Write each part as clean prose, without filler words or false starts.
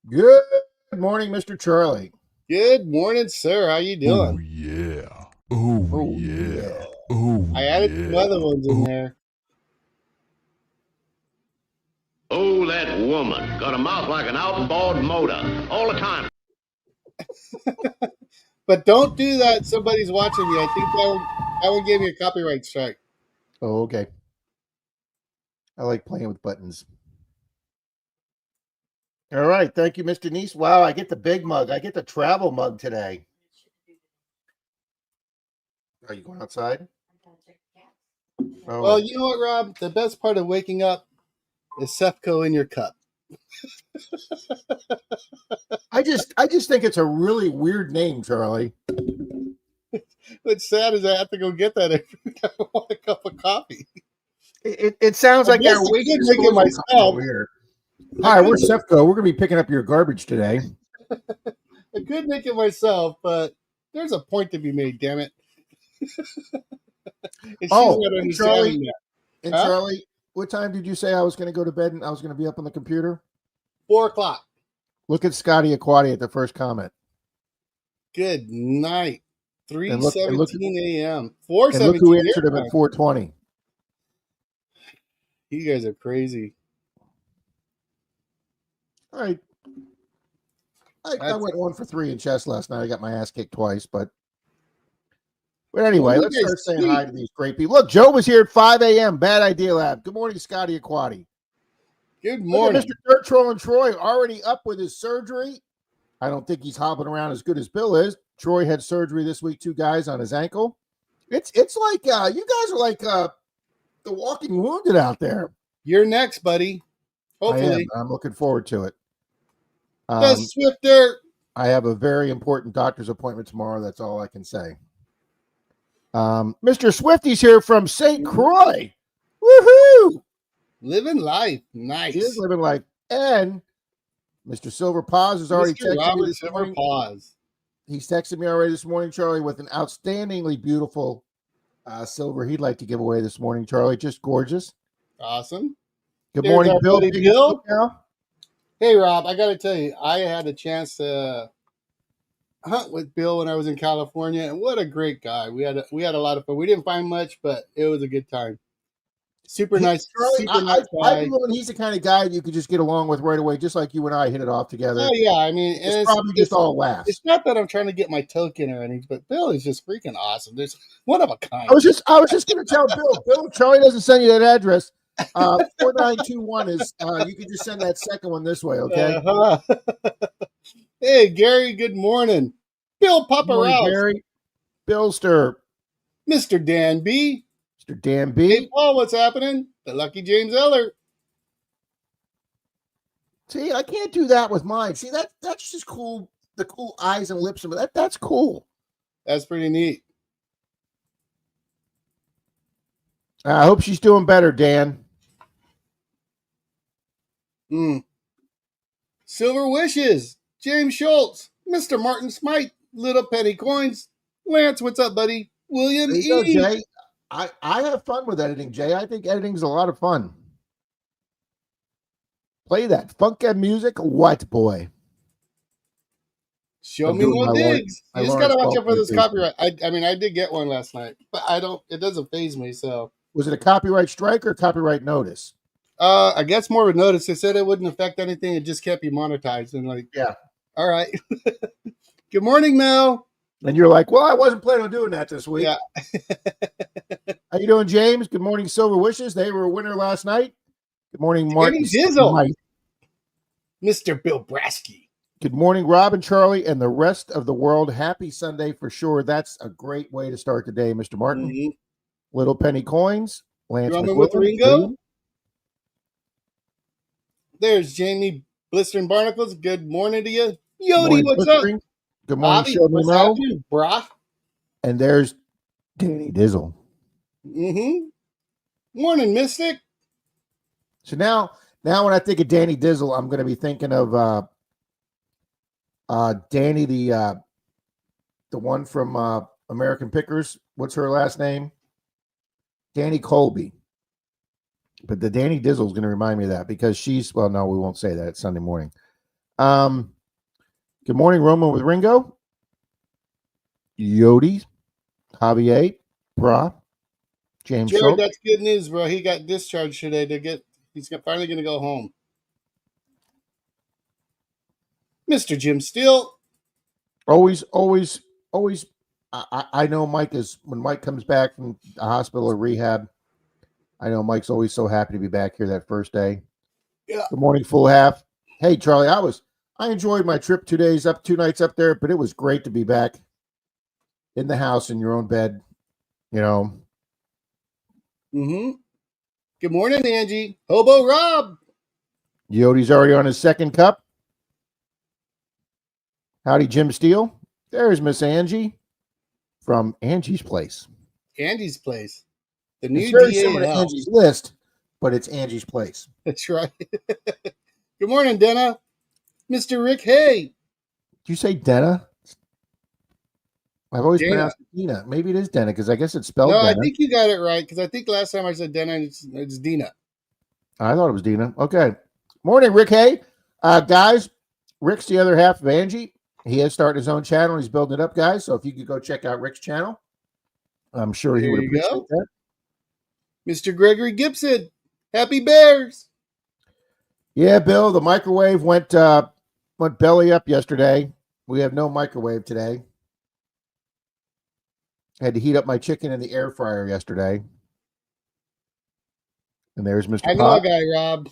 Good morning, Mr. Charlie. Good morning, sir. How you Oh doing? yeah. Oh Oh, yeah. yeah. Oh I added some yeah. other ones in Oh, there. Oh, that woman got a mouth like an outboard motor all the time. But don't do that. Somebody's watching you. I think that one gave me a copyright strike. Oh, okay. I like playing with buttons. All right. Thank you, Mr. Nice. Wow, I get the big mug. I get the travel mug today. Are you going outside? Oh, Well, you know what, Rob? The best part of waking up is Sefco in your cup. I just think it's a really weird name, Charlie. What's sad is I have to go get that every time I want a cup of coffee. It sounds I like guess our I waste could make it disposal company myself. over here. Hi, we're Sefco. We're going to be picking up your garbage today. I could make it myself, but there's a point to be made. Damn it! And she's Oh, not and Charlie, understanding that. and Huh? Charlie, what time did you say I was going to go to bed and I was going to be up on the computer? 4:00. Look at Scotty Aquati at the first comment. Good night. And look 3:17 a.m. and look who 4:17 answered him your at time. 4:20. You guys are crazy. All right. I went 1 for 3 in chess last night. I got my ass kicked twice, but anyway, You let's guys start saying sleep. hi to these great people. Look, Joe was here at 5 a.m. Bad Idea Lab. Good morning, Scotty Aquati. Good Look at morning. Mr. Dirt Troll and Troy already up with his surgery. I don't think he's hopping around as good as Bill is. Troy had surgery this week, 2 guys on his ankle. It's like you guys are like the walking wounded out there. You're next, buddy. Hopefully. I'm looking forward to it. The Swifter. I have a very important doctor's appointment tomorrow. That's all I can say. Mr. Swifty's here from St. Croix. Woohoo! Living life. Nice. He is living life. And Mr. Silver Paws has already Mr. texted me Robert this Silver morning. Paws. He's texted me already this morning, Charlie, with an outstandingly beautiful silver he'd like to give away this morning, Charlie. Just gorgeous. Awesome. Good There's morning, our Bill. buddy Bill. Now? Hey, Rob, I got to tell you, I had a chance to hunt with Bill when I was in California, and what a great guy. We had a lot of fun. We didn't find much, but it was a good time. Super nice, Charlie, super nice I guy. feel he's the kind of guy you could just get along with right away, just like you and I hit it off together. Oh yeah, I mean, It's probably just all laughs. It's not that I'm trying to get my token or anything, but Bill is just freaking awesome. There's one of a kind. I was just going to tell Bill, if Charlie doesn't send you that address, 4921 is, you can just send that second one this way, okay? Uh-huh. Hey, Gary, good morning. Bill Paparazzi. Gary, Billster, Mr. Dan B. Mr. Dan B. Hey, Paul, what's happening? The Lucky James Eller. See, I can't do that with mine. See, that's just cool. The cool eyes and lips, that's cool. That's pretty neat. I hope she's doing better, Dan. Silver Wishes. James Schultz. Mr. Martin Smite. Little Penny Coins. Lance, what's up, buddy? William There you E. go, Jay. I have fun with editing, Jay. I think editing's a lot of fun. Play that funky music. What, boy? Show me more digs. You just gotta watch out for this too. copyright. I mean, I did get one last night, but it doesn't faze me. So was it a copyright strike or copyright notice? I guess more of a notice. They said it wouldn't affect anything. It just kept you monetized. And like, yeah, all right. Good morning, Mel. And you're like, well, I wasn't planning on doing that this week. Yeah. How you doing, James? Good morning, Silver Wishes. They were a winner last night. Good morning, Martin. Dizzle. Mr. Bill Brasky. Good morning, Rob and Charlie and the rest of the world. Happy Sunday for sure. That's a great way to start the day, Mr. Martin. Mm-hmm. Little Penny Coins. Lance with Ringo. There's Jamie Blistering Barnacles. Good morning to you. Yodi, what's up? Good morning, Bobby, what's happening, brah? And there's Danny Dizzle. Morning, Mystic. So now when I think of Danny Dizzle, I'm going to be thinking of Danny, the one from American Pickers. What's her last name? Danny Colby. But the Danny Dizzle is going to remind me of that because she's, well, no, we won't say that. It's Sunday morning. Good morning, Roman with Ringo. Yodi, Javier, Bra, James Jared, Schultz. that's good news, bro. He got discharged today he's finally going to go home. Mr. Jim Steele. Always. I know Mike is, when Mike comes back from the hospital or rehab, I know Mike's always so happy to be back here that first day. Yeah. Good morning, full half. Hey, Charlie, I enjoyed my trip 2 nights up there, but it was great to be back in the house in your own bed, you know. Mm-hmm. Good morning, Angie. Hobo Rob. Yodi's already on his second cup. Howdy, Jim Steele. There's Miss Angie from Angie's Place. Angie's Place. The new It's very DA similar to hell. Angie's List, but it's Angie's Place. That's right. Good morning, Denna. Mr. Rick Hay. Did you say Denna? I've always Dana. pronounced it Dina. Maybe it is Denna because I guess it's spelled No, Denna. I think you got it right because I think last time I said Denna, it's Dina. I thought it was Dina. Okay. Morning, Rick Hay. Guys, Rick's the other half of Angie. He has started his own channel. He's building it up, guys. So if you could go check out Rick's channel, I'm sure he would appreciate that. Mr. Gregory Gibson. Happy Bears. Yeah, Bill, the microwave went belly up yesterday. We have no microwave today. Had to heat up my chicken in the air fryer yesterday. And there's Mr. I know Pop. a guy, Rob.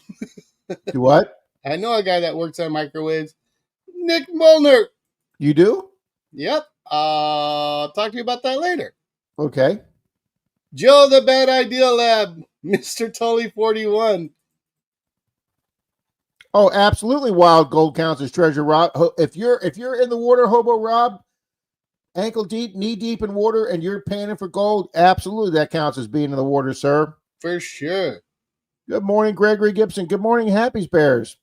Do what? I know a guy that works on microwaves. Nick Molnar. You do? Yep. I'll talk to you about that later. Okay. Joe the Bad Idea Lab. Mr. Tully 41. Oh, absolutely. Wild gold counts as treasure, Rob. If you're in the water, Hobo Rob, ankle deep, knee deep in water, and you're panning for gold, absolutely that counts as being in the water, sir. For sure. Good morning, Gregory Gibson. Good morning, Happy's Bears.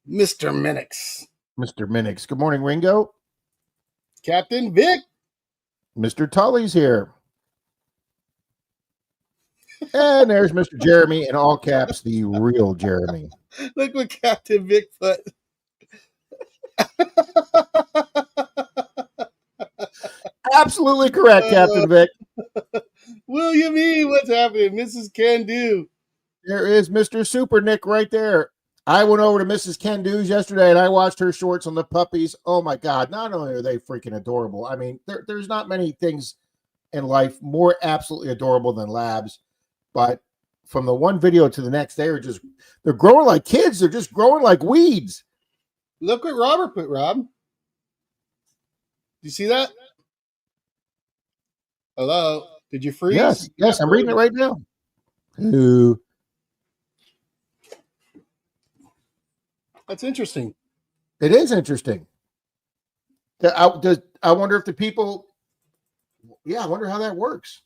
Mr. Minix. Mr. Minix. Good morning, Ringo. Captain Vic. Mr. Tully's here. And there's Mr. Jeremy in all caps, the real Jeremy. Look what Captain Vic put. Absolutely correct, Captain Vic. William E., what's happening? Mrs. Can Do. There is Mr. Super Nick right there. I went over to Mrs. Kendu's yesterday and I watched her shorts on the puppies. Oh my God. Not only are they freaking adorable. I mean, there's not many things in life more absolutely adorable than labs. But from the one video to the next, they're growing like kids. They're just growing like weeds. Look what Robert put, Rob. You see that? Hello? Did you freeze? Yes, I'm reading it right now. Ooh. That's interesting. It is interesting. I wonder if the people, I wonder how that works.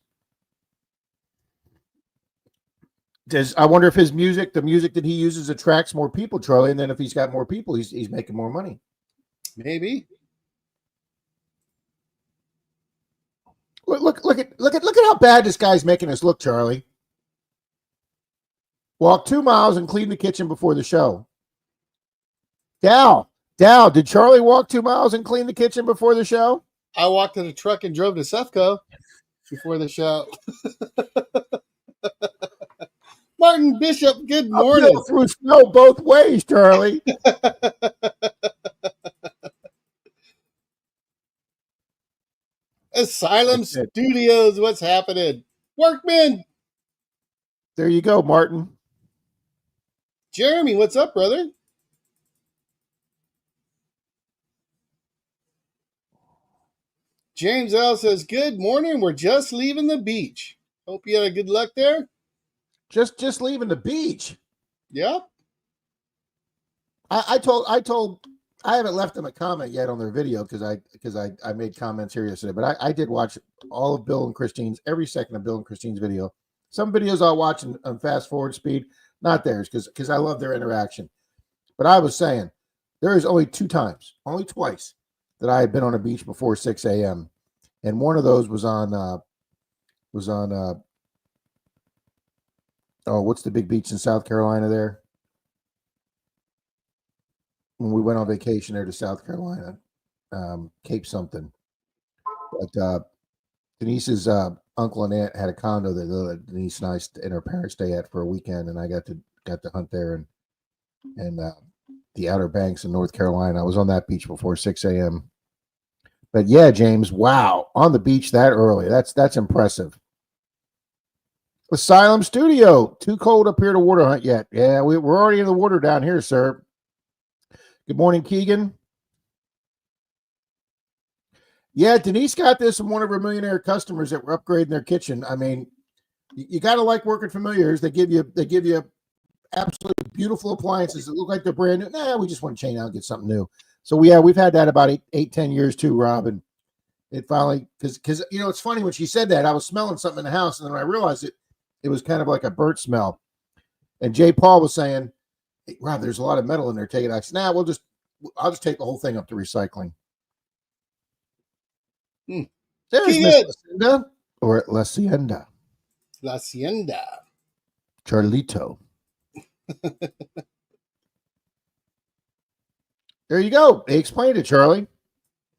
I wonder if the music that he uses attracts more people, Charlie, and then if he's got more people, he's making more money. Maybe. Look at how bad this guy's making us look, Charlie. Walk 2 miles and clean the kitchen before the show. Dow, did Charlie walk 2 miles and clean the kitchen before the show? I walked to the truck and drove to Sefco before the show. Martin Bishop, good morning. Through snow both ways, Charlie. Asylum Studios, what's happening? Workman. There you go, Martin. Jeremy, what's up, brother? James L says, good morning. We're just leaving the beach. Hope you had a good luck there. Just leaving the beach. Yep. I haven't left them a comment yet on their video because I made comments here yesterday, but I did watch all of Bill and Christine's, every second of Bill and Christine's video. Some videos I'll watch on fast forward speed, not theirs because I love their interaction. But I was saying there is only twice that I had been on a beach before 6 a.m. And one of those was on what's the big beach in South Carolina there? when we went on vacation there to South Carolina, Cape something. But Denise's uncle and aunt had a condo that Denise and I and her parents stay at for a weekend, and I got to hunt there and the Outer Banks in North Carolina. I was on that beach before 6 a.m. But yeah, James, wow, on the beach that early. That's impressive. Asylum Studio, too cold up here to water hunt yet. Yeah, we're already in the water down here, sir. Good morning, Keegan. Yeah, Denise got this from one of her millionaire customers that were upgrading their kitchen. I mean, you got to like working familiars. They give you absolutely beautiful appliances that look like they're brand new. Nah, we just want to change out and get something new. So we've had that about 10 years too, Rob. And it finally, because it's funny when she said that, I was smelling something in the house, and then I realized it was kind of like a burnt smell. And Jay Paul was saying, hey, Rob, there's a lot of metal in there. Take it. I said, nah, I'll just take the whole thing up to recycling. There's Miss Lucinda, or La Hacienda. La Hacienda. Charlito. There you go. They explained it, Charlie.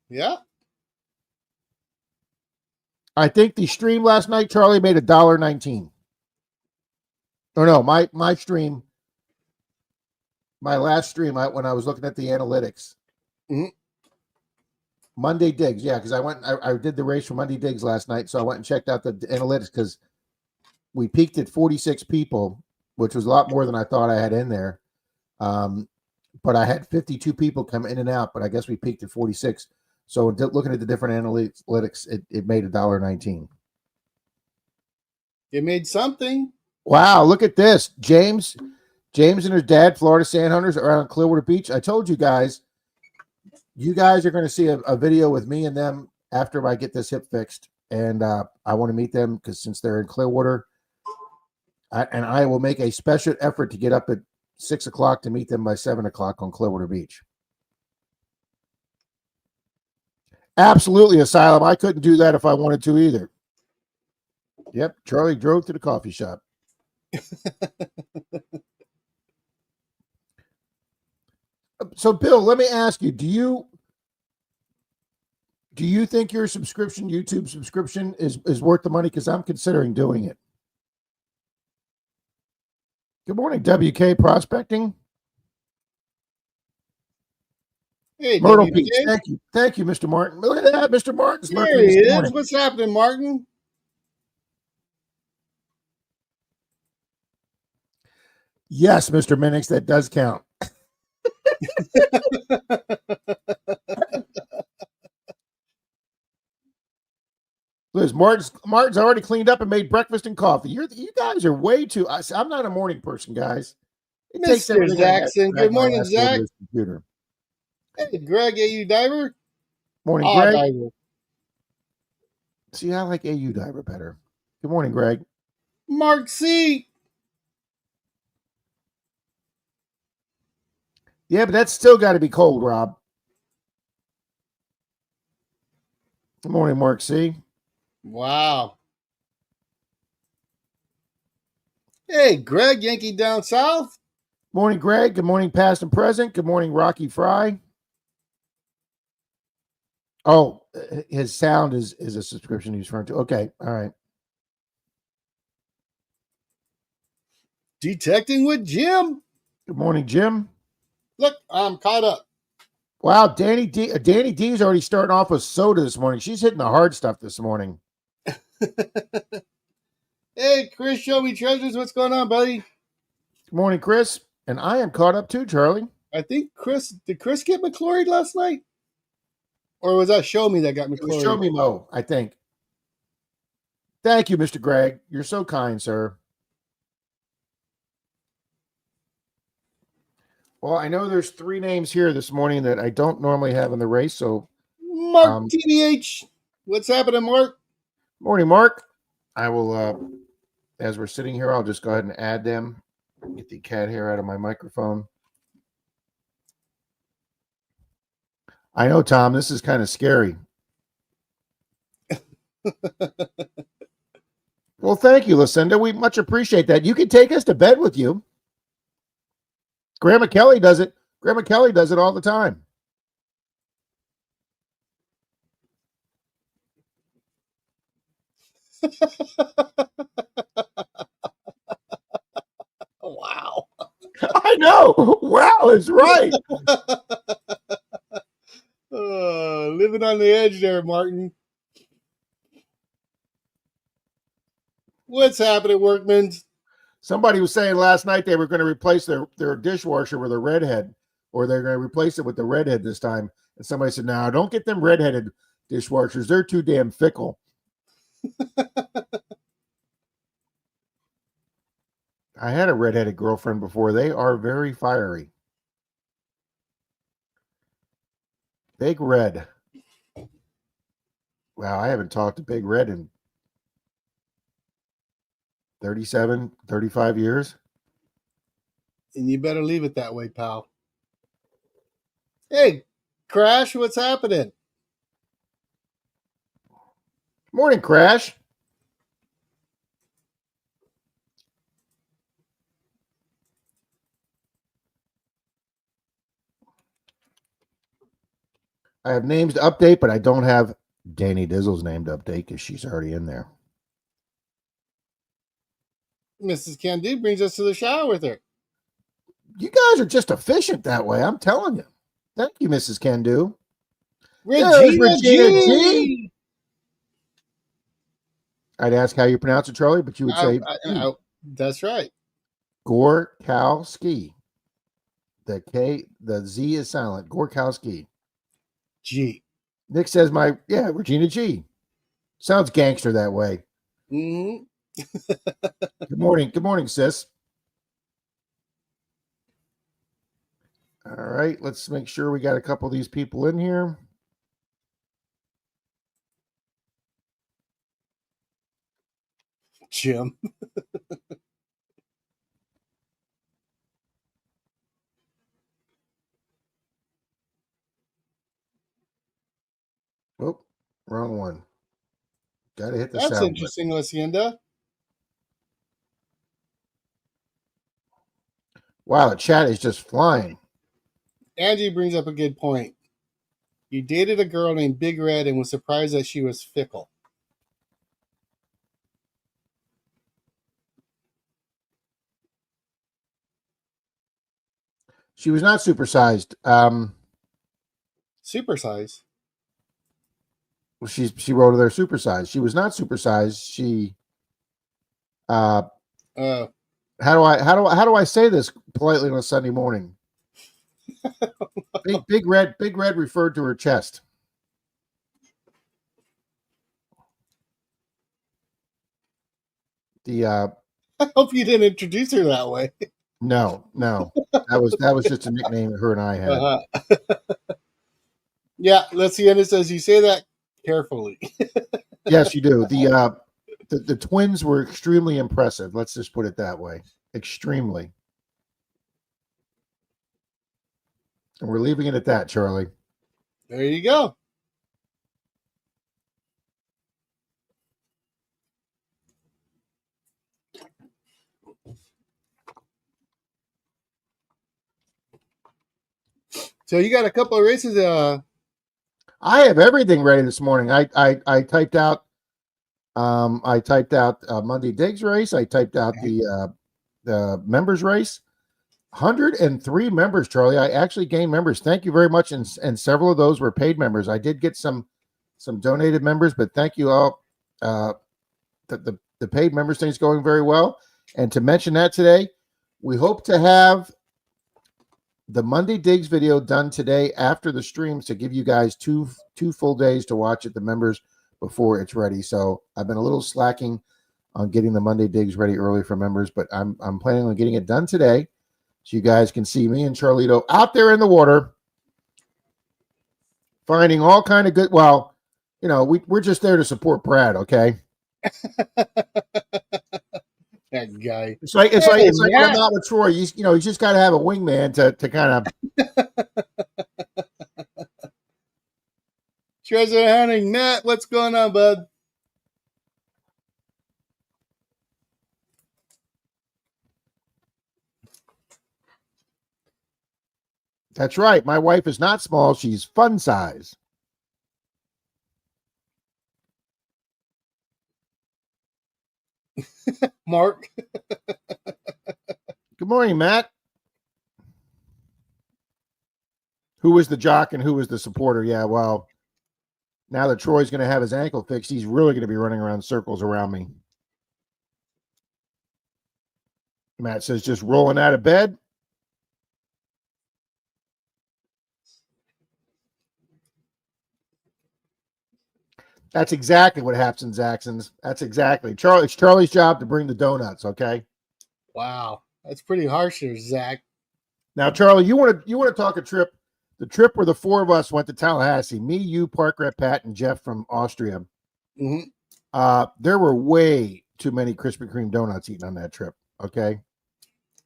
Yeah. I think the stream last night, Charlie, made $1.19. Or no, my stream, my last stream, when I was looking at the analytics. Mm-hmm. Monday Digs, yeah, because I did the race for Monday Digs last night, so I went and checked out the analytics because we peaked at 46 people, which was a lot more than I thought I had in there. But I had 52 people come in and out, but I guess we peaked at 46. So looking at the different analytics, it made $1.19. It made something. Wow, look at this. James and his dad, Florida Sand Hunters, are out on Clearwater Beach. I told you guys are going to see a video with me and them after I get this hip fixed. And I want to meet them because since they're in Clearwater, I will make a special effort to get up at 6 o'clock to meet them by 7 o'clock on Clearwater Beach. Absolutely, Asylum. I couldn't do that if I wanted to either. Yep, Charlie drove to the coffee shop. So, Bill, let me ask you, do you think your YouTube subscription is worth the money? Because I'm considering doing it. Good morning, WK Prospecting. Hey, Myrtle WK. Beach. Thank you, Mr. Martin. Look at that, Mr. Martin's There he is. What's happening, Martin? Yes, Mr. Minix, that does count. Liz, Martin's already cleaned up and made breakfast and coffee. You guys are way too. I'm not a morning person, guys. Mr. Jackson. Good morning, Zach. Computer. Hey, Greg, AU Diver. Morning, Greg. Diver. See, I like AU Diver better. Good morning, Greg. Mark C. Yeah, but that's still got to be cold, Rob. Good morning, Mark C. Wow. Hey, Greg, Yankee down south. Morning, Greg. Good morning, past and present. Good morning, Rocky Fry. Oh, his sound is a subscription he's referring to. Okay, all right. Detecting with Jim. Good morning, Jim. Look, I'm caught up. Wow, Danny D's already starting off with soda this morning. She's hitting the hard stuff this morning. Hey, Chris, show me treasures. What's going on, buddy? Good morning, Chris. And I am caught up too, Charlie. I think did Chris get McClory last night? Or was that Show Me that got McClory? It was Show Me Mo, I think. Thank you, Mr. Greg. You're so kind, sir. Well, I know there's 3 names here this morning that I don't normally have in the race. So, Mark TBH, what's happening, Mark? Morning, Mark. I will, as we're sitting here, I'll just go ahead and add them. Get the cat hair out of my microphone. I know, Tom, this is kind of scary. Well, thank you, Lucinda. We much appreciate that. You can take us to bed with you. Grandma Kelly does it. Grandma Kelly does it all the time. Wow. I know. Wow, it's right. Living on the edge there, Martin. What's happening, workmen? Somebody was saying last night they were going to replace their dishwasher with a redhead, or they're going to replace it with the redhead this time. And somebody said, "No, don't get them redheaded dishwashers. They're too damn fickle." I had a redheaded girlfriend before. They are very fiery. Big Red. Wow, I haven't talked to Big Red in 37, 35 years. And you better leave it that way, pal. Hey, Crash, what's happening? Morning, Crash. I have names to update, but I don't have Danny Dizzle's name to update because she's already in there. Mrs. Candy brings us to the shower with her. You guys are just efficient that way. I'm telling you. Thank you, Mrs. Kendu. There's Regina G. I'd ask how you pronounce it, Charlie, but you would say That's right. Gorkowski. The Z is silent. Gorkowski. G. Nick says Regina G. Sounds gangster that way. Mm-hmm. Good morning. Good morning, sis. All right, let's make sure we got a couple of these people in here. Jim. Oh, wrong one. Got to hit the That's sound interesting, Hacienda. Wow, the chat is just flying. Angie brings up a good point. You dated a girl named Big Red and was surprised that she was fickle. She was not supersized. Supersize. She wrote there supersized. She was not supersized. She how do I say this politely on a Sunday morning? Big Red referred to her chest. I hope you didn't introduce her that way. No. That was just a nickname that her and I had. Yeah, Hacienda says you say that carefully. Yes, you do. The twins were extremely impressive. Let's just put it that way. Extremely. And we're leaving it at that, Charlie. There you go. So you got a couple of races. I have everything ready this morning. I typed out Monday Diggs race. I typed out the members race. 103 members, Charlie. I actually gained members. Thank you very much. And several of those were paid members. I did get some donated members, but thank you all. The paid members thing is going very well. And to mention that today, we hope to have the Monday Digs video done today after the streams to give you guys two full days to watch it, the members, before it's ready. So I've been a little slacking on getting the Monday Digs ready early for members, but I'm planning on getting it done today so you guys can see me and Charlito out there in the water finding all kind of good. Well, you know, we're just there to support Brad, okay? That guy. It's like when I'm out with Troy. You just got to have a wingman to kind of. Treasure hunting, Matt. What's going on, bud? That's right. My wife is not small. She's fun size. Mark. Good morning, Matt. Who was the jock and who was the supporter? Yeah, well, now that Troy's going to have his ankle fixed, he's really going to be running around circles around me. Matt says, just rolling out of bed. That's exactly what happens, Zaxons. That's exactly. Charlie, it's Charlie's job to bring the donuts, okay? Wow. That's pretty harsh there, Zach. Now, Charlie, you want to talk a trip, the trip where the four of us went to Tallahassee, me, you, Parker, Pat, and Jeff from Austria. Mm-hmm. There were way too many Krispy Kreme donuts eaten on that trip, okay?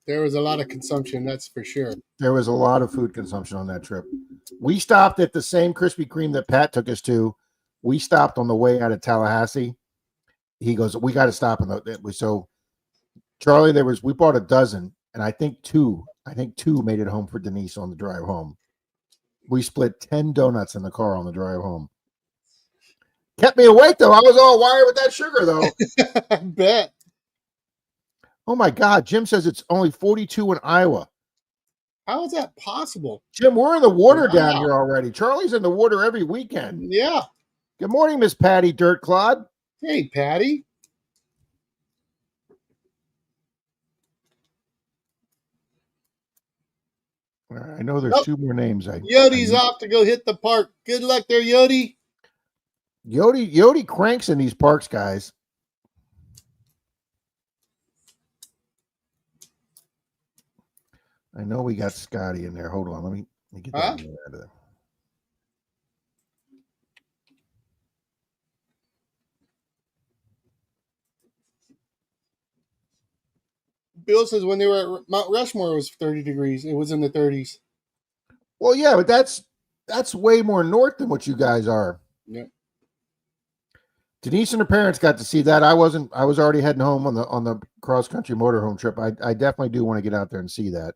There was a lot of consumption, that's for sure. There was a lot of food consumption on that trip. We stopped at the same Krispy Kreme that Pat took us to. We stopped on the way out of Tallahassee. He goes, we got to stop. So Charlie, we bought a dozen, and I think two made it home for Denise on the drive home. We split 10 donuts in the car on the drive home. Kept me awake, though. I was all wired with that sugar, though. I bet. Oh, my God. Jim says it's only 42 in Iowa. How is that possible? Jim, we're in the water down here already. Charlie's in the water every weekend. Yeah. Good morning, Miss Patty Dirt Clod. Hey, Patty. I know there's two more names. Yodi's off to go hit the park. Good luck there, Yodi. Yodi cranks in these parks, guys. I know we got Scotty in there. Hold on. Let me get that out of there. Bill says when they were at Mount Rushmore, it was 30 degrees. It was in the 30s. Well, yeah, but that's way more north than what you guys are. Yeah. Denise and her parents got to see that. I was already heading home on the cross country motorhome trip. I definitely do want to get out there and see that.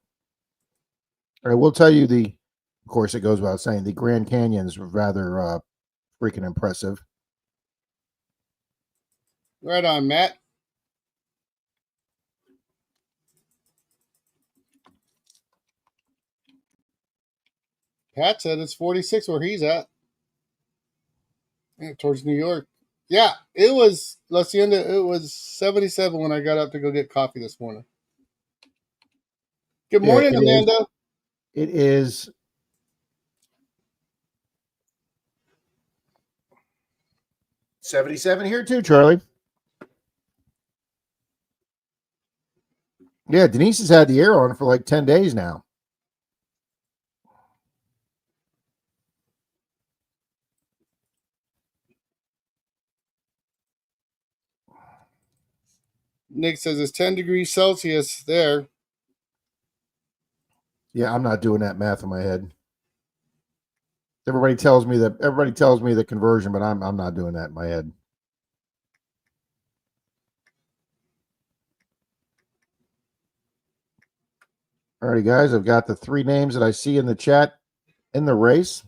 I will tell you of course, it goes without saying, the Grand Canyon's rather freaking impressive. Right on, Matt. Pat said it's 46 where he's at. Yeah, towards New York. Yeah, it was it was 77 when I got up to go get coffee this morning. Good morning, Amanda. It is 77 here too, Charlie. Yeah, Denise has had the air on for like 10 days now. Nick says it's 10 degrees Celsius there. Yeah, I'm not doing that math in my head. Everybody tells me the conversion, but I'm not doing that in my head. All righty, guys, I've got the three names that I see in the chat in the race.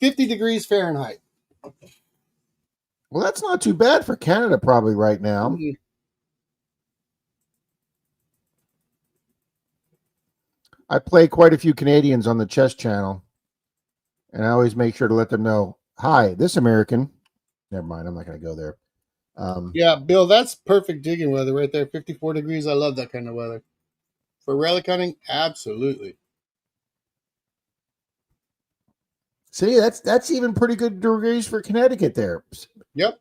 $50 degrees Fahrenheit. Well, that's not too bad for Canada probably right now. Mm-hmm. I play quite a few Canadians on the chess channel, and I always make sure to let them know, hi, this American. Never mind, I'm not going to go there. Yeah, Bill, that's perfect digging weather right there. 54 degrees. I love that kind of weather. For relic hunting, absolutely. See, that's even pretty good degrees for Connecticut there. Yep.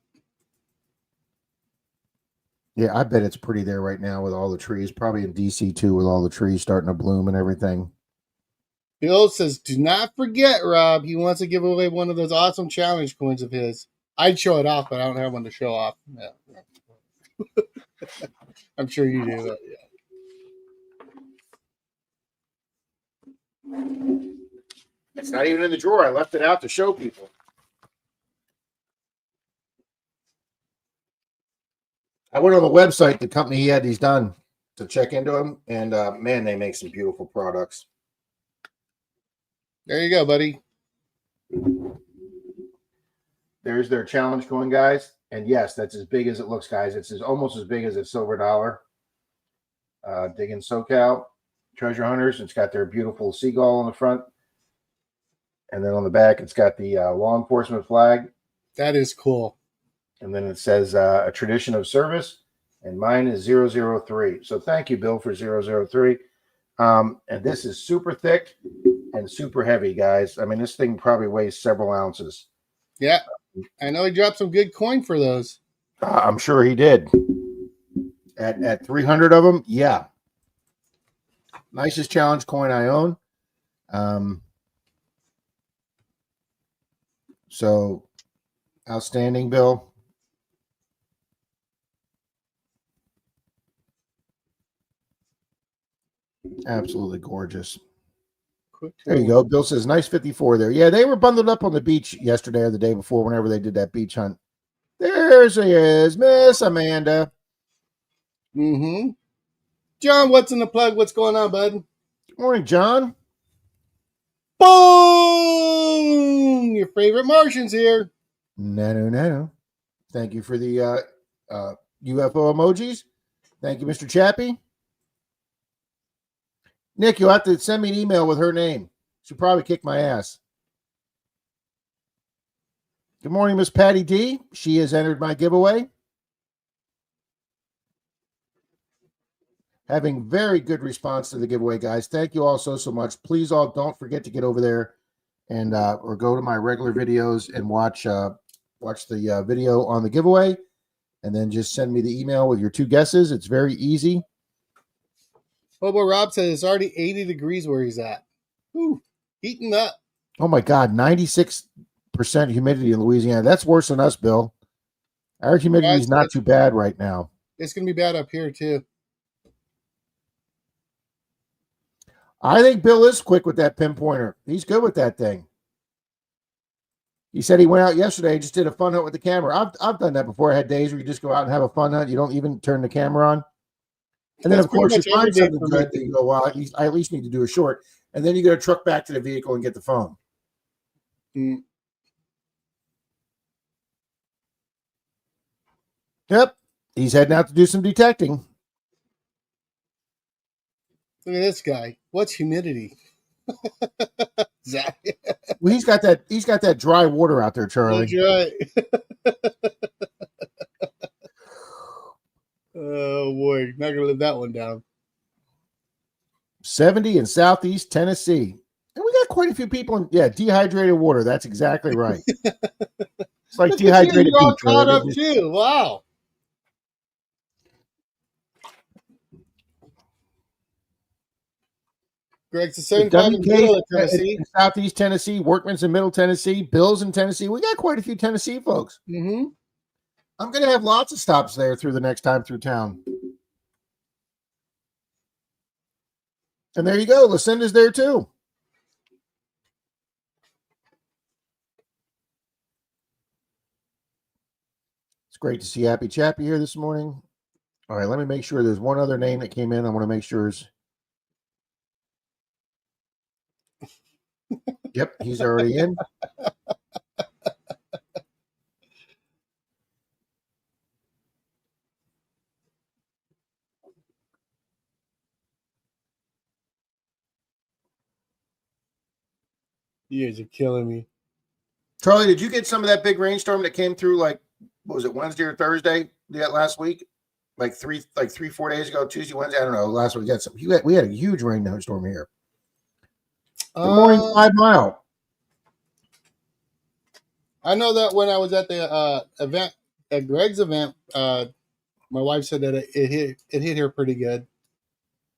Yeah, I bet it's pretty there right now with all the trees. Probably in DC too, with all the trees starting to bloom and everything. Bill says, do not forget, Rob. He wants to give away one of those awesome challenge coins of his. I'd show it off, but I don't have one to show off. Yeah. I'm sure you do that. Yeah. It's not even in the drawer. I left it out to show people. I went on the website, the company he had these done, to check into them, and man, they make some beautiful products. There you go, buddy. There's their challenge coin, guys. And yes, that's as big as it looks, guys. It's almost as big as a silver dollar. Digging SoCal treasure hunters. It's got their beautiful seagull on the front. And then on the back, it's got the law enforcement flag. That is cool. And then it says a tradition of service. And mine is 003. So thank you, Bill, for 003. And this is super thick and super heavy, guys. I mean, this thing probably weighs several ounces. Yeah. I know he dropped some good coin for those. I'm sure he did. At 300 of them, yeah. Nicest challenge coin I own. So outstanding, Bill. Absolutely gorgeous. There you go. Bill says, nice 54 there. Yeah, they were bundled up on the beach yesterday or the day before, whenever they did that beach hunt. There she is, Miss Amanda. Mm-hmm. John, what's in the plug? What's going on, bud? Good morning, John. Boom! Your favorite Martian's here. No. Thank you for the UFO emojis. Thank you, Mr. Chappie. Nick, you'll have to send me an email with her name. She'll probably kick my ass. Good morning, Miss Patty D. She has entered my giveaway. Having very good response to the giveaway, guys. Thank you all so much. Please all don't forget to get over there and or go to my regular videos and watch the video on the giveaway, and then just send me the email with your 2 guesses. It's very easy. Hobo Rob says it's already 80 degrees where he's at. Ooh, heating up. Oh my God, 96% humidity in Louisiana. That's worse than us, Bill. Our humidity is not too bad right now. It's going to be bad up here too. I think Bill is quick with that pinpointer. He's good with that thing. He said he went out yesterday, just did a fun hunt with the camera. I've done that before. I had days where you just go out and have a fun hunt. You don't even turn the camera on. And then, of course, you find something good. You go, well, I at least need to do a short. And then you got to truck back to the vehicle and get the phone. Mm. Yep. He's heading out to do some detecting. Look at this guy. What's humidity? Well, he's got that dry water out there, Charlie. That's right. Oh boy, not gonna live that one down. 70 in Southeast Tennessee. And we got quite a few people in dehydrated water. That's exactly right. It's like dehydrated You're all beach, caught right? up too. Wow. Greg's the 75 in Middle Tennessee. Southeast Tennessee, Workman's in Middle Tennessee, Bill's in Tennessee. We got quite a few Tennessee folks. Mm-hmm. I'm going to have lots of stops there through the next time through town. And there you go. Lucinda's there too. It's great to see Happy Chappy here this morning. All right, let me make sure there's one other name that came in. I want to make sure is. Yep, he's already in. You guys are killing me. Charlie, did you get some of that big rainstorm that came through what was it, Wednesday or Thursday last week? Like 3-4 days ago, Tuesday, Wednesday. I don't know. Last week we had a huge rainstorm here. Good morning, 5 Mile. I know that when I was at the event, at Greg's event, my wife said that it hit her pretty good.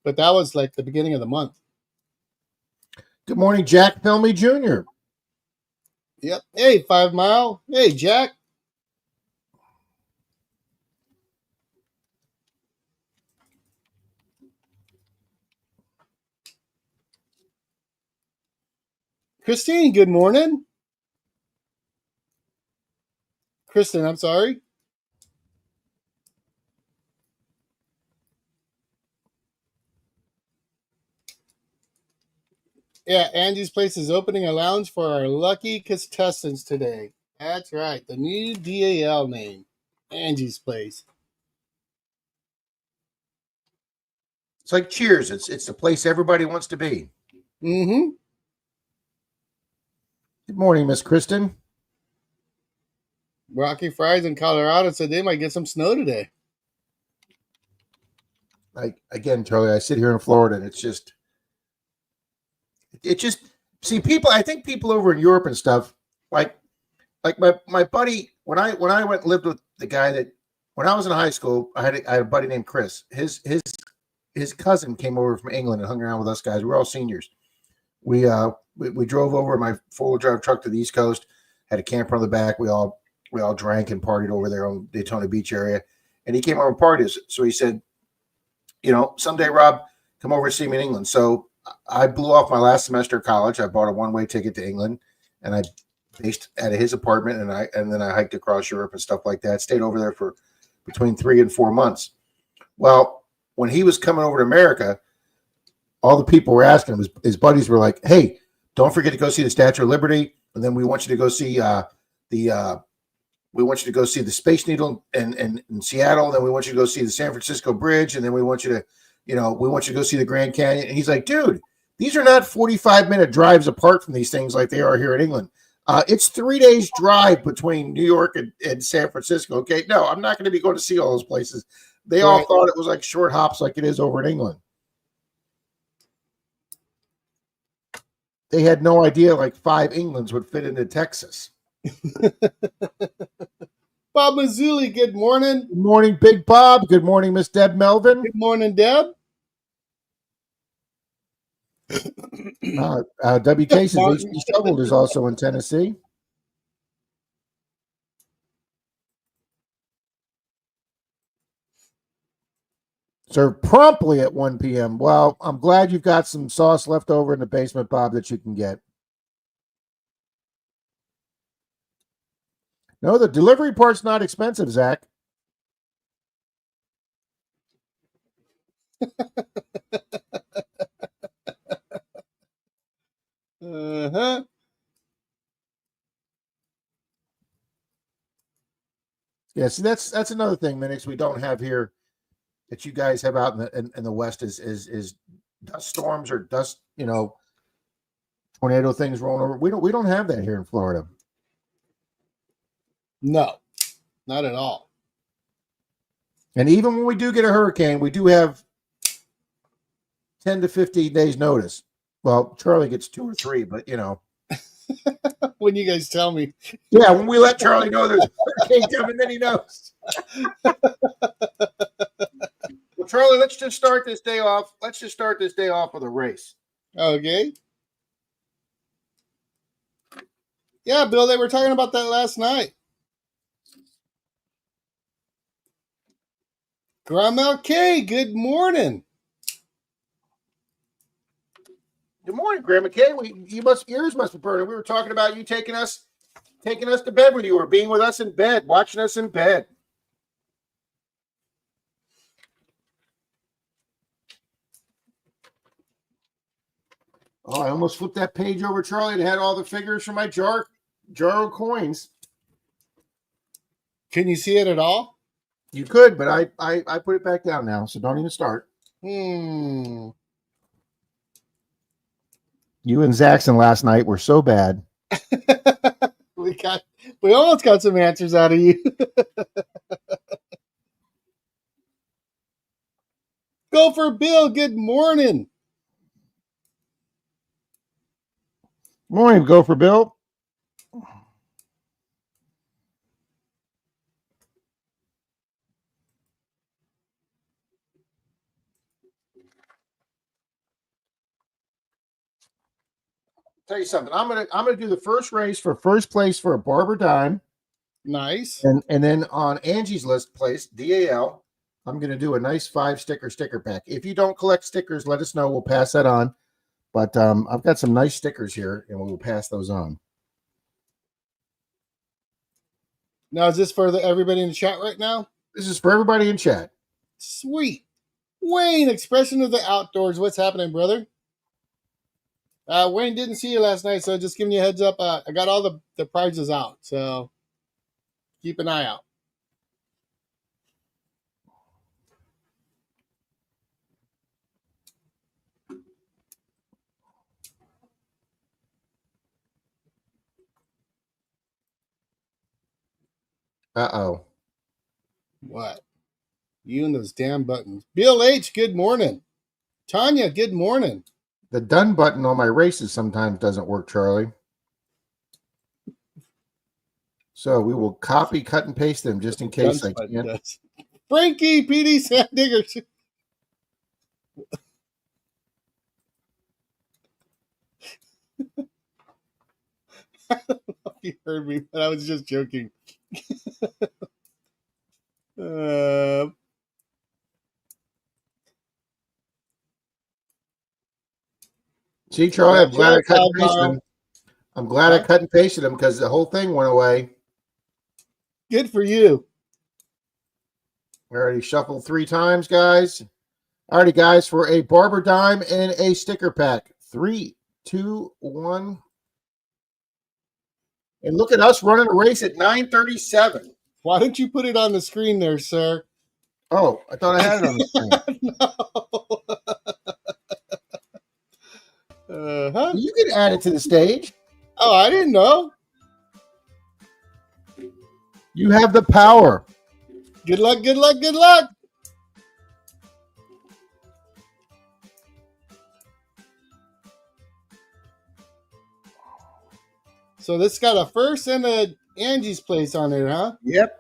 But that was like the beginning of the month. Good morning, Jack Pelmy Jr. Yep. Hey, 5 Mile. Hey, Jack. Christine, good morning. Kristen, I'm sorry. Yeah, Angie's Place is opening a lounge for our lucky contestants today. That's right, the new DAL name, Angie's Place. It's like Cheers. It's the place everybody wants to be. Mm-hmm. Good morning, Miss Kristen. Rocky Fries in Colorado said they might get some snow today. Again, Charlie, I sit here in Florida, and it just see people. I think people over in Europe and stuff, like my buddy, when I went and lived with the guy that when I was in high school, I had a buddy named Chris. His cousin came over from England and hung around with us guys. We were all seniors. We drove over in my 4-wheel drive truck to the East Coast, had a camper on the back. We all drank and partied over there on Daytona Beach area. And he came over and partied. So he said, someday, Rob, come over and see me in England. So I blew off my last semester of college. I bought a one-way ticket to England, and I based at his apartment, and then I hiked across Europe and stuff like that. Stayed over there for between 3 and 4 months. Well, when he was coming over to America, all the people were asking him, his buddies were like, hey, don't forget to go see the Statue of Liberty. And then we want you to go see the Space Needle in Seattle. Then we want you to go see the San Francisco Bridge. And then we want you to go see the Grand Canyon. And he's like, dude, these are not 45-minute drives apart from these things like they are here in England. It's 3 days drive between New York and San Francisco. Okay. No, I'm not going to be going to see all those places. They all thought it was like short hops like it is over in England. They had no idea like 5 Englands would fit into Texas. Bob Mazzulli, good morning. Good morning, Big Bob. Good morning, Miss Deb Melvin. Good morning, Deb. WK says HB Shoveled is also in Tennessee. Served promptly at 1 p.m. Well, I'm glad you've got some sauce left over in the basement, Bob, that you can get. No, the delivery part's not expensive, Zach. Uh-huh. Yeah, see, that's another thing, Minix, we don't have here that you guys have out in the West is dust storms or dust, tornado things rolling over. We don't have that here in Florida. No, not at all. And even when we do get a hurricane, we do have 10 to 15 days notice. Well, Charlie gets 2 or 3, but When you guys tell me. Yeah, when we let Charlie know there's a hurricane coming, then he knows. Well, Charlie, let's just start this day off. Let's just start this day off with a race. Okay. Yeah, Bill, they were talking about that last night. Grandma K, good morning. Good morning, Grandma Kay. Ears must be burning. We were talking about you taking us to bed with you, or being with us in bed, watching us in bed. Oh, I almost flipped that page over, Charlie. It had all the figures from my jar of coins. Can you see it at all? You could, but I put it back down now, so don't even start. Hmm. You and Zaxxon last night were so bad. We almost got some answers out of you. Go for Bill. Good morning. Morning, go for Bill. Tell you something. I'm gonna do the first race for first place for a Barber dime. Nice. And then on Angie's list place, DAL, I'm gonna do a nice 5 sticker pack. If you don't collect stickers, let us know. We'll pass that on. But I've got some nice stickers here, and we'll pass those on. Now, is this for everybody in the chat right now? This is for everybody in chat. Sweet. Wayne, Expression of the Outdoors. What's happening, brother? Wayne didn't see you last night, so just giving you a heads up. I got all the prizes out, so keep an eye out. Uh-oh. What? You and those damn buttons. Bill H, good morning. Tanya, good morning. The done button on my races sometimes doesn't work, Charlie. So we will copy, cut, and paste them just in case I can't. Does. Frankie, PD Sandigger. I don't know if you heard me, but I was just joking. See, Charlie, I'm glad I cut and pasted them. I'm glad I cut and pasted them because the whole thing went away. Good for you. We already shuffled 3 times, guys. Alrighty, guys, for a barber dime and a sticker pack. 3, 2, 1. And look at us running a race at 9:37. Why don't you put it on the screen there, sir? Oh, I thought I had it on the screen. No. You can add it to the stage. Oh, I didn't know. You have the power. Good luck, good luck, good luck. So this got a first and a Angie's Place on there, huh? Yep.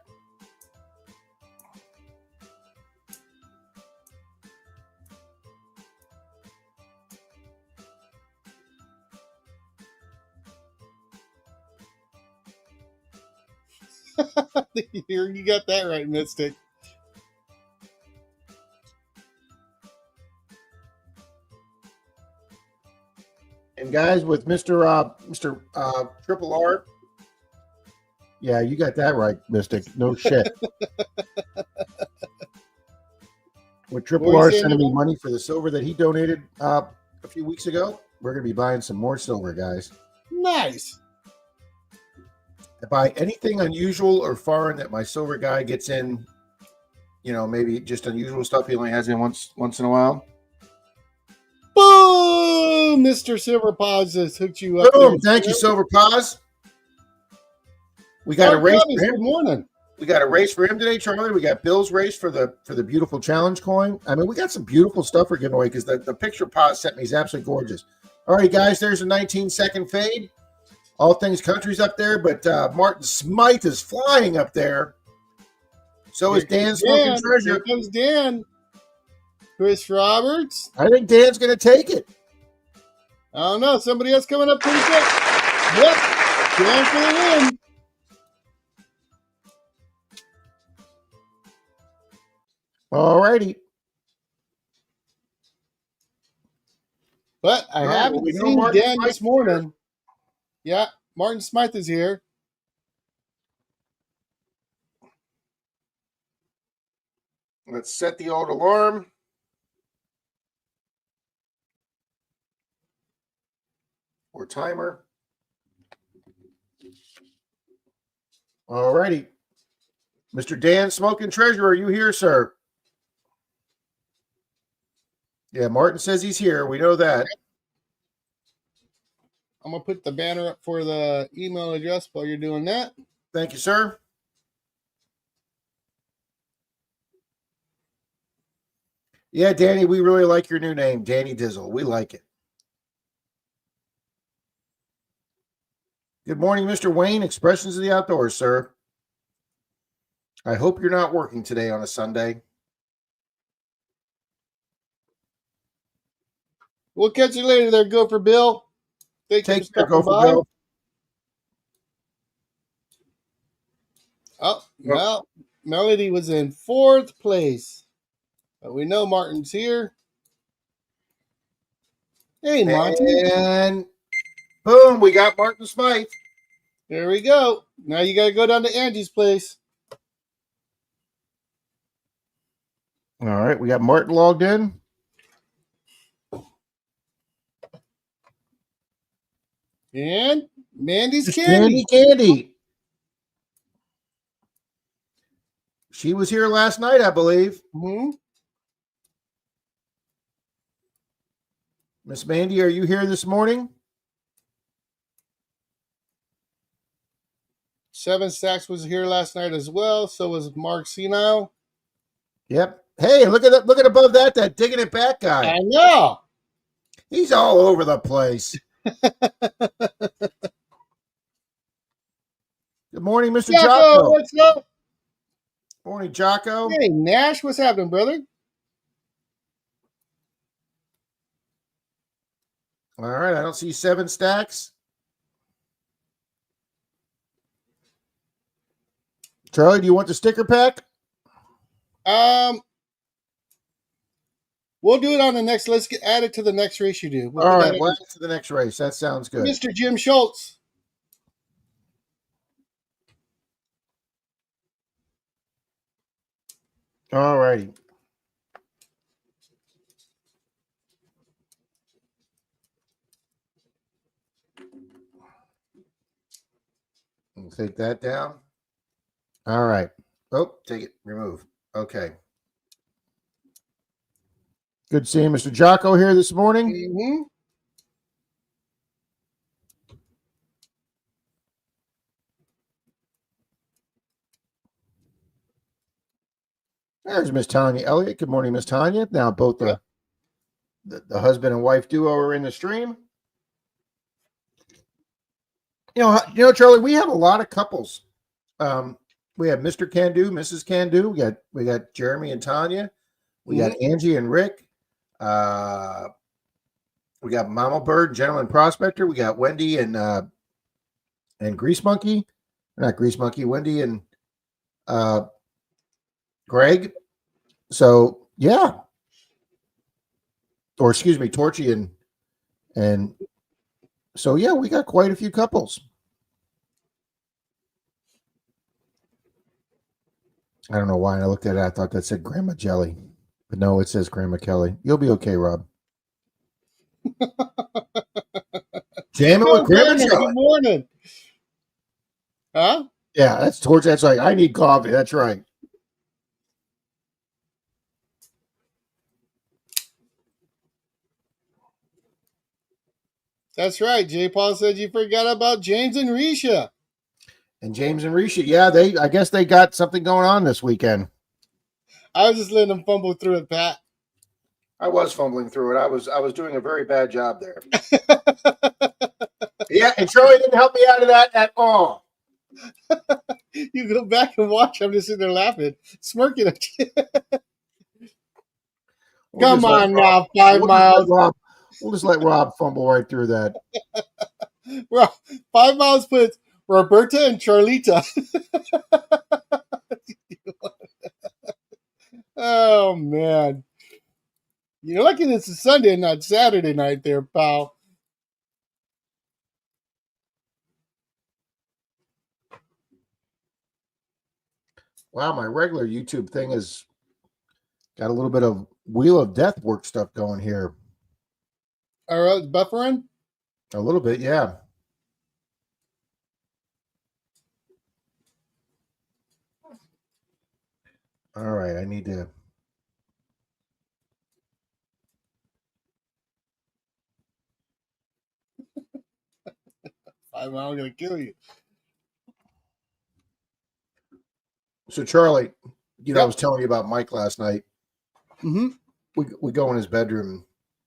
You got that right, Mystic. And guys, with Mr. Triple R, yeah, you got that right, Mystic. No shit. With Triple R sending me money for the silver that he donated a few weeks ago, we're going to be buying some more silver, guys. Nice. I buy anything unusual or foreign that my silver guy gets in, you know, maybe just unusual stuff he only has in once in a while. Boom! Mr. Silver Paws has hooked you up. Boom! Thank you, Silver Paws. We got a race for him. Good morning. We got a race for him today, Charlie. We got Bill's race for the beautiful challenge coin. I mean, we got some beautiful stuff we're giving away because the picture Paz sent me is absolutely gorgeous. All right, guys, there's a 19-second fade. All Things Country's up there, but Martin Smythe is flying up there. So is Dan Smoking Treasure. Here comes Dan. Chris Roberts. I think Dan's going to take it. I don't know. Somebody else coming up pretty quick. Yep. Dan for the win. All righty. But I haven't seen Dan this morning. Yeah, Martin Smythe is here. Let's set the old alarm. Or timer. All righty. Mr. Dan Smoking Treasure, are you here, sir? Yeah, Martin says he's here. We know that. I'm going to put the banner up for the email address while you're doing that. Thank you, sir. Yeah, Danny, we really like your new name, Danny Dizzle. We like it. Good morning, Mr. Wayne. Expressions of the Outdoors, sir. I hope you're not working today on a Sunday. We'll catch you later there, Gopher Bill. Take care, Gopher Bill. Oh, well, Melody was in 4th place. But we know Martin's here. Hey, Monty. And boom, we got Martin Smythe. There we go. Now you got to go down to Angie's Place. All right, we got Martin logged in. And Mandy's Miss Candy. Candy. She was here last night, I believe. Mm-hmm. Miss Mandy, are you here this morning? 7 Stacks was here last night as well. So was Mark Senile. Yep. Hey, look at that! Look at above that digging it back guy. I know. He's all over the place. Good morning, Mr. Jocko. What's up? Morning, Jocko. Hey, Nash, what's happening, brother? All right, I don't see 7 Stacks. Charlie, do you want the sticker pack? We'll do it on the next. Let's add it to the next race you do. We'll All right, well, to the next race. That sounds good. Mr. Jim Schultz. All righty. Take that down. All right. Oh, take it. Remove. Okay. Good seeing Mr. Jocko here this morning. Mm-hmm. There's Miss Tanya Elliott. Good morning, Miss Tanya. Now both the husband and wife duo are in the stream. You know, Charlie, we have a lot of couples. We have Mr. Can Do, Mrs. Can Do. We got Jeremy and Tanya. We got Angie and Rick. We got Mama Bird, Gentleman Prospector. We got Wendy and Grease Monkey. Not Grease Monkey, Wendy and Greg. So yeah. Or excuse me, Torchy and so yeah, we got quite a few couples. I don't know why I looked at it. I thought that said Grandma Jelly. But no, it says Grandma Kelly. You'll be okay, Rob. Jamming with Grandma Jelly. Good morning. Huh? Yeah, that's Torch. That's like, I need coffee. That's right. That's right. J. Paul said you forgot about James and Risha. And James and Risha, yeah, I guess they got something going on this weekend. I was just letting them fumble through it, Pat. I was fumbling through it. I was doing a very bad job there. Yeah, and Charlie didn't help me out of that at all. You go back and watch. I'm just sitting there laughing, smirking at you. Come on now, 5 miles. We'll just let Rob fumble right through that. Rob, 5 miles puts Roberta and Charlita. Oh, man. You're lucky this is Sunday, not Saturday night there, pal. Wow, my regular YouTube thing has got a little bit of Wheel of Death work stuff going here. All right, buffering? A little bit, yeah. All right, I need to. I'm going to kill you. So, Charlie, I was telling you about Mike last night. Mm-hmm. We go in his bedroom,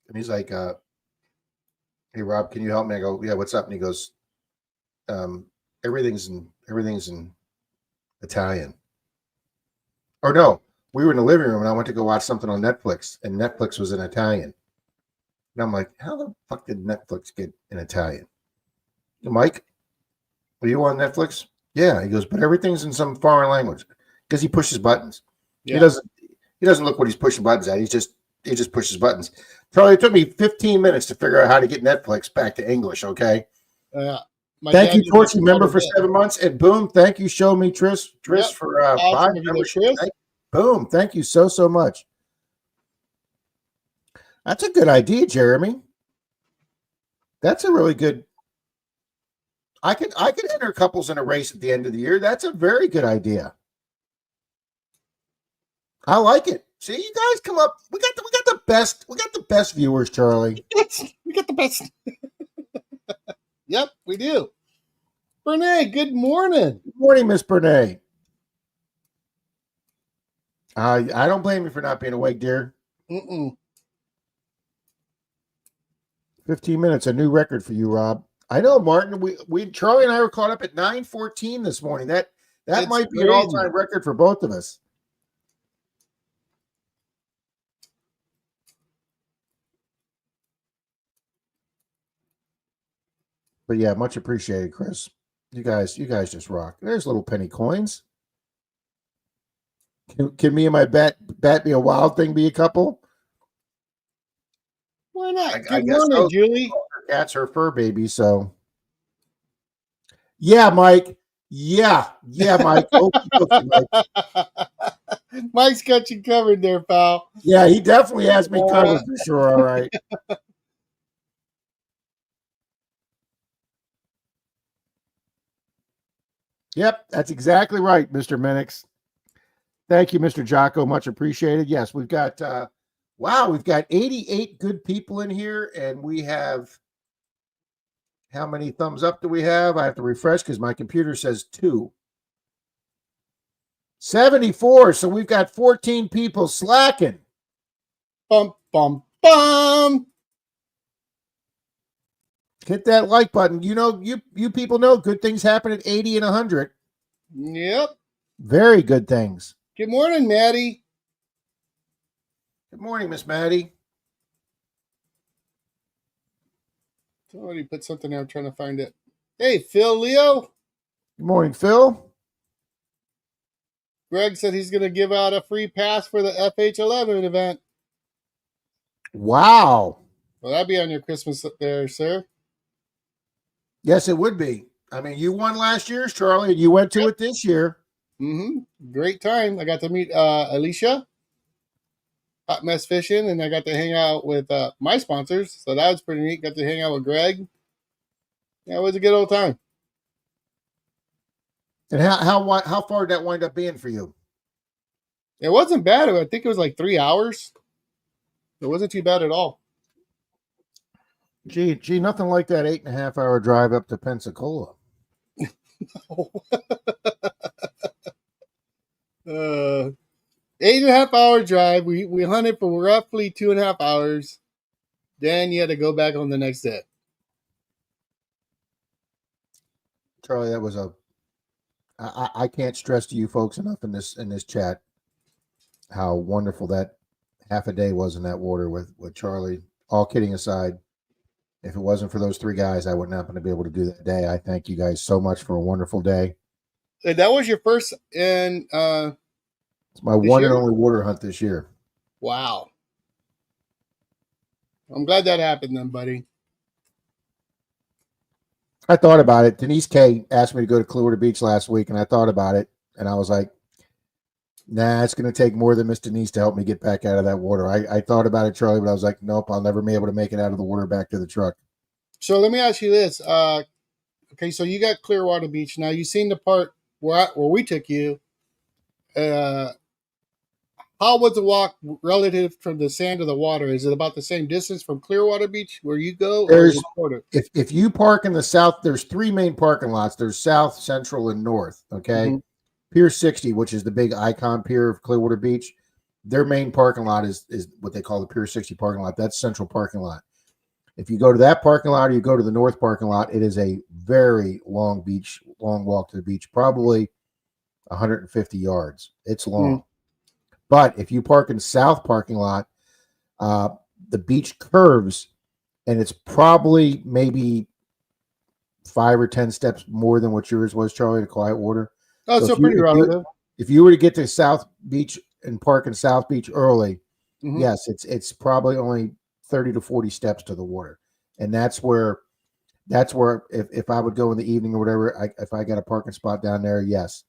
and he's like, "Hey, Rob, can you help me?" I go, "Yeah, what's up?" And he goes, "Everything's in Italian." Or no, we were in the living room, and I went to go watch something on Netflix, and Netflix was in Italian. And I'm like, "How the fuck did Netflix get in Italian?" Mike, are you on Netflix? Yeah. He goes, but everything's in some foreign language because he pushes buttons. Yeah. He doesn't look what he's pushing buttons at. He just pushes buttons. Charlie, it took me 15 minutes to figure out how to get Netflix back to English. Okay. Thank you, Torchy, member for 7 months, and boom, thank you, Show Me Tris for awesome 5 memberships. Boom, thank you so much. That's a good idea, Jeremy. That's a really good. I could enter couples in a race at the end of the year. That's a very good idea. I like it. See, you guys come up. We got the best viewers, Charlie. We got the best. Yep, we do. Renee, good morning. Good morning, Miss Bernay. I don't blame you for not being awake, dear. 15 minutes, a new record for you, Rob. I know, Martin. We Charlie and I were caught up at 9:14 this morning. That might be an all-time record for both of us. But yeah, much appreciated, Chris. You guys just rock. There's little penny coins. Can me and my bat be a wild thing? Be a couple? Why not? I Good guess morning, so. Julie. Her cat's her fur baby, so yeah, Mike. Yeah, Mike. Okay, Mike. Mike's got you covered there, pal. Yeah, he definitely has me covered for sure. All right. Yep, that's exactly right, Mr. Minix. Thank you, Mr. Jocko. Much appreciated. Yes, we've got we've got 88 good people in here, and we have how many thumbs up do we have? I have to refresh because my computer says 2. 74. So we've got 14 people slacking. Bum, bum, bum. Hit that like button. You know, you people know good things happen at 80 and 100. Yep. Very good things. Good morning, Maddie. Good morning, Miss Maddie. Somebody put something there. I'm trying to find it. Hey, Phil Leo. Good morning, Phil. Greg said he's going to give out a free pass for the FH11 event. Wow. Well, that'd be on your Christmas there, sir. Yes, it would be. I mean, you won last year's, Charlie, and you went to it this year. Great time. I got to meet Alicia, Hot Mess Fishing, and I got to hang out with my sponsors. So that was pretty neat. Got to hang out with Greg. Yeah, it was a good old time. And how far did that wind up being for you? It wasn't bad. I think it was like 3 hours. It wasn't too bad at all. Gee, nothing like that 8.5 hour drive up to Pensacola. 8.5 hour drive. We hunted for roughly 2.5 hours. Then you had to go back on the next day. Charlie, that was I can't stress to you folks enough in this chat how wonderful that half a day was in that water with Charlie. All kidding aside, if it wasn't for those 3 guys, I would not have been able to do that day. I thank you guys so much for a wonderful day. And that was your first in it's my one and only water hunt this year. Wow. I'm glad that happened then, buddy. I thought about it. Denise K asked me to go to Clearwater Beach last week, and I thought about it, and I was like, nah, it's going to take more than Miss Denise to help me get back out of that water. I thought about it, Charlie, but I was like, nope, I'll never be able to make it out of the water back to the truck. So let me ask you this. Okay, so you got Clearwater Beach. Now, you've seen the part where we took you. How was the walk relative from the sand to the water? Is it about the same distance from Clearwater Beach where you go? Or is it shorter? If you park in the south, there's 3 main parking lots. There's south, central, and north. Okay. Mm-hmm. Pier 60, which is the big icon pier of Clearwater Beach, their main parking lot is what they call the Pier 60 parking lot. That's central parking lot. If you go to that parking lot or you go to the north parking lot, it is a very long walk to the beach, probably 150 yards. It's long. Mm-hmm. But if you park in south parking lot, the beach curves, and it's probably maybe 5 or 10 steps more than what yours was, Charlie, to Quiet Water. Oh, so pretty relative. If you were to get to South Beach and park in South Beach early, mm-hmm. Yes, it's probably only 30 to 40 steps to the water, and that's where if I would go in the evening or whatever, if I got a parking spot down there, yes.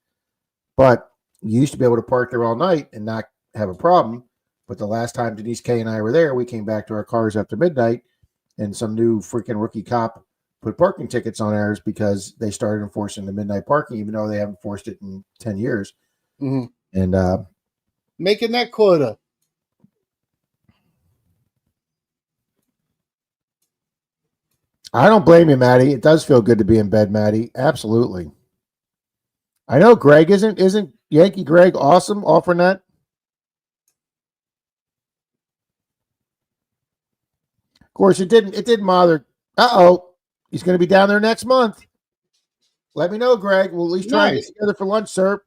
But you used to be able to park there all night and not have a problem. But the last time Denise K and I were there, we came back to our cars after midnight, and some new freaking rookie cop put parking tickets on ours because they started enforcing the midnight parking, even though they haven't enforced it in 10 years. Mm-hmm. And making that quota. I don't blame you, Maddie. It does feel good to be in bed, Maddie. Absolutely. I know Greg isn't Yankee Greg awesome offering that? Of course, it didn't bother. He's going to be down there next month. Let me know, Greg. We'll at least try and get together for lunch, sir.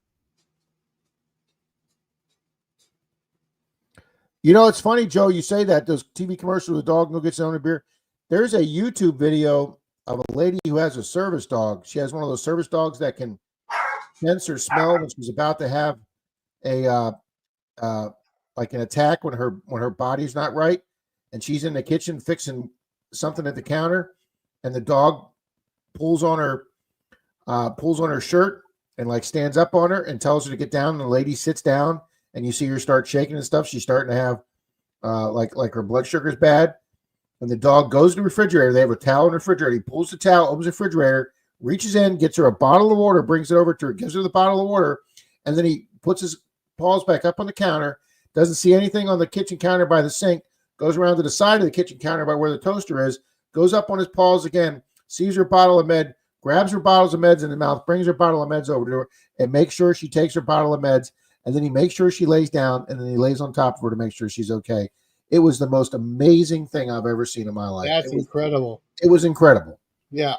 You know, it's funny, Joe, you say that. Those TV commercials with the dog go get his own beer. There's a YouTube video of a lady who has a service dog. She has one of those service dogs that can sense or smell when she's about to have a like an attack when her body's not right, and she's in the kitchen fixing something at the counter, and the dog pulls on her shirt and like stands up on her and tells her to get down, and the lady sits down, and you see her start shaking and stuff. She's starting to have like her blood sugar's bad. And the dog goes to the refrigerator. They have a towel in the refrigerator. He pulls the towel, opens the refrigerator, reaches in, gets her a bottle of water, brings it over to her, gives her the bottle of water, and then he puts his paws back up on the counter, doesn't see anything on the kitchen counter by the sink, goes around to the side of the kitchen counter by where the toaster is, goes up on his paws again, sees her bottle of med, grabs her bottles of meds in the mouth, brings her bottle of meds over to her, and makes sure she takes her bottle of meds, and then he makes sure she lays down, and then he lays on top of her to make sure she's okay. It was the most amazing thing I've ever seen in my life. That's incredible. It was incredible. Yeah.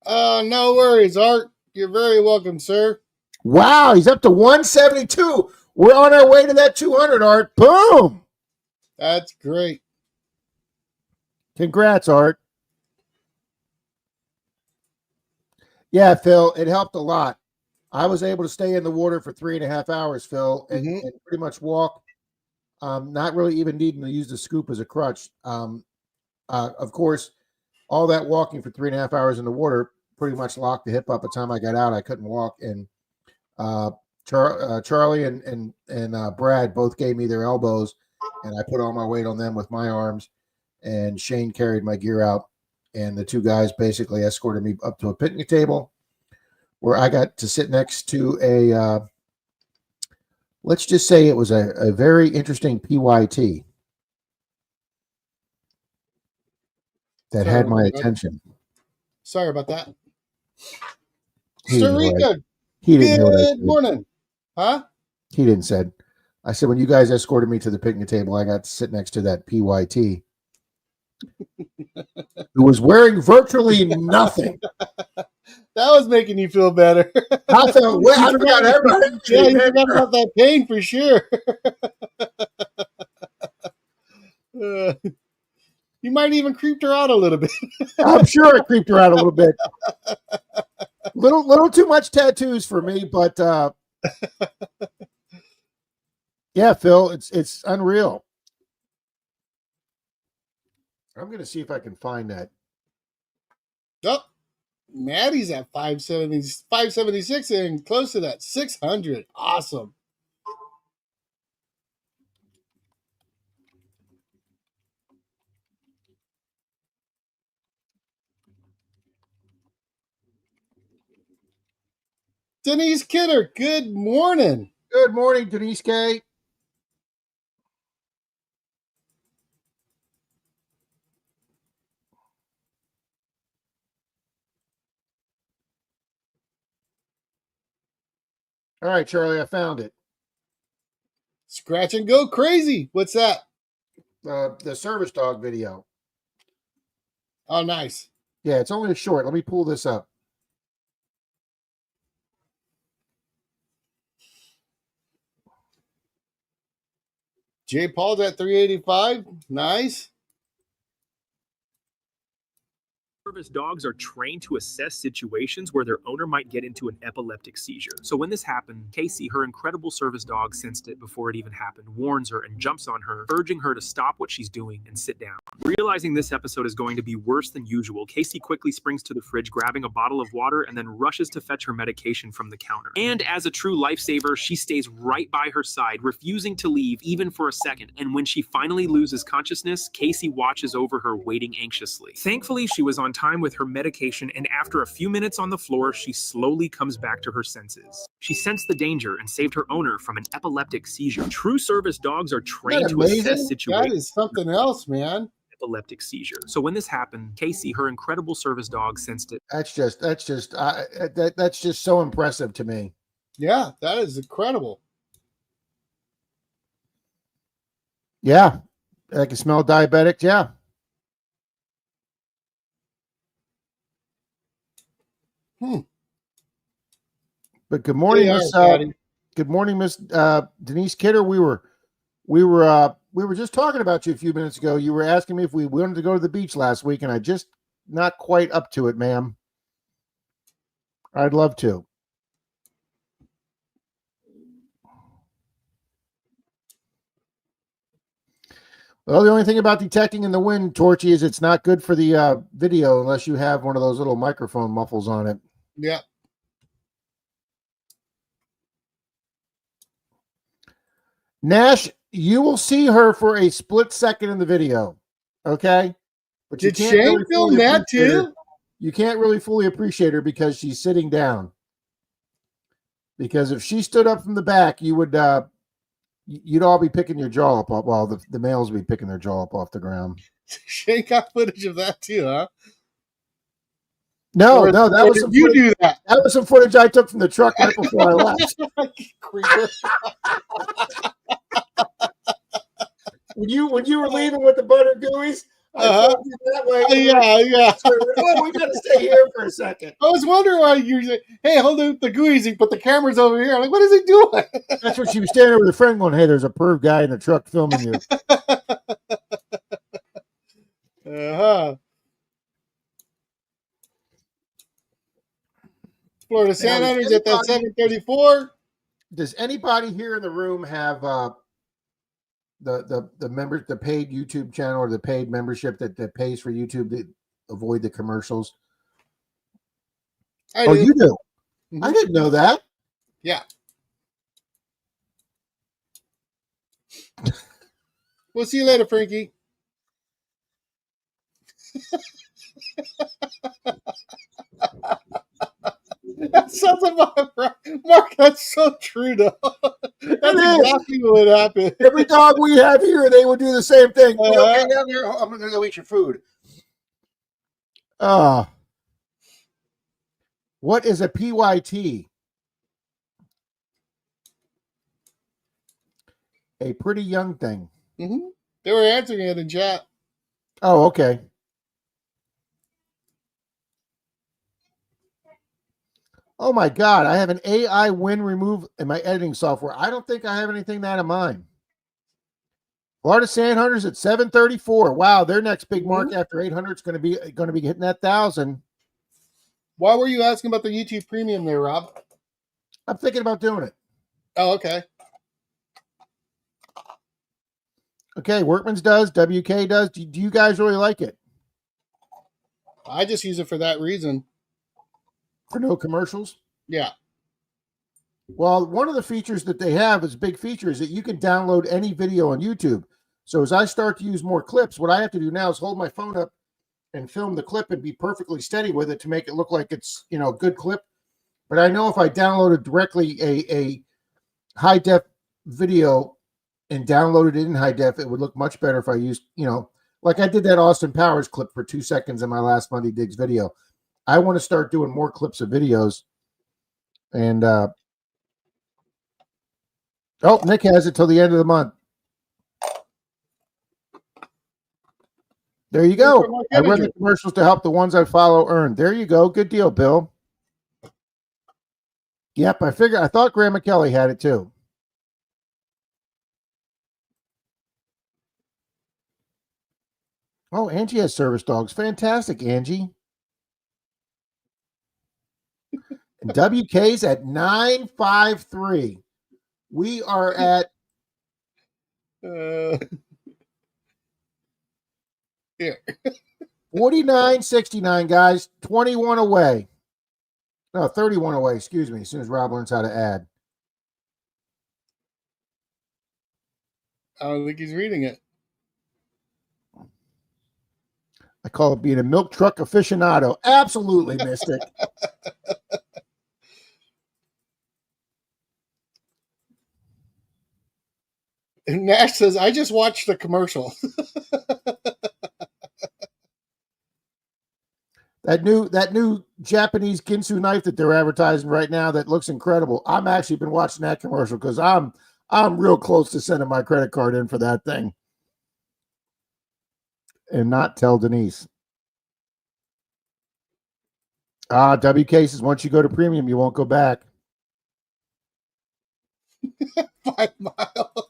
No worries, Art. You're very welcome, sir. Wow, he's up to 172. We're on our way to that 200, Art. Boom. That's great. Congrats, Art. Yeah, Phil, it helped a lot. I was able to stay in the water for 3.5 hours, Phil, and pretty much walk, not really even needing to use the scoop as a crutch. Of course, all that walking for 3.5 hours in the water pretty much locked the hip up. By the time I got out, I couldn't walk. And Charlie and Brad both gave me their elbows, and I put all my weight on them with my arms. And Shane carried my gear out, and the two guys basically escorted me up to a picnic table, where I got to sit next to a, let's just say it was a very interesting PYT that had my attention. Sorry about that. Starika, he didn't hear what I said. Good morning. Huh? He didn't said. I said, when you guys escorted me to the picnic table, I got to sit next to that PYT who was wearing virtually nothing. That was making you feel better. I felt well. I forgot everybody. Yeah, you forgot about that pain for sure. You might even creeped her out a little bit. I'm sure it creeped her out a little bit. Little too much tattoos for me, but yeah, Phil, it's unreal. I'm going to see if I can find that. Oh, Maddie's at 576 and close to that 600. Awesome. Denise Kidder, good morning. Good morning, Denise K. All right, Charlie, I found it. Scratch and go crazy. What's that? The service dog video. Oh, nice. Yeah, it's only a short. Let me pull this up. J. Paul's at 385. Nice. Service dogs are trained to assess situations where their owner might get into an epileptic seizure. So when this happened, Casey, her incredible service dog, sensed it before it even happened, warns her, and jumps on her, urging her to stop what she's doing and sit down. Realizing this episode is going to be worse than usual, Casey quickly springs to the fridge, grabbing a bottle of water, and then rushes to fetch her medication from the counter. And as a true lifesaver, she stays right by her side, refusing to leave even for a second. And when she finally loses consciousness, Casey watches over her, waiting anxiously. Thankfully, she was on time with her medication, and after a few minutes on the floor, she slowly comes back to her senses. She sensed the danger and saved her owner from an epileptic seizure. True service dogs are trained to assess situations. That is something else, man. Epileptic seizure. So when this happened, Casey, her incredible service dog, sensed it. That's just so impressive to me. Yeah, that is incredible. Yeah, I can smell diabetic. Yeah. But good morning, Miss. Good morning, Miss Denise Kidder. We were just talking about you a few minutes ago. You were asking me if we wanted to go to the beach last week, and I just not quite up to it, ma'am. I'd love to. Well, the only thing about detecting in the wind, Torchy, is it's not good for the video unless you have one of those little microphone muffles on it. Yeah. Nash, you will see her for a split second in the video, okay? But did Shane really film that too? You can't really fully appreciate her because she's sitting down. Because if she stood up from the back, you would you'd all be picking your jaw up while the males would be picking their jaw up off the ground. Shane got footage of that too, huh? No, that was some you do that. That was some footage I took from the truck right before I left. When you were leaving with the butter gooeys, I told you that way. Yeah. Oh, we got to stay here for a second. I was wondering why you say, "Hey, hold on the gooeys," but the camera's over here. I'm like, what is he doing? That's what she was standing there with a friend going, "Hey, there's a perv guy in the truck filming you." Florida Sand Hunters at that 734. Does anybody here in the room have the paid YouTube channel or the paid membership that pays for YouTube to avoid the commercials? You do? Mm-hmm. I didn't know that. Yeah. We'll see you later, Frankie. That sounds like Mark. That's so true, though. That's exactly what happened. Every dog we have here, they would do the same thing. Okay, down there. I'm going to go eat your food. What is a PYT? A pretty young thing. Mm-hmm. They were answering it in chat. Oh, okay. Oh my God, I have an AI wind remove in my editing software. I don't think I have anything that in mind. Florida Sand Hunters at 734. Wow, their next big mark after 800 is going to be hitting that 1,000. Why were you asking about the YouTube Premium there, Rob? I'm thinking about doing it. Oh, okay. Okay, Workman's does, WK does. Do you guys really like it? I just use it for that reason. For no commercials? Yeah. Well, one of the features that they have is big feature is that you can download any video on YouTube. So as I start to use more clips, what I have to do now is hold my phone up and film the clip and be perfectly steady with it to make it look like it's, a good clip. But I know if I downloaded directly a high def video and downloaded it in high def, it would look much better if I used, like I did that Austin Powers clip for 2 seconds in my last Monday Digs video. I want to start doing more clips of videos. And, Nick has it till the end of the month. There you go. I run the commercials to help the ones I follow earn. There you go. Good deal, Bill. Yep, I thought Grandma Kelly had it too. Oh, Angie has service dogs. Fantastic, Angie. And WK's at 953. We are at here. 49.69, guys. 21 away. No, 31 away. Excuse me. As soon as Rob learns how to add. I don't think he's reading it. I call it being a milk truck aficionado. Absolutely, Mystic. And Nash says, I just watched the commercial. That new Japanese Ginsu knife that they're advertising right now that looks incredible. I'm actually been watching that commercial because I'm real close to sending my credit card in for that thing. And not tell Denise. WK says once you go to premium, you won't go back. 5 Mile.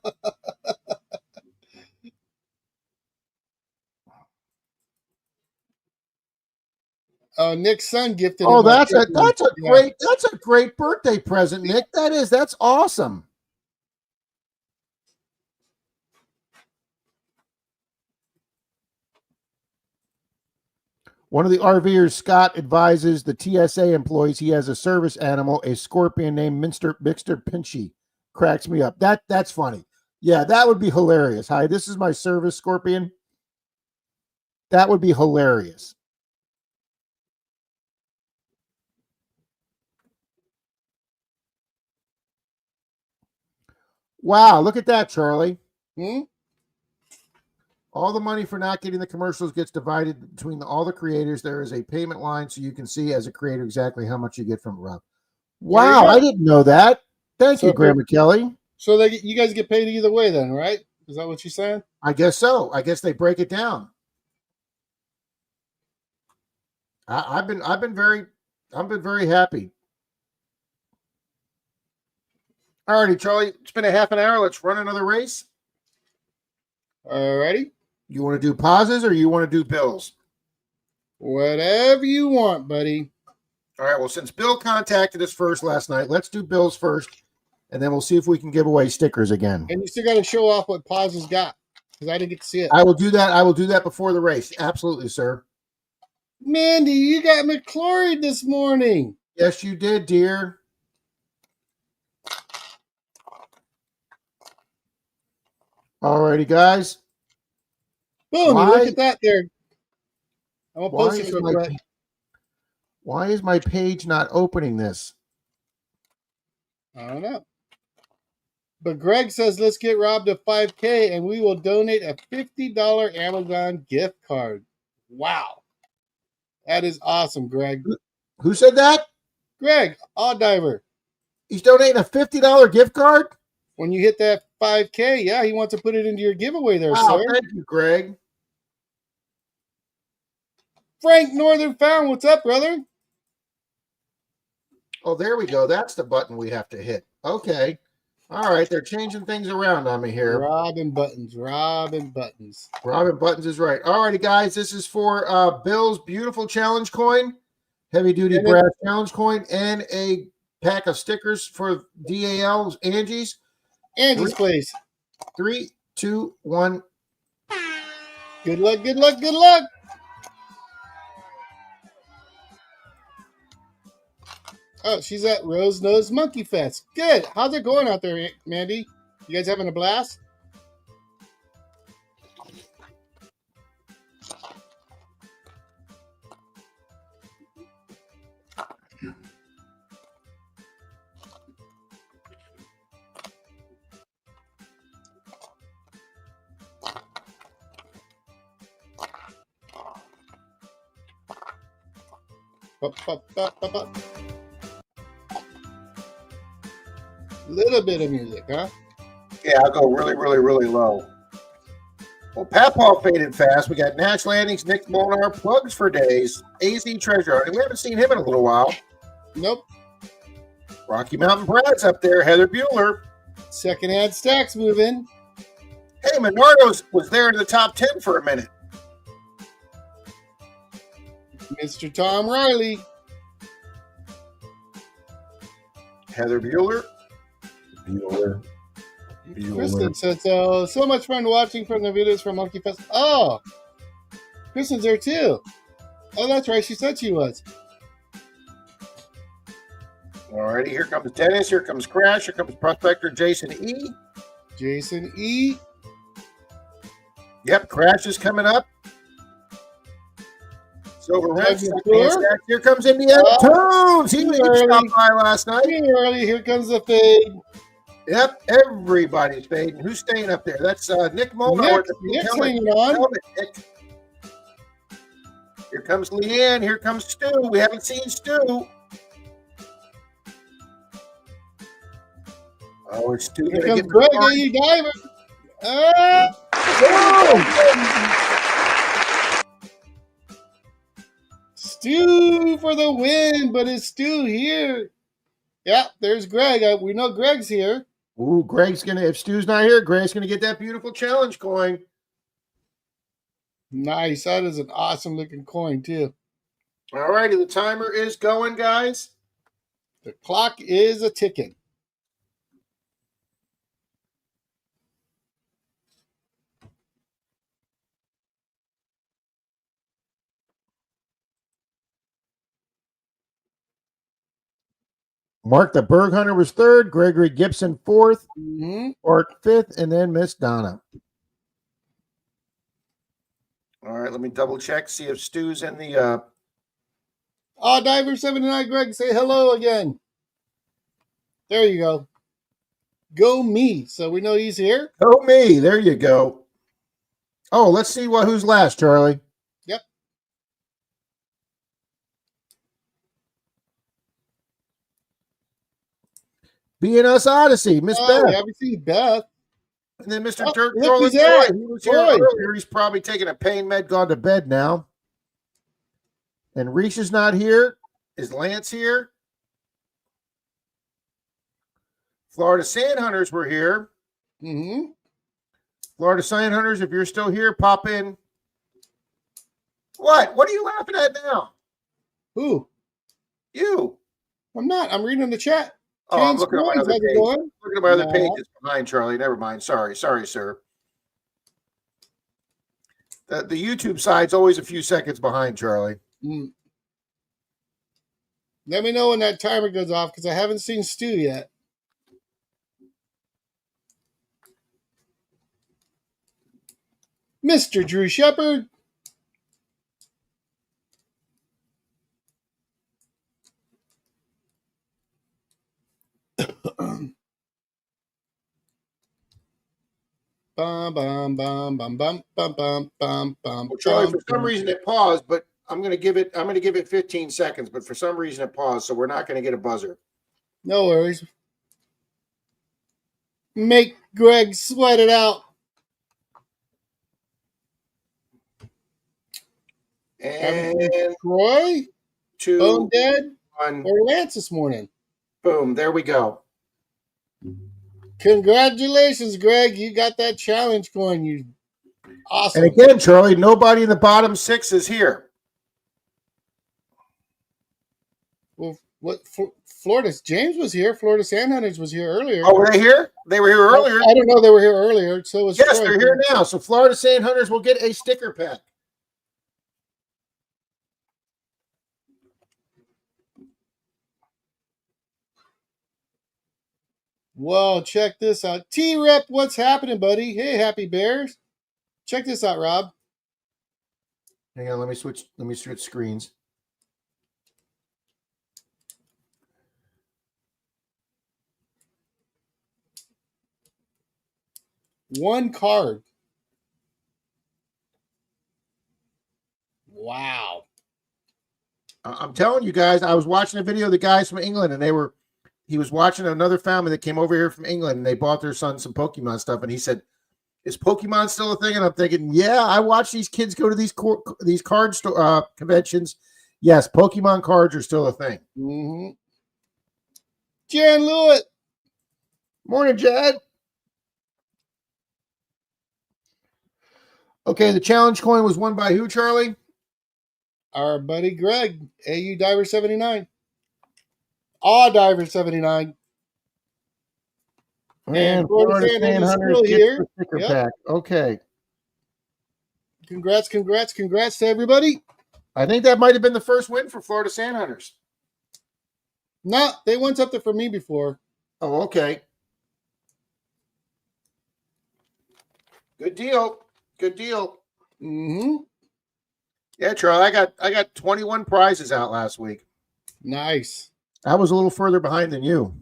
Oh, Nick's son gifted. Oh, him that's a yeah. great birthday present, Nick. That's awesome. One of the RVers, Scott, advises the TSA employees he has a service animal, a scorpion named Mr. Pinchy. Cracks me up. That's funny. Yeah, that would be hilarious. Hi, this is my service scorpion. That would be hilarious. Wow, look at that, Charlie. All the money for not getting the commercials gets divided between all the creators. There is a payment line so you can see as a creator exactly how much you get from Rob. Wow, I didn't know that. Thank you, Grandma Kelly. So you guys get paid either way then, right? Is that what you're saying? I guess so. I guess they break it down. I've been very happy. All righty, Charlie. It's been a half an hour. Let's run another race. All righty. You want to do pauses or you want to do bills? Whatever you want, buddy. All right. Well, since Bill contacted us first last night, let's do bills first, and then we'll see if we can give away stickers again. And you still got to show off what pauses got because I didn't get to see it. I will do that. I will do that before the race. Absolutely, sir. Mandy, you got McClory this morning. Yes, you did, dear. All righty, guys. Boom, look at that there. I'm going to post this real quick. Why is my page not opening this? I don't know. But Greg says, let's get Rob to 5K and we will donate a $50 Amazon gift card. Wow. That is awesome, Greg. Who said that? Greg, Odd Diver. He's donating a $50 gift card? When you hit that 5K, yeah, he wants to put it into your giveaway there, sir. Thank you, Greg. Frank Northern Found, what's up, brother? Oh, there we go. That's the button we have to hit. Okay. All right. They're changing things around on me here. Robin Buttons. Robin Buttons is right. All righty, guys. This is for Bill's beautiful challenge coin, heavy duty brass challenge coin, and a pack of stickers for DAL's Angie's. Angie's Place. 3, 2, 1. Good luck, good luck, good luck. Oh, she's at Rose Nose Monkey Fest. Good. How's it going out there, Mandy? You guys having a blast? Little bit of music, huh? Yeah, I'll go really, really, really low. Well, Papaw faded fast. We got Nash Landings, Nick Molnar, Plugs for Days, AZ Treasure Hunting. We haven't seen him in a little while. Nope. Rocky Mountain Brad's up there. Heather Bueller. Secondhand Stacks moving. Hey, Menardo was there in the top 10 for a minute. Mr. Tom Riley. Heather Bueller. Bueller. Kristen says, so much fun watching from the videos from Monkey Fest. Oh, Kristen's there too. Oh, that's right. She said she was. Alrighty, here comes Dennis. Here comes Crash. Here comes Prospector Jason E. Jason E. Yep, Crash is coming up. Silver Red. Sure. Here comes Indiana Tones. He stopped by last night. Too early. Here comes the fade. Yep, everybody's fading. Who's staying up there? That's Nick Molnar. Nick's hanging on. Nick. Here comes Leanne. Here comes Stu. We haven't seen Stu. Oh, it's Stu. Here comes Greg, you diver. Stu for the win, but is Stu here? Yeah, there's Greg. We know Greg's here. Ooh, Greg's gonna. If Stu's not here, Greg's gonna get that beautiful challenge coin. Nice. That is an awesome looking coin too. All righty, the timer is going, guys. The clock is a ticking. Mark the Berg Hunter was third, Gregory Gibson fourth, Art fifth, and then Miss Donna. All right, let me double check, see if Stu's in the Diver 79, Greg, say hello again. There you go. Go me. So we know he's here. Go me. There you go. Oh, let's see who's last, Charlie. Yep. BNS Odyssey, Miss Beth. Yeah, we see Beth. And then Mr. Dirk look Troy. who's there. He was here earlier. He's probably taking a pain med, gone to bed now. And Reese is not here. Is Lance here? Florida Sand Hunters were here. Florida Sand Hunters, if you're still here, pop in. What? What are you laughing at now? Who? You. I'm not. I'm reading the chat. Oh, I'm looking at my other page. Looking at my other pages behind, Charlie. Never mind. Sorry, sir. The YouTube side's always a few seconds behind, Charlie. Let me know when that timer goes off because I haven't seen Stu yet. Mr. Drew Shepard. Bum, bum, bum, bum, bum, bum, bum, bum, bum. Well, Charlie, for some reason it paused, but I'm going to give it 15 seconds, but for some reason it paused, so we're not going to get a buzzer. No worries. Make Greg sweat it out. And Troy, two, Bone Dead, one, or Lance this morning. Boom, there we go. Congratulations, Greg. You got that challenge going. You awesome. And again, Charlie, nobody in the bottom six is here. Well, what Florida James was here. Florida Sand Hunters was here earlier. Oh, were they here? They were here earlier. I don't know. They were here earlier. So was yes, Troy. They're here now. So Florida Sand Hunters will get a sticker pack. Whoa, check this out. T-Rep, what's happening, buddy? Hey, Happy Bears. Check this out, Rob. Hang on, let me switch screens. One card. Wow. I'm telling you guys, I was watching a video of the guys from England, and he was watching another family that came over here from England, and they bought their son some Pokemon stuff, and he said, "Is Pokemon still a thing?" And I'm thinking, yeah, I watch these kids go to these card conventions. Yes, Pokemon cards are still a thing. Jan Lewitt. Morning, Jed. Okay, the challenge coin was won by who, Charlie? Our buddy Greg, AU Diver 79. Diver 79. And Florida Florida Sand is Hunters still gets here. the sticker Yep. pack. Okay. Congrats to everybody. I think that might have been the first win for Florida Sand Hunters. No, they won something for me before. Oh, okay. Good deal. Good deal. Mm-hmm. Yeah, Charlie, I got 21 prizes out last week. Nice. I was a little further behind than you.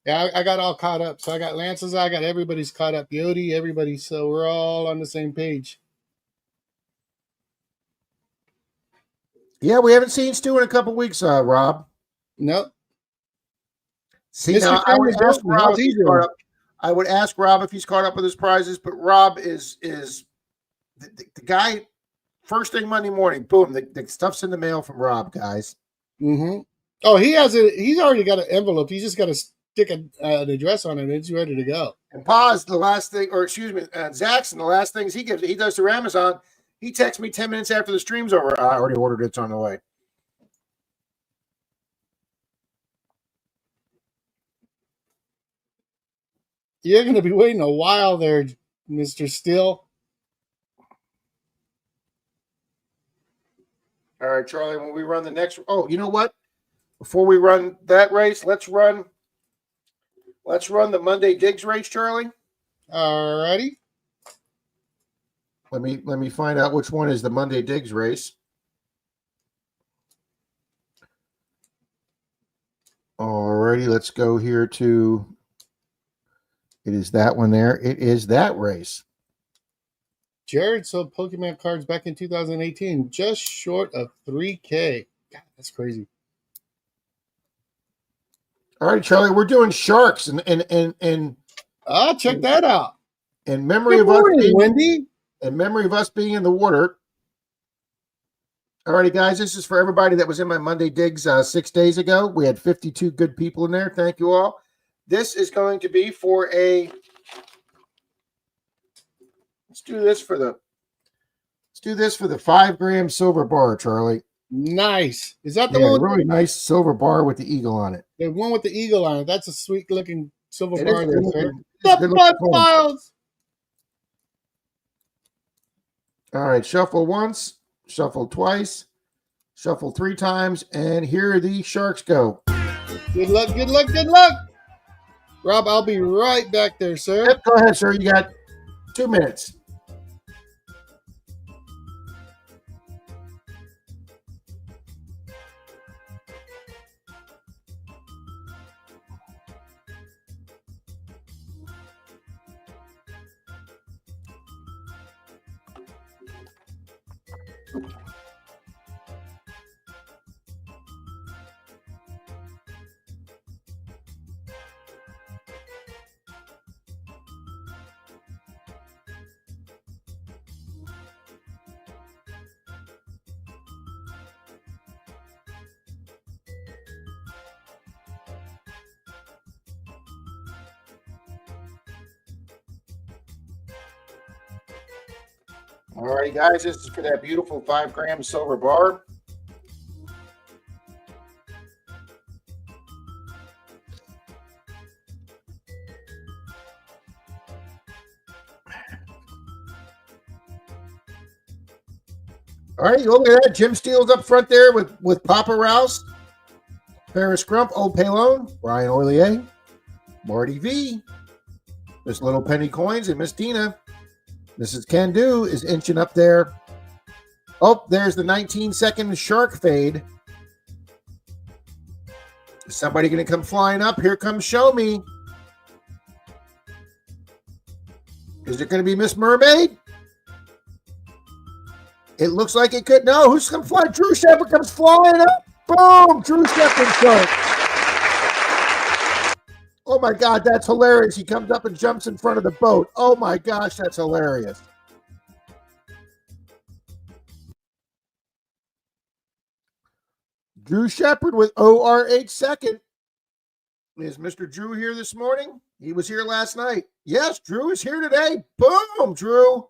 Yeah, I got all caught up. So I got Lance's, I got everybody's caught up. Yodi, everybody. So we're all on the same page. Yeah, we haven't seen Stu in a couple weeks, Rob. Nope. See, Mr. now I would Kramer's ask open. Rob How's if he he's doing? caught up. I would ask Rob if he's caught up with his prizes, but Rob is the guy. First thing Monday morning, boom, the stuff's in the mail from Rob, guys. Mm-hmm. Oh, he has it. He's already got an envelope. He's just got to stick an address on it, and it's ready to go. And Paz, the last thing, or excuse me, Zaxxon, the last things he does through Amazon. He texts me 10 minutes after the stream's over. I already ordered it. It's on the way. You're going to be waiting a while there, Mr. Steele. All right, Charlie, when we run the next, oh, you know what? Before we run that race, let's run the Monday Digs race, Charlie. All righty. Let me find out which one is the Monday Digs race. All righty, let's go here to, it is that one there. It is that race. Jared sold Pokemon cards back in 2018, just short of 3K. God, that's crazy. All right, Charlie, we're doing sharks and Check that out. in memory Good of us morning, being, Wendy. in memory of us being in the water. All righty, guys, this is for everybody that was in my Monday Digs 6 days ago. We had 52 good people in there. Thank you all. This is going to be for a. Let's do this for the 5 gram silver bar, Charlie. Nice. Is that the Yeah, one? really nice silver bar with the eagle on it. The one with the eagle on it. That's a sweet looking silver It bar is there, good sir. looking. It's a good The looking butt coin. files. All right, shuffle once, shuffle twice, shuffle 3 times, and here the sharks go. Good luck, good luck, good luck. Rob, I'll be right back there, sir. Yep, go ahead, sir. You got 2 minutes. All right, guys, this is for that beautiful 5 gram silver bar. All right, you look at that. Jim Steele's up front there with Papa Rouse, Paris Crump, Old Palone, Brian Oilier, Marty V, Miss Little Penny Coins, and Miss Dina. Mrs. Can Do is inching up there. Oh, there's the 19-second shark fade. Is somebody going to come flying up? Here comes Show Me. Is it going to be Miss Mermaid? It looks like it could. No, who's come flying? Drew Shepard comes flying up. Boom! Drew Shepard shark. Oh my God, that's hilarious. He comes up and jumps in front of the boat. Oh my gosh, that's hilarious. Drew Shepard with ORH second. Is Mr. Drew here this morning? He was here last night. Yes, Drew is here today. Boom, Drew.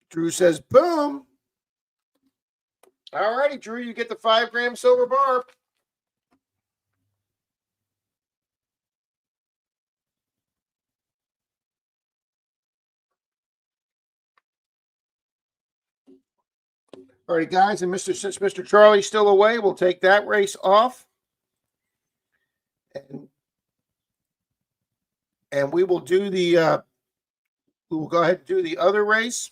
Drew says, boom. All righty, Drew, you get the 5-gram silver bar. All right, guys, and since Mr. Charlie's still away, we'll take that race off. And we will do the we will go ahead and do the other race.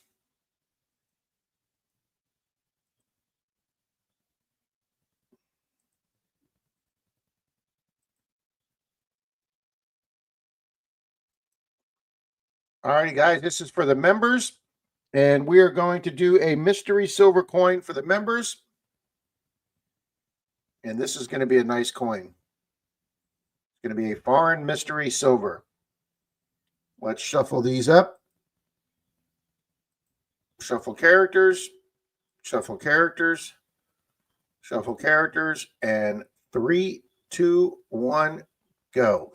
All righty, guys, this is for the members. And we are going to do a mystery silver coin for the members. And this is going to be a nice coin. It's going to be a foreign mystery silver. Let's shuffle these up. Shuffle characters. Shuffle characters. Shuffle characters. And 3, 2, 1, go.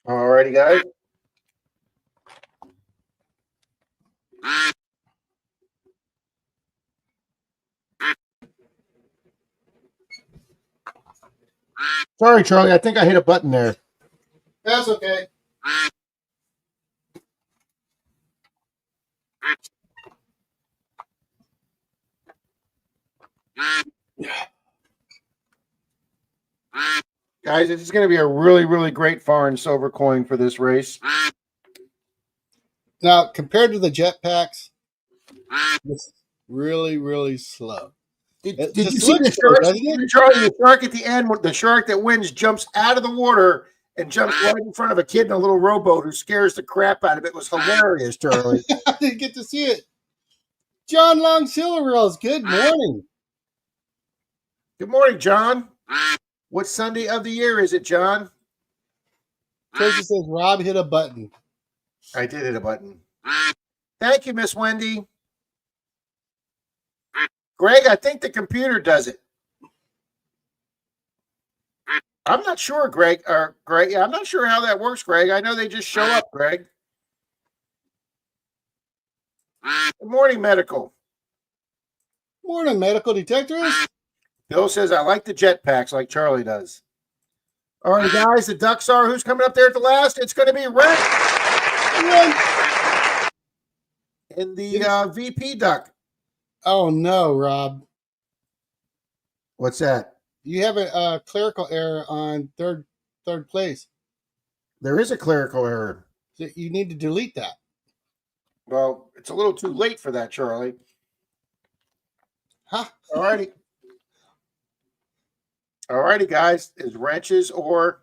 All righty, guys. Sorry, Charlie. I think I hit a button there. That's okay. Guys, this is going to be a really, really great foreign silver coin for this race. Now, compared to the jetpacks, it's really, really slow. Did It you just see looks the slow, shark? doesn't it? Charlie, the shark at the end, the shark that wins jumps out of the water and jumps right in front of a kid in a little rowboat who scares the crap out of it. It was hilarious, Charlie. I didn't get to see it. John Long Silver Rose, good morning. Good morning, John. What Sunday of the year is it, John? Tracy says Rob hit a button. I did hit a button. Thank you, Miss Wendy. Greg, I think the computer does it. I'm not sure, Greg. Greg, yeah, I'm not sure how that works, Greg. I know they just show up, Greg. Good morning, Medical. Morning, medical detectorist. Bill says, I like the jetpacks like Charlie does. All right, guys, the Ducks are. Who's coming up there at the last? It's going to be Red in the VP Duck. Oh, no, Rob. What's that? You have a clerical error on third place. There is a clerical error. So you need to delete that. Well, it's a little too late for that, Charlie. Huh? All righty. All righty, guys. Is Wrenches or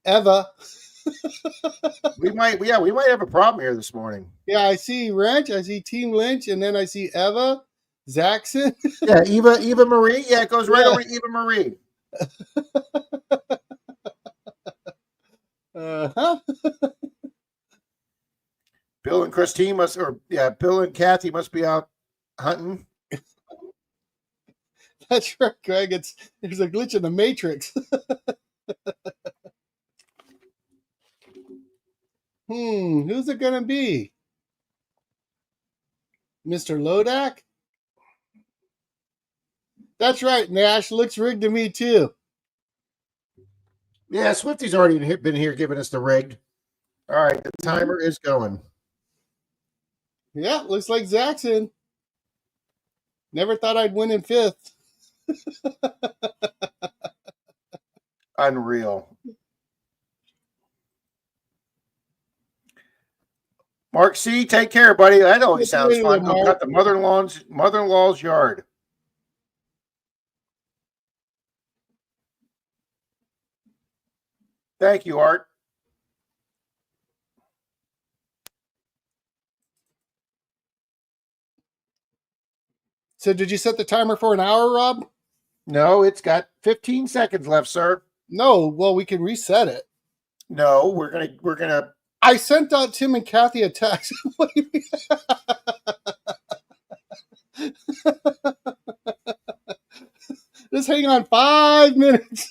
Eva. we might have a problem here this morning. Yeah, I see Wrench, I see Team Lynch, and then I see Eva, Zaxxon. Yeah, Eva Marie. Yeah, it goes right over to Eva Marie. Uh-huh. Bill and Christine Bill and Kathy must be out hunting. That's right, Greg. There's a glitch in the matrix. Who's it gonna be? Mr. Lodak? That's right, Nash. Looks rigged to me too. Yeah, Swifty's already been here giving us the rigged. All right, the timer is going. Yeah, looks like Zaxxon. Never thought I'd win in 5th. Unreal. Mark C, take care, buddy. That always sounds fun. Go cut the mother-in-law's yard. Thank you, Art. So did you set the timer for an hour, Rob? No, it's got 15 seconds left, sir. No, well, we can reset it. No, we're gonna. I sent out Tim and Kathy a text. What do you mean? Just hang on 5 minutes.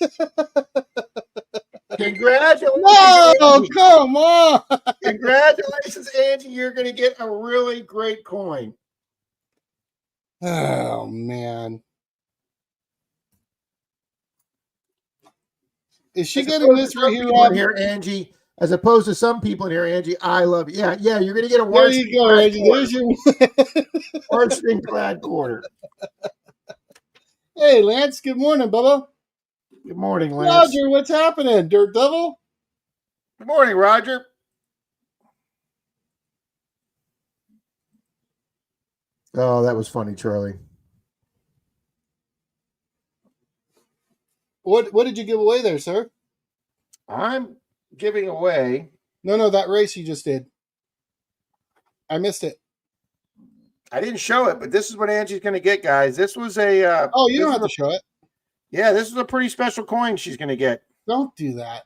Congratulations, No, Angie. come on. Congratulations, Angie. You're going to get a really great coin. Oh, man. Is she getting this right here, Rob? Here, Angie, as opposed to some people in here, Angie, I love you. Yeah, you're going to get a There you go, Angie. There's your Warston Glad quarter. Hey, Lance. Good morning, Bubba. Good morning, Lance. Roger, what's happening, Dirt Devil? Good morning, Roger. Oh, that was funny, Charlie. What did you give away there, sir? I'm giving away. No, that race you just did. I missed it. I didn't show it, but this is what Angie's going to get, guys. This was a. You don't have to show it. Yeah, this is a pretty special coin she's going to get. Don't do that.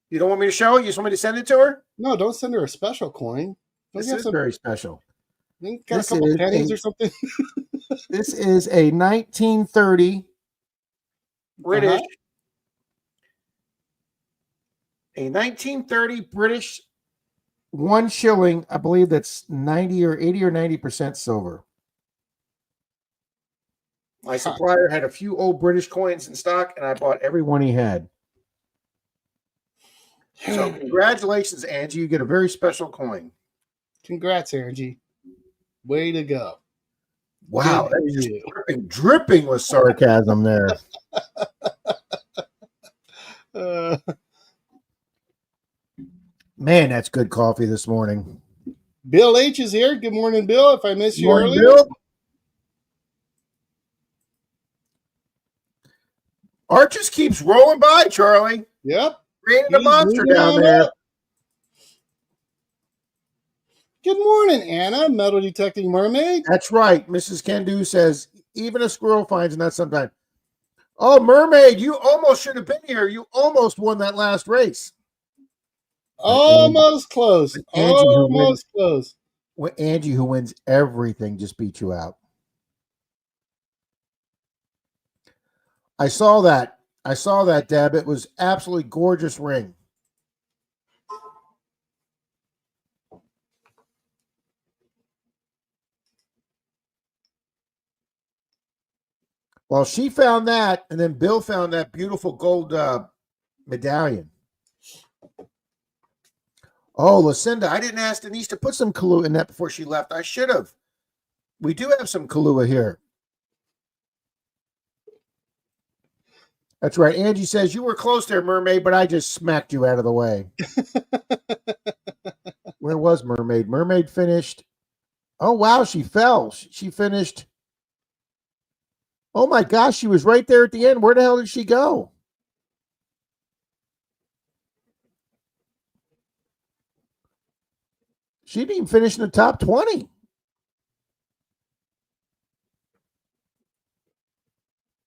You don't want me to show it? You just want me to send it to her? No, don't send her a special coin. This is very special. Got a couple pennies or something. This is a 1930 British. A 1930 British 1 shilling. I believe that's 90 or 80 or 90% silver. My supplier had a few old British coins in stock, and I bought every one he had. So congratulations, Angie. You get a very special coin. Congrats, Angie. Way to go. Wow, that's dripping with sarcasm there. Man, that's good coffee this morning. Bill H is here. Good morning, Bill. If I missed you earlier. Bill. Art just keeps rolling by, Charlie. Yep. Creating a monster down there. Good morning, Anna, metal detecting mermaid. That's right. Mrs. Kendu says, even a squirrel finds a nut sometime. Oh, mermaid, you almost should have been here. You almost won that last race. Almost close. Almost close. Angie, who wins everything, just beat you out. I saw that. Deb. It was absolutely gorgeous ring. Well, she found that, and then Bill found that beautiful gold medallion. Oh, Lucinda, I didn't ask Denise to put some Kahlua in that before she left. I should have. We do have some Kahlua here. That's right. Angie says, you were close there, Mermaid, but I just smacked you out of the way. Where was Mermaid? Mermaid finished. Oh, wow, she fell. She finished. Oh, my gosh, she was right there at the end. Where the hell did she go? She didn't even finish in the top 20.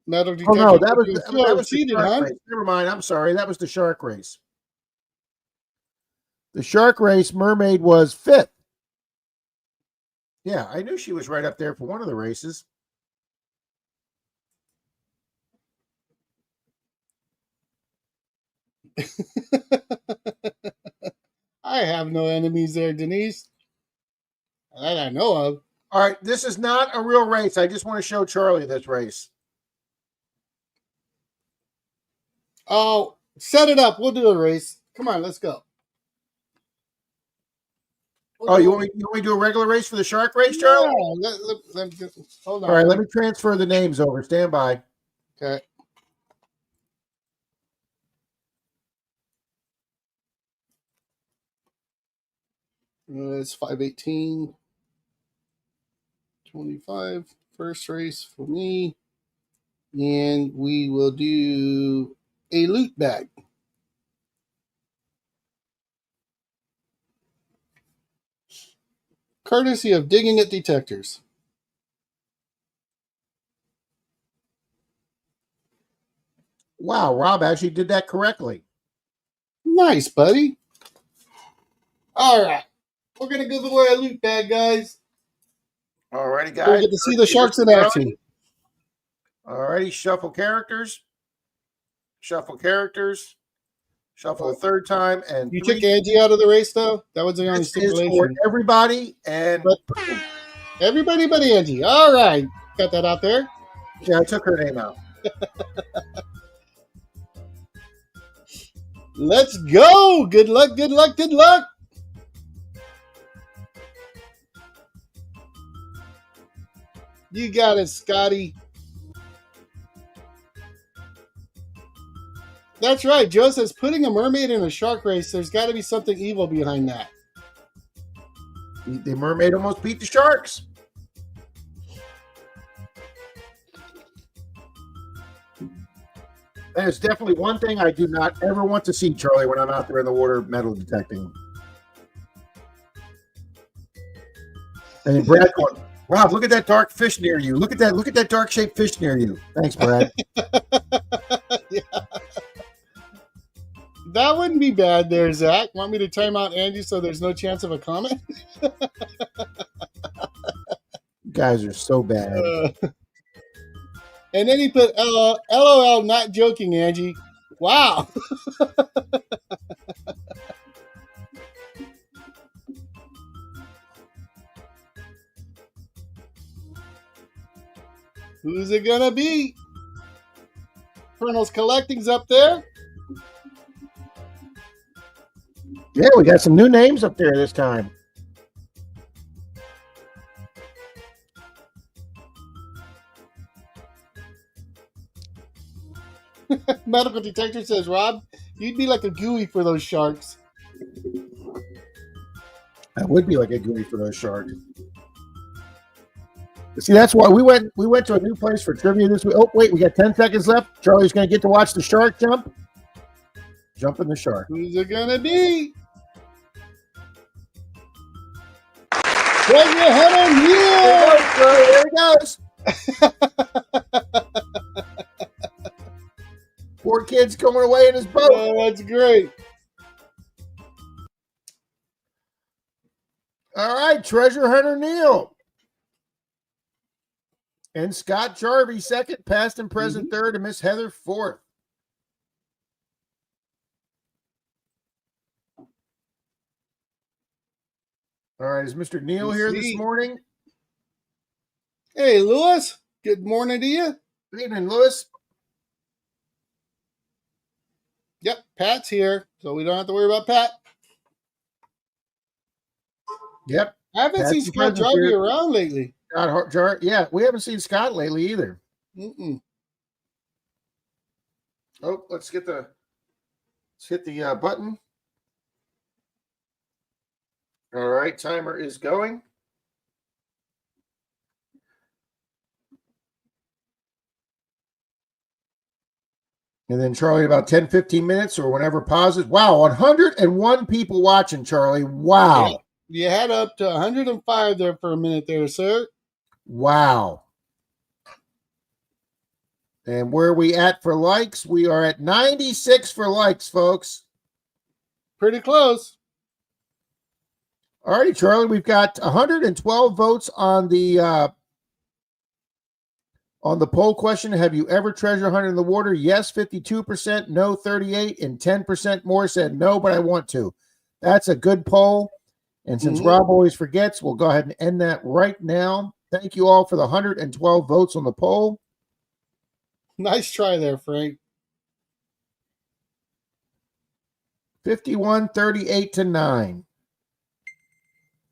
Metal Oh, no, that was the shark race. Never mind. I'm sorry. That was the shark race. The shark race, Mermaid was 5th. Yeah, I knew she was right up there for one of the races. I have no enemies there, Denise. That I know of. All right, this is not a real race. I just want to show Charlie this race. Oh, set it up. We'll do a race. Come on, let's go. You want me to do a regular race for the shark race, Charlie? Yeah, hold on. All right, let me transfer the names over. Stand by. Okay. It's 5:18. 25. First race for me. And we will do a loot bag. Courtesy of Digging at Detectors. Wow, Rob actually did that correctly. Nice, buddy. All right. We're going to give away a loot bag, guys. All righty, We guys. get to see the sharks in action. All righty, shuffle characters. Shuffle characters. Shuffle a third time. And You took Angie out of the race, though? That was the only this is for stipulation. everybody. And Everybody but Angie. All right. Got that out there. yeah, I took her name out. Let's go. Good luck, good luck, good luck. You got it, Scotty. That's right. Joe says putting a mermaid in a shark race, there's got to be something evil behind that. The mermaid almost beat the sharks. There's definitely one thing I do not ever want to see, Charlie, when I'm out there in the water metal detecting. And then Brad going, Rob, look at that dark fish near you. Look at that dark shaped fish near you. Thanks, Brad. Yeah. That wouldn't be bad there, Zach. Want me to time out Angie so there's no chance of a comment? You guys are so bad. And then he put LOL, not joking, Angie. Wow. Who's it gonna be? Colonel's Collecting's up there. Yeah, we got some new names up there this time. Medical Detector says, Rob, you'd be like a gooey for those sharks. I would be like a gooey for those sharks. See, that's why we went to a new place for trivia this week. Oh, wait, we got 10 seconds left. Charlie's going to get to watch the shark jump. Jumping the shark. Who's it gonna be? Treasure Hunter There he goes. Poor kid's coming away in his boat. Oh, that's great. All right, Treasure Hunter Neil. And Scott Jarvie second, past and present third, and Miss Heather fourth. All right, is Mr. Neil here this morning? Hey, Lewis. Good morning to you. Good evening, Lewis. Yep, Pat's here, so we don't have to worry about Pat. Yep. I haven't Pat's seen Scott Jarvie around lately. Yeah, we haven't seen Scott lately either. Oh, let's hit the button. All right, timer is going. And then, Charlie, about 10, 15 minutes or whenever pauses. Wow, 101 people watching, Charlie. Wow. Yeah, you had up to 105 there for a minute there, sir. Wow. And where are we at for likes? We are at 96 for likes, folks. Pretty close. All righty, Charlie, we've got 112 votes on the poll question. Have you ever treasure hunted in the water? Yes, 52%, no, 38%, and 10% more said no, but I want to. That's a good poll. And since Rob always forgets, we'll go ahead and end that right now. Thank you all for the 112 votes on the poll. Nice try there, Frank. 51-38-9.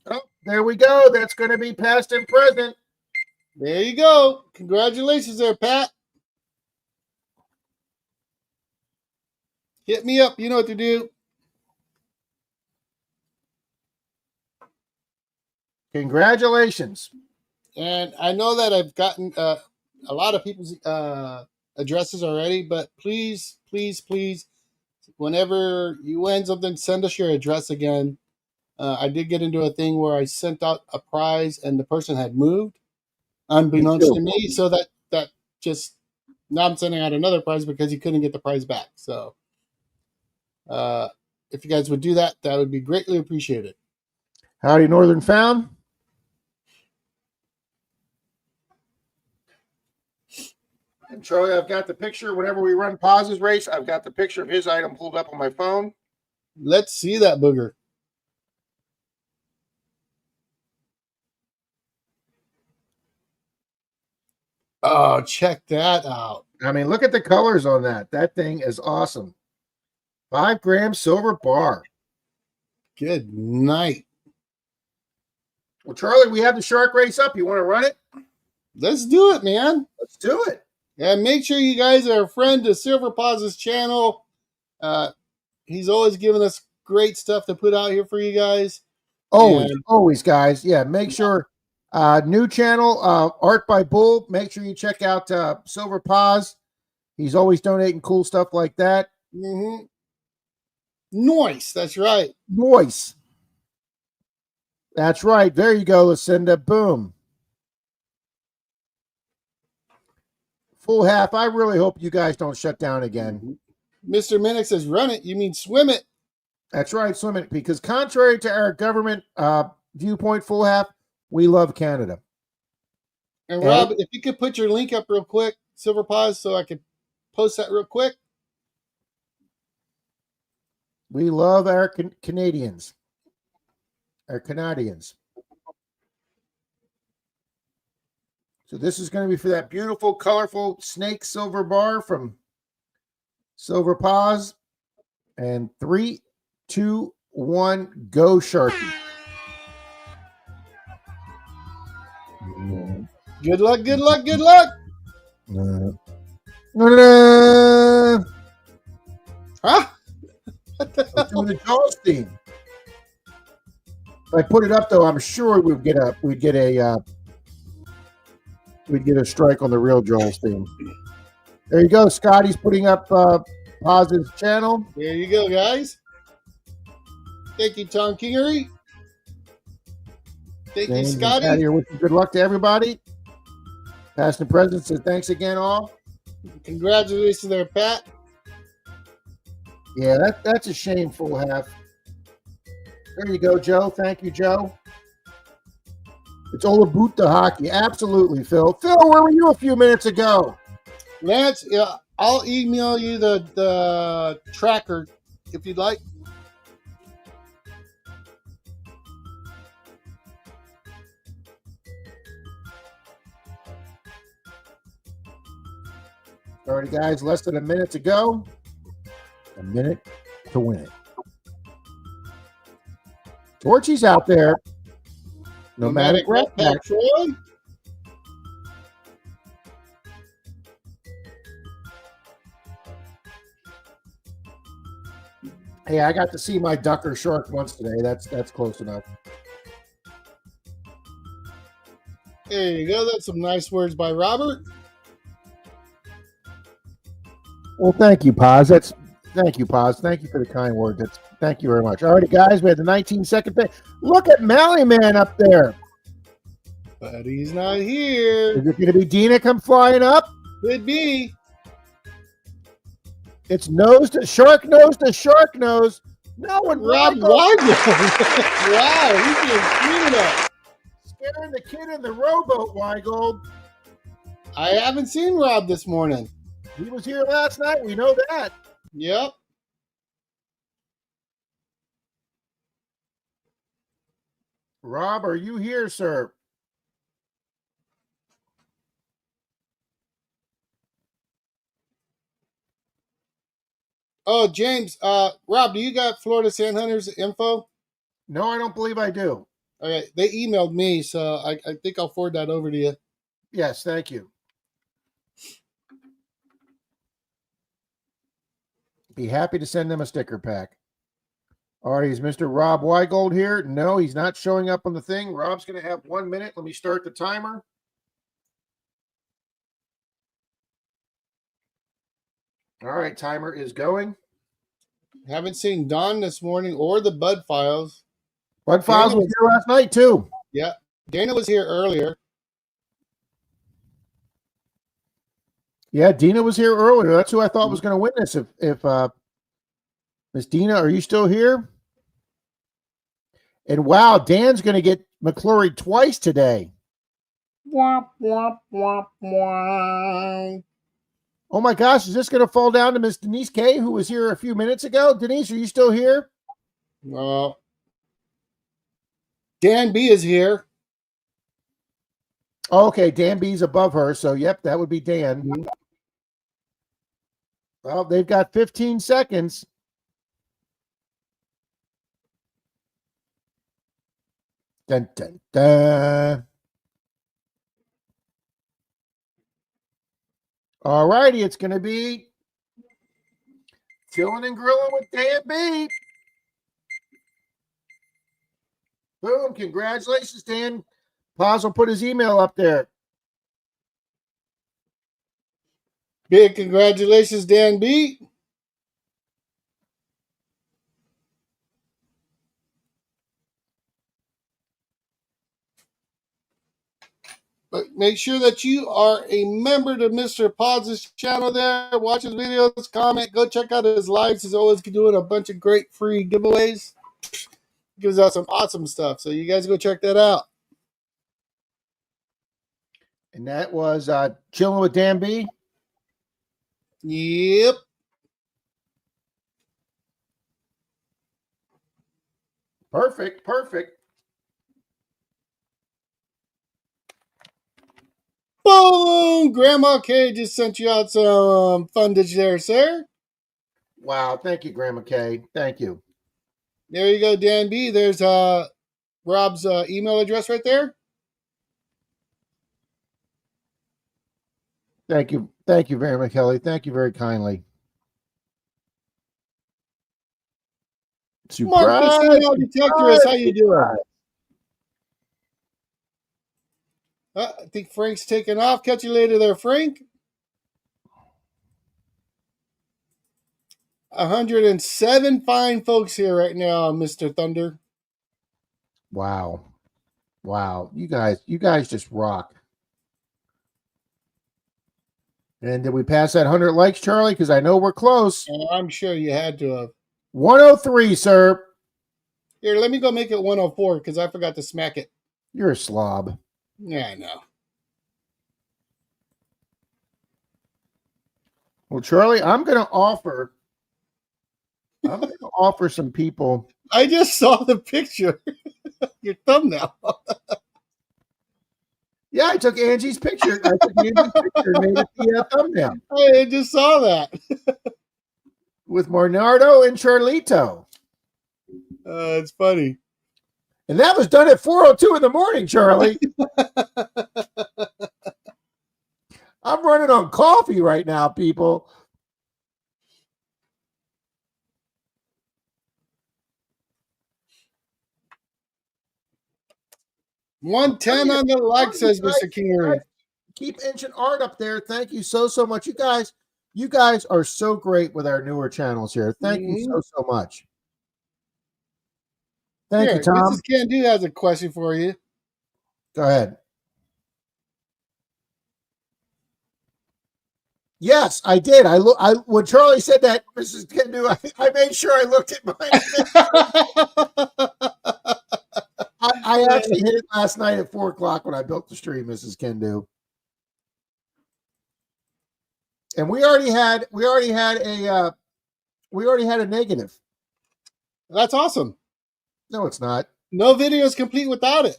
Oh, there we go. That's going to be past and present. There you go. Congratulations there, Pat. Hit me up. You know what to do. Congratulations. And I know that I've gotten a lot of people's addresses already, but please, please, please, whenever you win something, send us your address again. I did get into a thing where I sent out a prize and the person had moved, unbeknownst to me. So that just, now I'm sending out another prize because he couldn't get the prize back. So if you guys would do that, that would be greatly appreciated. Howdy, Northern Found. And Charlie, I've got the picture. Whenever we run Paz's race, I've got the picture of his item pulled up on my phone. Let's see that booger. Oh, check that out. I mean, look at the colors on that. That thing is awesome. 5-gram silver bar. Good night. Well, Charlie, we have the shark race up. You want to run it? Let's do it, man. Let's do it. And make sure you guys are a friend to Silver Paz's channel. He's always giving us great stuff to put out here for you guys. Always, guys. Yeah, make sure. New channel, Art by Bull. Make sure you check out Silver Paz. He's always donating cool stuff like that. Mm-hmm. Nice. That's right. Nice. That's right. There you go, Lucinda. Boom. Full half. I really hope you guys don't shut down again. Mr. Minnick says, run it. You mean swim it. That's right. Swim it. Because contrary to our government viewpoint, full half, we love Canada. And Rob, if you could put your link up real quick, Silver Paz, so I could post that real quick. We love our Canadians. Our Canadians. So this is going to be for that beautiful, colorful snake silver bar from Silver Paz. And 3, 2, 1, go Sharky. Good luck, good luck, good luck. Huh? Doing the Jaws theme. If I put it up though, I'm sure we'd get a strike on the real Jaws theme. There you go. Scotty's putting up Paz's channel. There you go, guys. Thank you, Tom Kingery. Thank you, Scotty. Out here wishing good luck to everybody. Past and present says thanks again, all. Congratulations there, Pat. Yeah, that's a shame, full half. There you go, Joe. Thank you, Joe. It's all about the hockey. Absolutely, Phil. Phil, where were you a few minutes ago? Lance, I'll email you the tracker if you'd like. Alrighty, guys, less than a minute to go. A minute to win it. Torchy's out there. Nomadic Rat Pack. Troy. Hey, I got to see my ducker shark once today. That's close enough. There you go. That's some nice words by Robert. Well, thank you, Paz. Thank you, Paz. Thank you for the kind word. Thank you very much. All right, guys, we had the 19-second thing. Look at Mally Man up there. But he's not here. Is it going to be Dina come flying up? Could be. It's nose to shark nose to shark nose. No one. Rob Weigel. Wow, he's being cleaned up. Scaring the kid in the rowboat, Weigold. I haven't seen Rob this morning. He was here last night. We know that. Yep. Rob, are you here, sir? Oh, James, Rob, do you got Florida Sand Hunters info? No, I don't believe I do. Okay, they emailed me, so I think I'll forward that over to you. Yes, thank you. Be happy to send them a sticker pack. All right, is Mr. Rob Weigold here? No, he's not showing up on the thing. Rob's going to have 1 minute. Let me start the timer. All right, timer is going. Haven't seen Don this morning or the Bud Files. Bud Files was here last night, too. Yeah, Dana was here earlier. Yeah, Dina was here earlier. That's who I thought was going to win this. If Miss Dina, are you still here? And wow, Dan's going to get McClory twice today. Womp, womp, womp, womp. Oh my gosh, is this going to fall down to Miss Denise K, who was here a few minutes ago? Denise, are you still here? Dan B is here. Oh, okay, Dan B's above her, so yep, that would be Dan. Mhm. Well, they've got 15 seconds. Dun, dun, dun. All righty, it's going to be chilling and grilling with Dan B. Boom, congratulations, Dan. Paz will put his email up there. Big congratulations, Dan B. But make sure that you are a member to Mr. Paz's channel there. Watch his videos, comment, go check out his lives. He's always doing a bunch of great free giveaways. Gives out some awesome stuff. So you guys go check that out. And that was chilling with Dan B. Yep. Perfect, perfect. Boom! Grandma K just sent you out some fundage there, sir. Wow, thank you, Grandma K. Thank you. There you go, Dan B. There's Rob's email address right there. Thank you. Thank you very much, Kelly. Thank you very kindly. Marcus, email detectorist, how you doing? I think Frank's taking off. Catch you later there, Frank. 107 fine folks here right now, Mr. Thunder. Wow. Wow. You guys just rock. And did we pass that 100 likes, Charlie? Because I know we're close. I'm sure you had to have. 103, sir. Here, let me go make it 104 because I forgot to smack it. You're a slob. Yeah, I know. Well, Charlie, I'm going to offer some people. I just saw the picture. Your thumbnail. Yeah, I took Angie's picture. I took Angie's picture and made it the thumbnail. I just saw that. With MENARDO and Charlito. It's funny. And that was done at 4:02 in the morning, Charlie. I'm running on coffee right now, people. $110 on the like, says Mr. Kingery. Keep inching art up there. Thank you so much. You guys are so great with our newer channels here. Thank you so much. Thank you, Tom. Mrs. Can Do has a question for you. Go ahead. Yes, I did. When Charlie said that, Mrs. Can Do, I made sure I looked at mine. I actually hit it last night at 4 o'clock when I built the stream, Mrs. Can Do. And we already had a negative. That's awesome. No, it's not. No video is complete without it.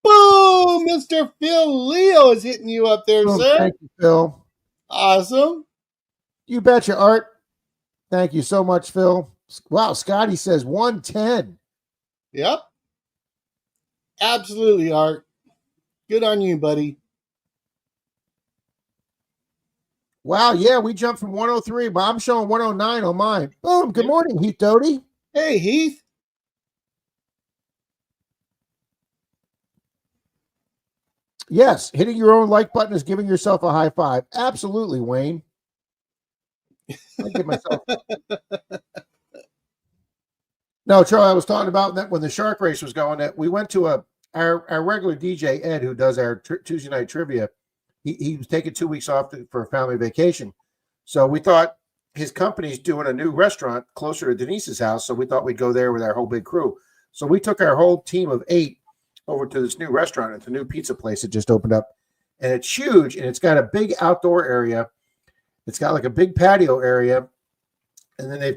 Boom! Mr. Phil Leo is hitting you up there, sir. Thank you, Phil. Awesome. You betcha, Art. Thank you so much, Phil. Wow, Scotty says 110. Yep. Absolutely, Art. Good on you, buddy. Wow, yeah, we jumped from 103, but I'm showing 109 on mine. Boom. Good morning, Heath Doty. Hey, Heath. Yes, hitting your own like button is giving yourself a high five. Absolutely, Wayne. I give myself. No, Charlie, I was talking about that when the shark race was going. That we went to our regular DJ Ed, who does our Tuesday night trivia. He was taking 2 weeks off for a family vacation, so we thought his company's doing a new restaurant closer to Denise's house, so we thought we'd go there with our whole big crew. So we took our whole team of 8 over to this new restaurant. It's a new pizza place that just opened up, and it's huge, and it's got a big outdoor area. It's got like a big patio area, and then they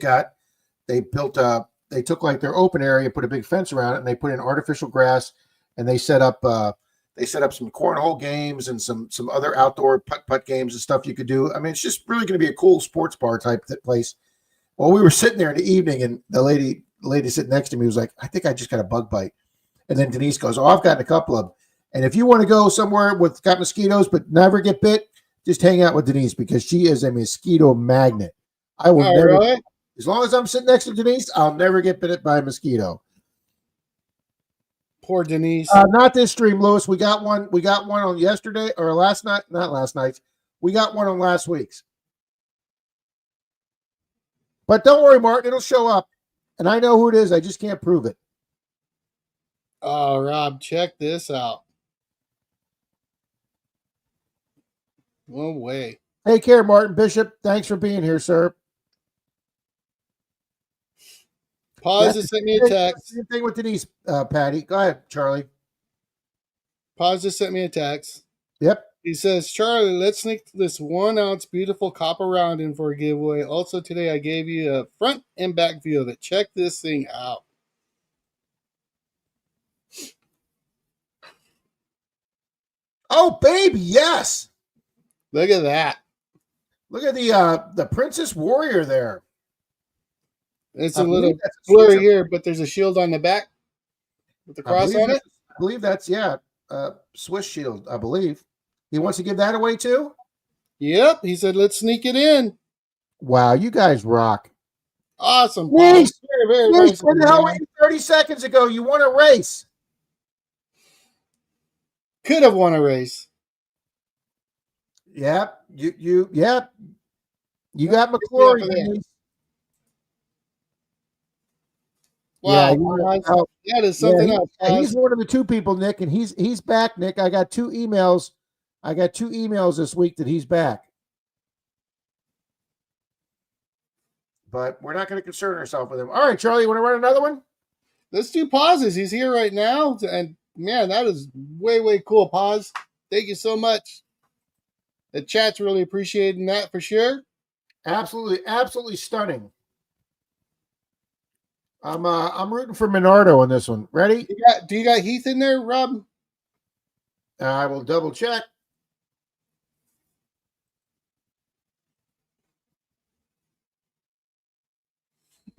took like their open area, put a big fence around it, and they put in artificial grass, and they set up some cornhole games and some other outdoor putt games and stuff you could do. I mean, it's just really going to be a cool sports bar type place. Well, we were sitting there in the evening, and the lady sitting next to me was like, I think I just got a bug bite. And then Denise goes, oh, I've gotten a couple of them. And if you want to go somewhere with got mosquitoes but never get bit, just hang out with Denise because she is a mosquito magnet. I will never, really? as long as I'm sitting next to Denise, I'll never get bit by a mosquito. Poor Denise. Not this stream, Lewis. We got one on yesterday or last night. Not last night. We got one on last week's. But don't worry, Martin. It'll show up. And I know who it is. I just can't prove it. Oh, Rob, check this out. No way. Take care, Martin Bishop. Thanks for being here, sir. Pause just sent me a text. Same thing with Denise, Patty. Go ahead, Charlie. Pause just sent me a text. Yep. He says, Charlie, let's sneak this 1 ounce beautiful copper round in for a giveaway. Also, today I gave you a front and back view of it. Check this thing out. Oh, baby, yes. Look at that. Look at the Princess Warrior there. It's a little blurry here, but there's a shield on the back with the cross on it. I believe that's, Swiss shield, I believe. He wants to give that away too? Yep. He said, let's sneak it in. Wow, you guys rock. Awesome. Nice. Very nice. What the hell were you 30 seconds ago? You won a race. Could have won a race. Yep. You got McClory. Wow, that is something else. He's one of the 2 people, Nick, and he's back, Nick. I got 2 emails. This week that he's back. But we're not going to concern ourselves with him. All right, Charlie, you want to run another one? Let's do pauses. He's here right now. And man, that is way, way cool. Pause. Thank you so much. The chat's really appreciating that for sure. Absolutely stunning. I'm rooting for Menardo on this one. Ready? Do you got Heath in there, Rob? I will double check.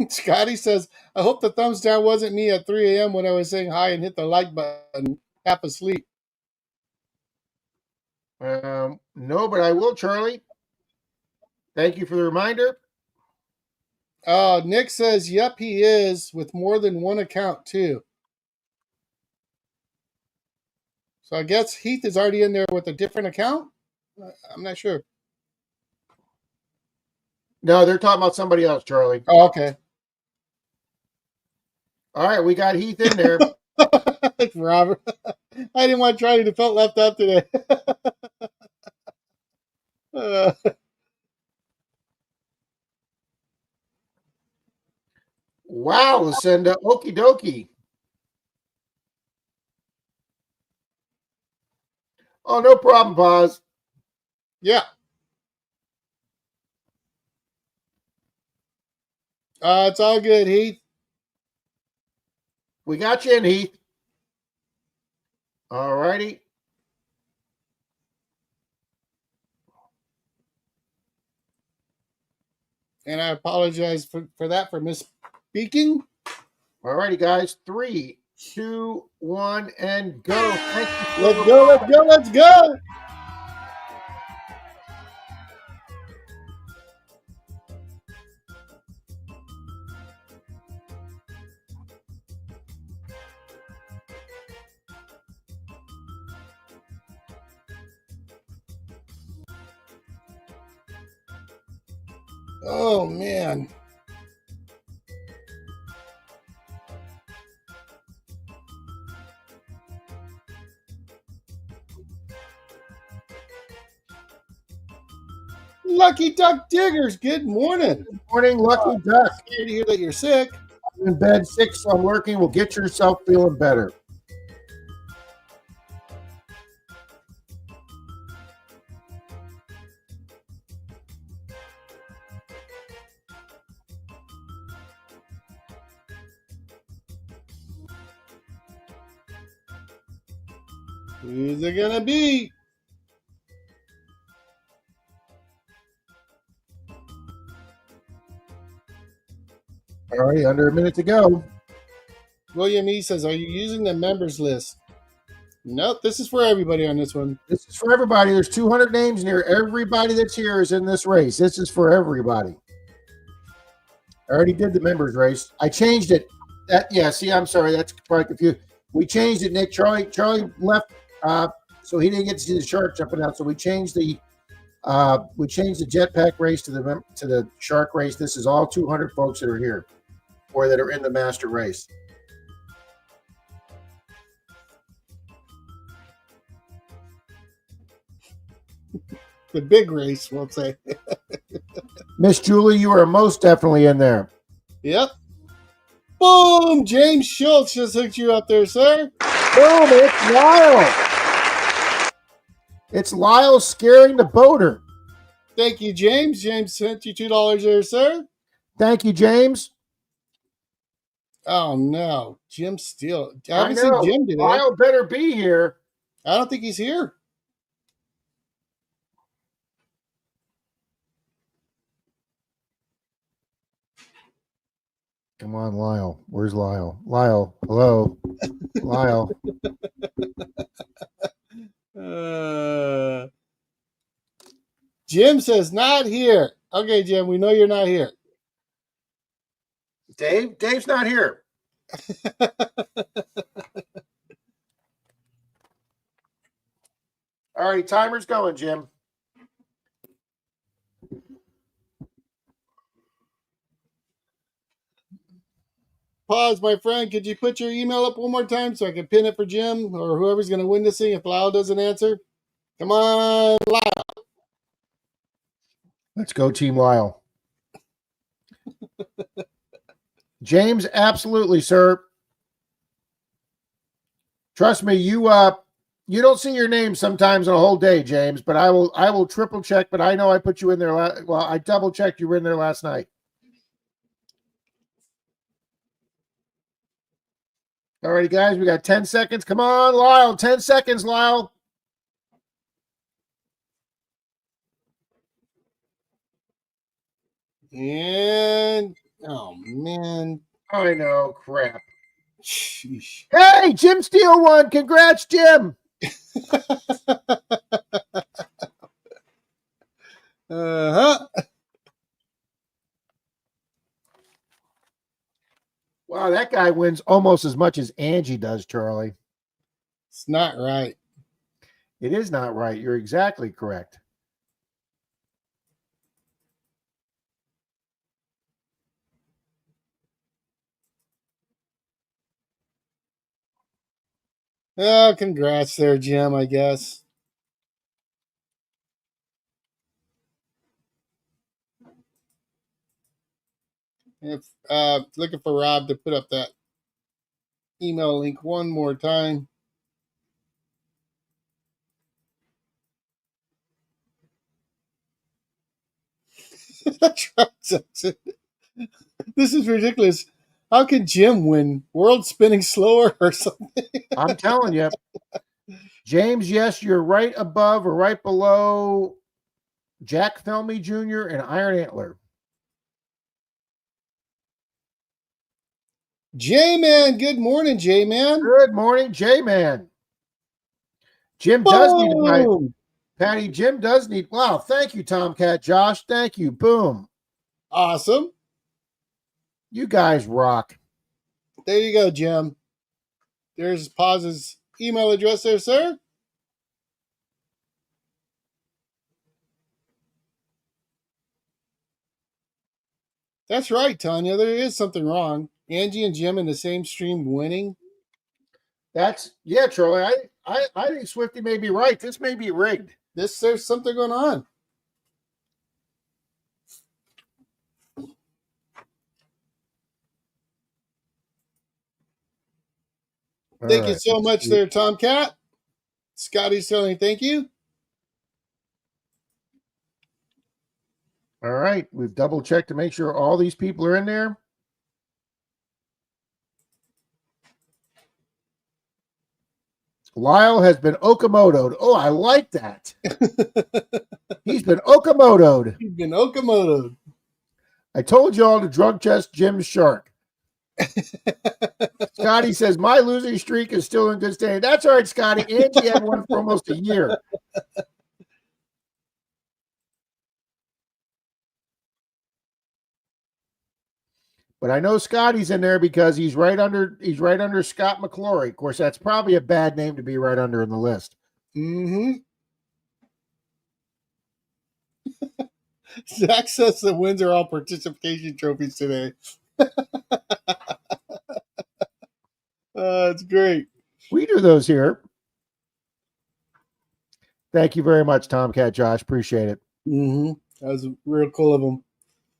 Scotty says, I hope the thumbs down wasn't me at 3 a.m. when I was saying hi and hit the like button, half asleep. No, but I will, Charlie. Thank you for the reminder. Nick says, yep, he is, with more than one account, too. So I guess Heath is already in there with a different account? I'm not sure. No, they're talking about somebody else, Charlie. Oh, okay. All right, we got Heath in there. Robert. I didn't want to try to felt left out today. Wow, Lucinda. Okie dokie. Oh, no problem, Paz. Yeah. It's all good, Heath. We got you in, Heath. All righty. And I apologize for that, for misspeaking. All righty, guys. 3, 2, 1, and go. Let's go, let's go, let's go. Oh, man. Lucky Duck Diggers, good morning. Good morning, Lucky Duck. Sorry to hear that you're sick. I'm in bed, sick, so I'm working. Well, get yourself feeling better. Who's it gonna be? All right, under a minute to go. William E says, "Are you using the members list?" Nope. This is for everybody on this one. This is for everybody. There's 200 names in here. Everybody that's here is in this race. This is for everybody. I already did the members race. I changed it. See, I'm sorry. That's probably confused. We changed it, Nick. Charlie left, so he didn't get to see the shark jumping out. So we changed the jetpack race to the shark race. This is all 200 folks that are here, or that are in the master race. The big race, we'll say. Miss Julie, you are most definitely in there. Yep. Boom! James Schultz just hooked you up there, sir. Boom! It's Lyle. It's Lyle scaring the boater. Thank you, James. James sent you $2 there, sir. Thank you, James. Oh no, Jim Steele. I haven't know. seen Jim today. Lyle better be here. I don't think he's here. Come on, Lyle. Where's Lyle? Lyle, hello. Lyle. Jim says not here. Okay, Jim, we know you're not here. Dave's not here. All right, timer's going, Jim. Pause, my friend. Could you put your email up one more time so I can pin it for Jim or whoever's going to win this thing if Lyle doesn't answer? Come on, Lyle. Let's go, Team Lyle. James, absolutely, sir. Trust me, you don't see your name sometimes on a whole day, James, but I will triple check, but I know I put you in there. I double checked you were in there last night. All righty, guys, we got 10 seconds. Come on, Lyle. 10 seconds, Lyle. And, oh, man. I know, crap. Sheesh. Hey, Jim Steele won. Congrats, Jim. Uh-huh. Wow, that guy wins almost as much as Angie does, Charlie. It's not right. It is not right. You're exactly correct. Oh, congrats there, Jim, I guess. If looking for Rob to put up that email link one more time. This is ridiculous. How can Jim win? World spinning slower or something? I'm telling you. James, yes, you're right above or right below Jack Felmy Jr. and Iron Antler. J-Man, good morning, J-Man. Good morning, J-Man. Jim does need to buy, Patty, Jim does need, wow, thank you, Tomcat Josh. Thank you. Boom. Awesome. You guys rock. There you go, Jim. There's Paz's email address there, sir. That's right, Tanya. There is something wrong. Angie and Jim in the same stream winning. Yeah, Charlie. I think Swifty may be right. This may be rigged. There's something going on. Thank you so much there, Tomcat. Scotty's telling thank you. All right. We've double checked to make sure all these people are in there. Lyle has been Okamoto'd. Oh, I like that. He's been Okamoto'd. He's been Okamoto. I told y'all to drug test Jim Shark. Scotty says, my losing streak is still in good standing. That's all right, Scotty. Angie had one for almost a year. But I know Scotty's in there because he's right under Scott McClory. Of course, that's probably a bad name to be right under in the list. Mm-hmm. Zach says the wins are all participation trophies today. It's great. We do those here. Thank you very much, Tomcat Josh. Appreciate it. Mm-hmm. That was real cool of him.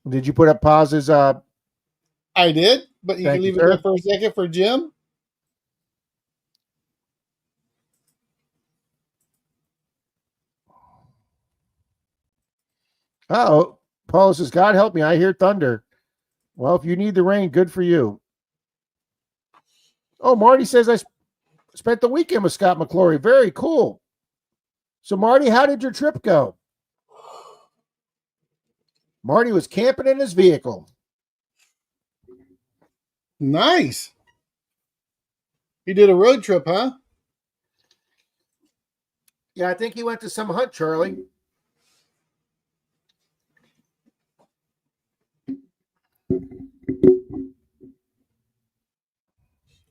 Did you put up pauses? I did, but you Thank can leave you, it sir. there for a second for Jim. Oh, Paul says, God help me, I hear thunder. Well, if you need the rain, good for you. Oh, Marty says I spent the weekend with Scott McClory. Very cool. So, Marty, how did your trip go? Marty was camping in his vehicle. Nice. You did a road trip, huh? Yeah, I think he went to some hunt, Charlie.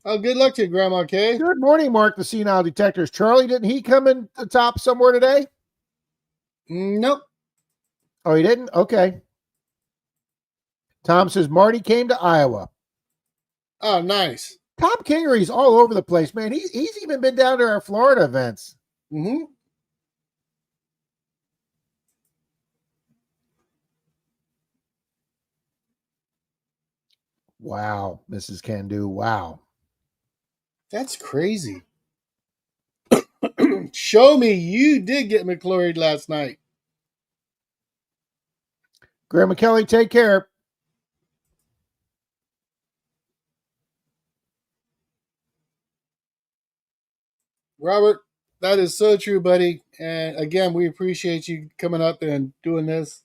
Oh, good luck to you, Grandma Kay. Good morning, Mark, the Senile Detectors. Charlie, didn't he come in the top somewhere today? Nope. Oh, he didn't? Okay. Tom says Marty came to Iowa. Oh, nice. Tom Kingery's all over the place, man. He's even been down to our Florida events. Mm-hmm. Wow, Mrs. Can-Do. Wow. That's crazy. Show me you did get McClory last night. Grandma Kelly, take care. Robert, that is so true, buddy. And again, we appreciate you coming up and doing this.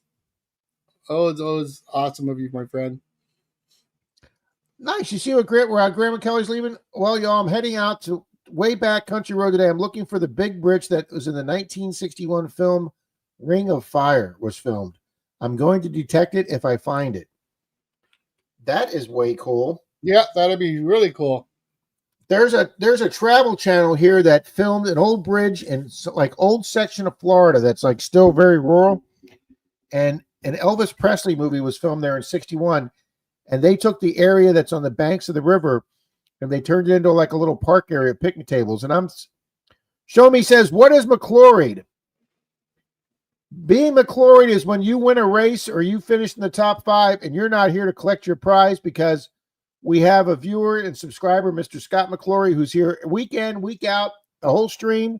Oh, it's always awesome of you, my friend. Nice. You see what Grandma Kelly's leaving? Well, y'all, I'm heading out to way back country road today. I'm looking for the big bridge that was in the 1961 film Ring of Fire was filmed. I'm going to detect it if I find it. That is way cool. Yeah, that'd be really cool. There's a travel channel here that filmed an old bridge in like old section of Florida that's like still very rural. And an Elvis Presley movie was filmed there in 61. And they took the area that's on the banks of the river and they turned it into like a little park area, picnic tables. And Show Me says, what is McCloried? Being McCloried is when you win a race or you finish in the top 5 and you're not here to collect your prize because we have a viewer and subscriber, Mr. Scott McClory, who's here week in, week out, the whole stream.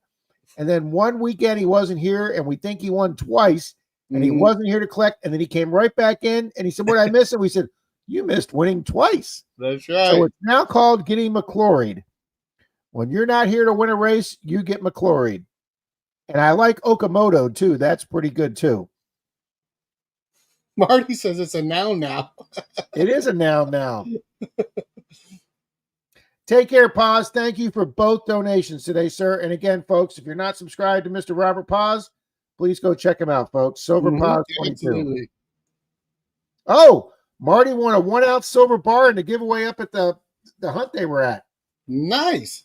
And then one weekend he wasn't here and we think he won twice and he wasn't here to collect. And then he came right back in and he said, what did I miss? And we said, you missed winning twice. That's right. So it's now called getting McCloried. When you're not here to win a race, you get McCloried. And I like Okamoto too. That's pretty good too. Marty says it's a noun now. It is a noun now. Take care, Paz. Thank you for both donations today, sir. And again, folks, if you're not subscribed to Mr. Robert Paz, please go check him out, folks. Silver Paz 22. Absolutely. Oh, Marty won a 1-ounce silver bar in the giveaway up at the hunt they were at. Nice.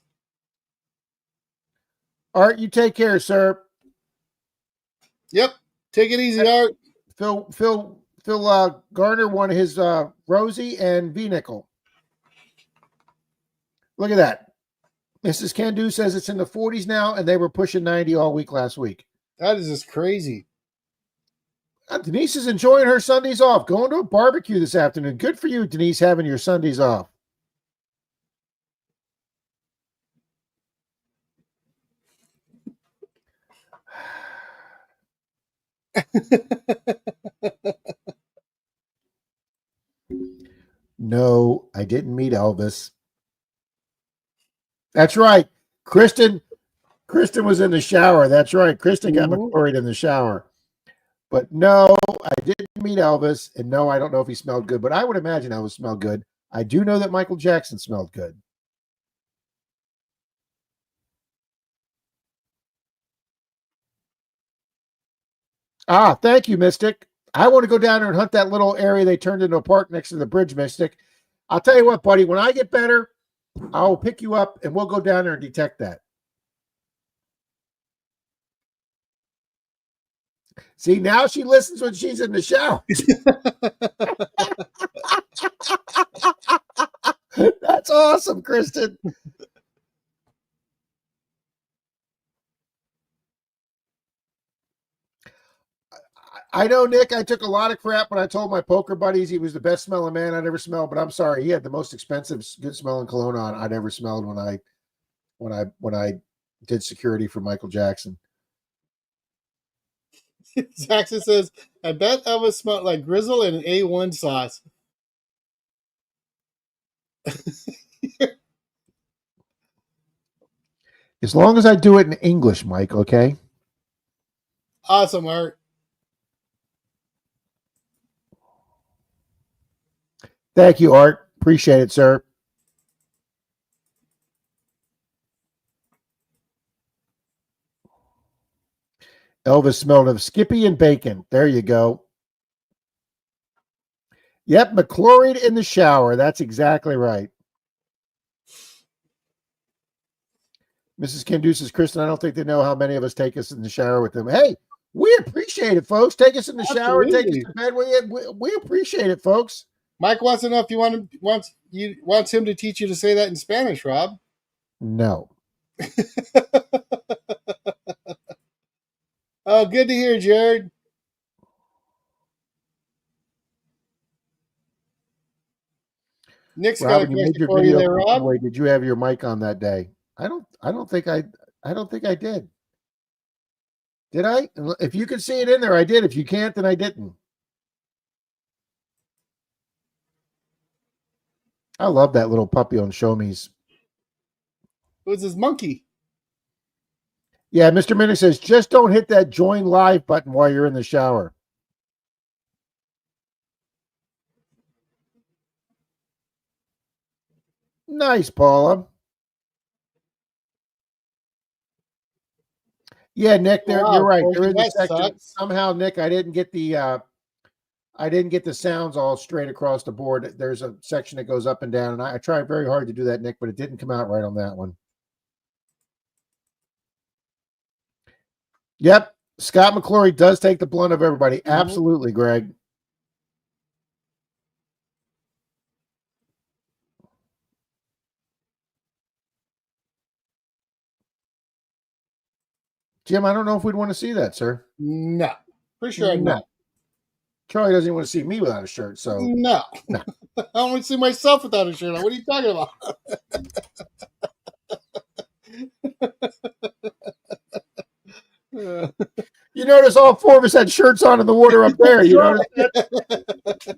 Art, you take care, sir. Yep. Take it easy, Art. Phil Garner won his Rosie and V-Nickel. Look at that. Mrs. Can-Do says it's in the 40s now, and they were pushing 90 all week last week. That is just crazy. Denise is enjoying her Sundays off, going to a barbecue this afternoon. Good for you, Denise, having your Sundays off. No, I didn't meet Elvis. That's right. Kristen Kristen was in the shower. That's right. Kristen got McCloried in the shower. But no, I didn't meet Elvis. And no, I don't know if he smelled good, but I would imagine Elvis smelled good. I do know that Michael Jackson smelled good. Ah, thank you, Mystic. I want to go down there and hunt that little area they turned into a park next to the bridge, Mystic. I'll tell you what, buddy, when I get better, I'll pick you up and we'll go down there and detect that. See, now she listens when she's in the shower. That's awesome, Kristen. I know, Nick, I took a lot of crap when I told my poker buddies he was the best smelling man I'd ever smelled, but I'm sorry. He had the most expensive, good smelling cologne on I'd ever smelled when I did security for Michael Jackson. Jackson says, I bet Elvis smelled like grizzle and A1 sauce. As long as I do it in English, Mike, okay? Awesome, Art. Thank you, Art. Appreciate it, sir. Elvis smelled of Skippy and bacon. There you go. Yep, McCloried in the shower. That's exactly right. Mrs. Kim says, Kristen, I don't think they know how many of us take us in the shower with them. Hey, we appreciate it, folks. Take us in the shower, take us to bed. We appreciate it, folks. Mike wants to know if you wants him to teach you to say that in Spanish, Rob. No. Oh, good to hear, Jared. Nick's got a question for you there, Rob. Wait, did you have your mic on that day? I don't think I did. Did I? If you can see it in there, I did. If you can't, then I didn't. I love that little puppy on Show Me's. Who's his monkey? Yeah, Mr. Minnick says, just don't hit that join live button while you're in the shower. Nice, Paula. Yeah, Nick, you're right. There is a section. Somehow, Nick, I didn't get the sounds all straight across the board. There's a section that goes up and down, and I tried very hard to do that, Nick, but it didn't come out right on that one. Yep, Scott McClory does take the blunt of everybody. Absolutely, Greg. Jim, I don't know if we'd want to see that, sir. No. Pretty sure no. Charlie doesn't even want to see me without a shirt, so. No. I don't want to see myself without a shirt on. What are you talking about? You notice all four of us had shirts on in the water up there. You notice that?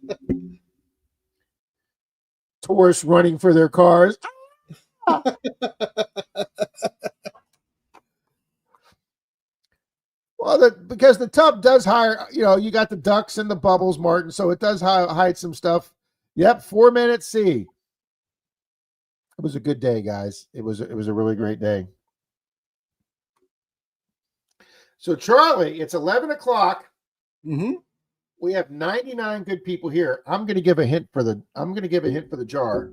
Tourists running for their cars. Well, because the tub does hide, you got the ducks and the bubbles, Martin, so it does hide some stuff. Yep, 4 minutes C. It was a good day, guys. It was a really great day. So, Charlie, it's 11 o'clock. Mm-hmm. We have 99 good people here. I'm going to give a hint for the jar.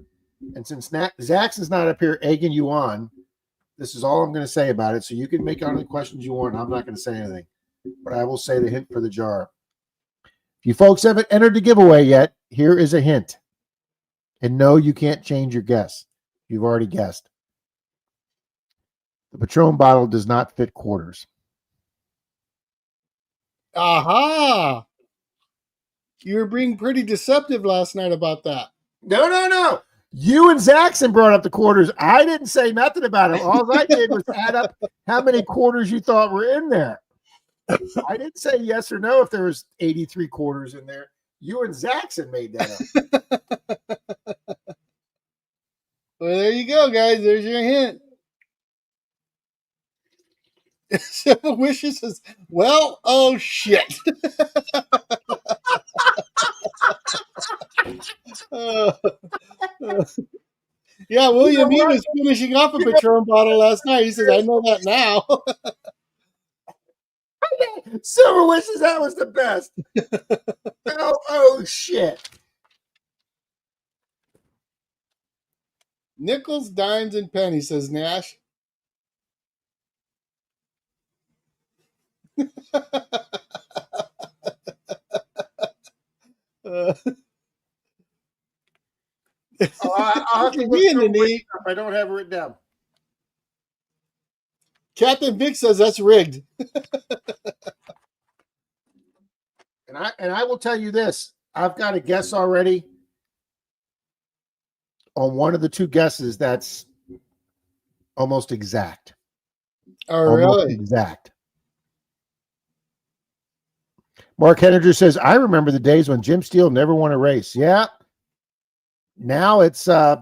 And since Zaxxon's not up here egging you on, this is all I'm going to say about it. So you can make all the questions you want. I'm not going to say anything, but I will say the hint for the jar. If you folks haven't entered the giveaway yet, here is a hint. And no, you can't change your guess. You've already guessed. The Patron bottle does not fit quarters. Aha! You were being pretty deceptive last night about that. No. You and Zaxxon brought up the quarters. I didn't say nothing about it. All I did was add up how many quarters you thought were in there. I didn't say yes or no if there was 83 quarters in there. You and Zaxxon made that up. Well, there you go, guys. There's your hint. Seven Wishes says, well, oh shit. Uh, uh, yeah, William E. was finishing off a Patron bottle last night. He says, I know that now. Silver Wishes, that was the best. Oh shit. Nickels, dimes, and pennies, says Nash. I'll have to look Me and the through knee. if I don't have it written down. Captain Vic says that's rigged. And I will tell you this. I've got a guess already on one of the two guesses that's almost exact. Oh, Almost really? exact. Mark Henninger says, I remember the days when Jim Steele never won a race. Yeah. Now it's, is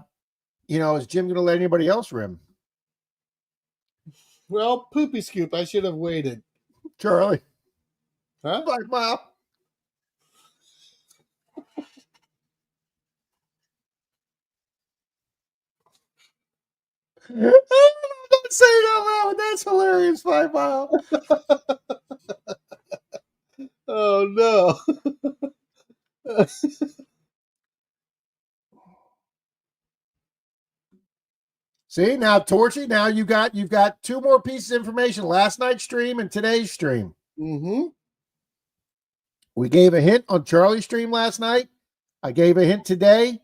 Jim going to let anybody else rim? Well, poopy scoop. I should have waited. Charlie. Huh? 5 mile. Don't say it out loud. That's hilarious. 5 mile. Oh no. See, now Torchy, now you've got two more pieces of information, last night's stream and today's stream. Mm-hmm. We gave a hint on Charlie's stream last night. I gave a hint today,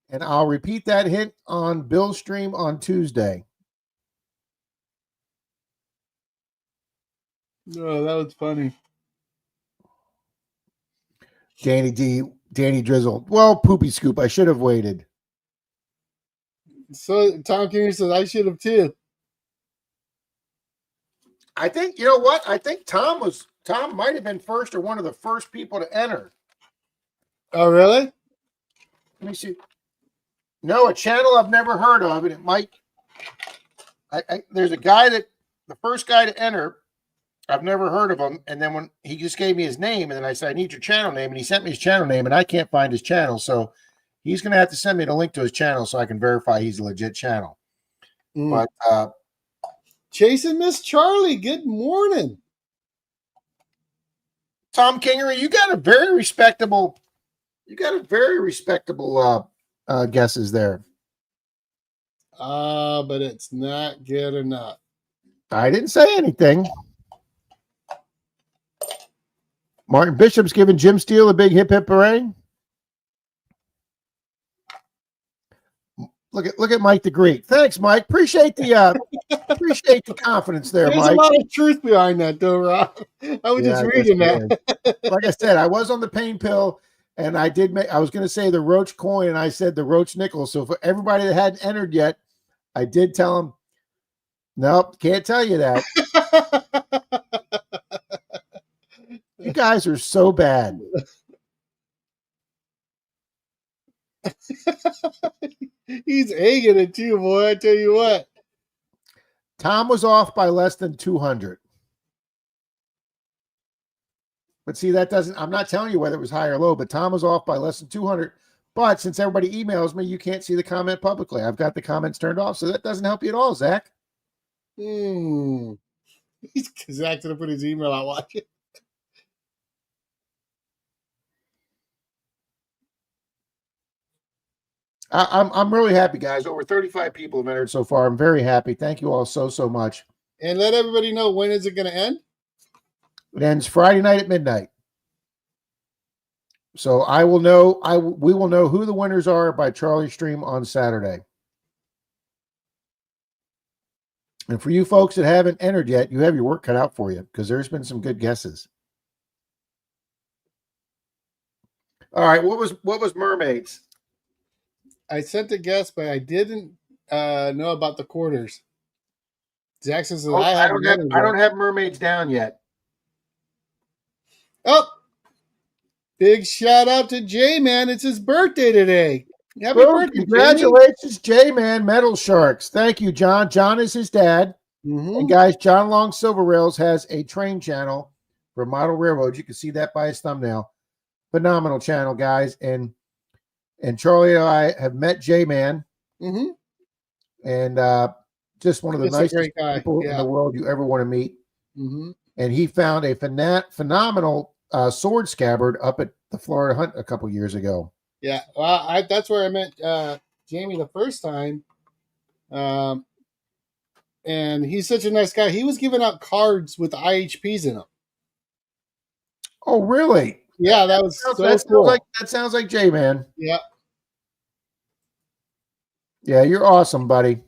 and I'll repeat that hint on Bill's stream on Tuesday. Oh, that was funny. Danny Drizzle. Well, poopy scoop. I should have waited. So Tom King says I should have too. I think, you know what? I think Tom might have been first or one of the first people to enter. Oh, really? Let me see. No, a channel I've never heard of, and it might. There's a guy the first guy to enter. I've never heard of him, and then when he just gave me his name, and then I said, I need your channel name, and he sent me his channel name, and I can't find his channel, so he's going to have to send me the link to his channel so I can verify he's a legit channel. But Chasing Miss Charlie, good morning. Tom Kingery, you got a very respectable guesses there. But it's not good enough. I didn't say anything. Martin Bishop's giving Jim Steele a big hip hip hooray. Look at Mike the Greek. Thanks, Mike. Appreciate the confidence there, There's Mike. a lot of truth behind that, though, Rob. I was just reading that. Like I said, I was on the pain pill, and I was going to say the Roach coin, and I said the Roach nickel. So for everybody that hadn't entered yet, I did tell them, nope, can't tell you that. You guys are so bad. He's egging it too, boy. I tell you what. Tom was off by less than 200. But see, I'm not telling you whether it was high or low, but Tom was off by less than 200. But since everybody emails me, you can't see the comment publicly. I've got the comments turned off, so that doesn't help you at all, Zach. Zach's going to put his email out. Watch it. I'm really happy, guys. Over 35 people have entered so far. I'm very happy. Thank you all so much. And let everybody know, when is it going to end? It ends Friday night at midnight. So we will know who the winners are by Charlie's stream on Saturday. And for you folks that haven't entered yet, you have your work cut out for you because there's been some good guesses. All right, what was mermaids? I sent a guess, but I didn't know about the quarters. Jackson says I don't have mermaids down yet. Oh, big shout out to J-Man. It's his birthday today. Happy birthday, congratulations, J-Man, Metal Sharks. Thank you, John. John is his dad. Mm-hmm. And guys, John Long Silver Rails has a train channel for model railroads. You can see that by his thumbnail. Phenomenal channel, guys. And Charlie and I have met J-Man, Mm-hmm. and just one of the Just a nicest great guy. people in Yeah. the world you ever want to meet. Mm-hmm. And he found a phenomenal sword scabbard up at the Florida Hunt a couple years ago. Yeah. Well, that's where I met Jamie the first time. And he's such a nice guy. He was giving out cards with IHPs in them. Oh, really? Yeah, that was so cool. That sounds like J-Man. Yeah. Yeah, you're awesome, buddy.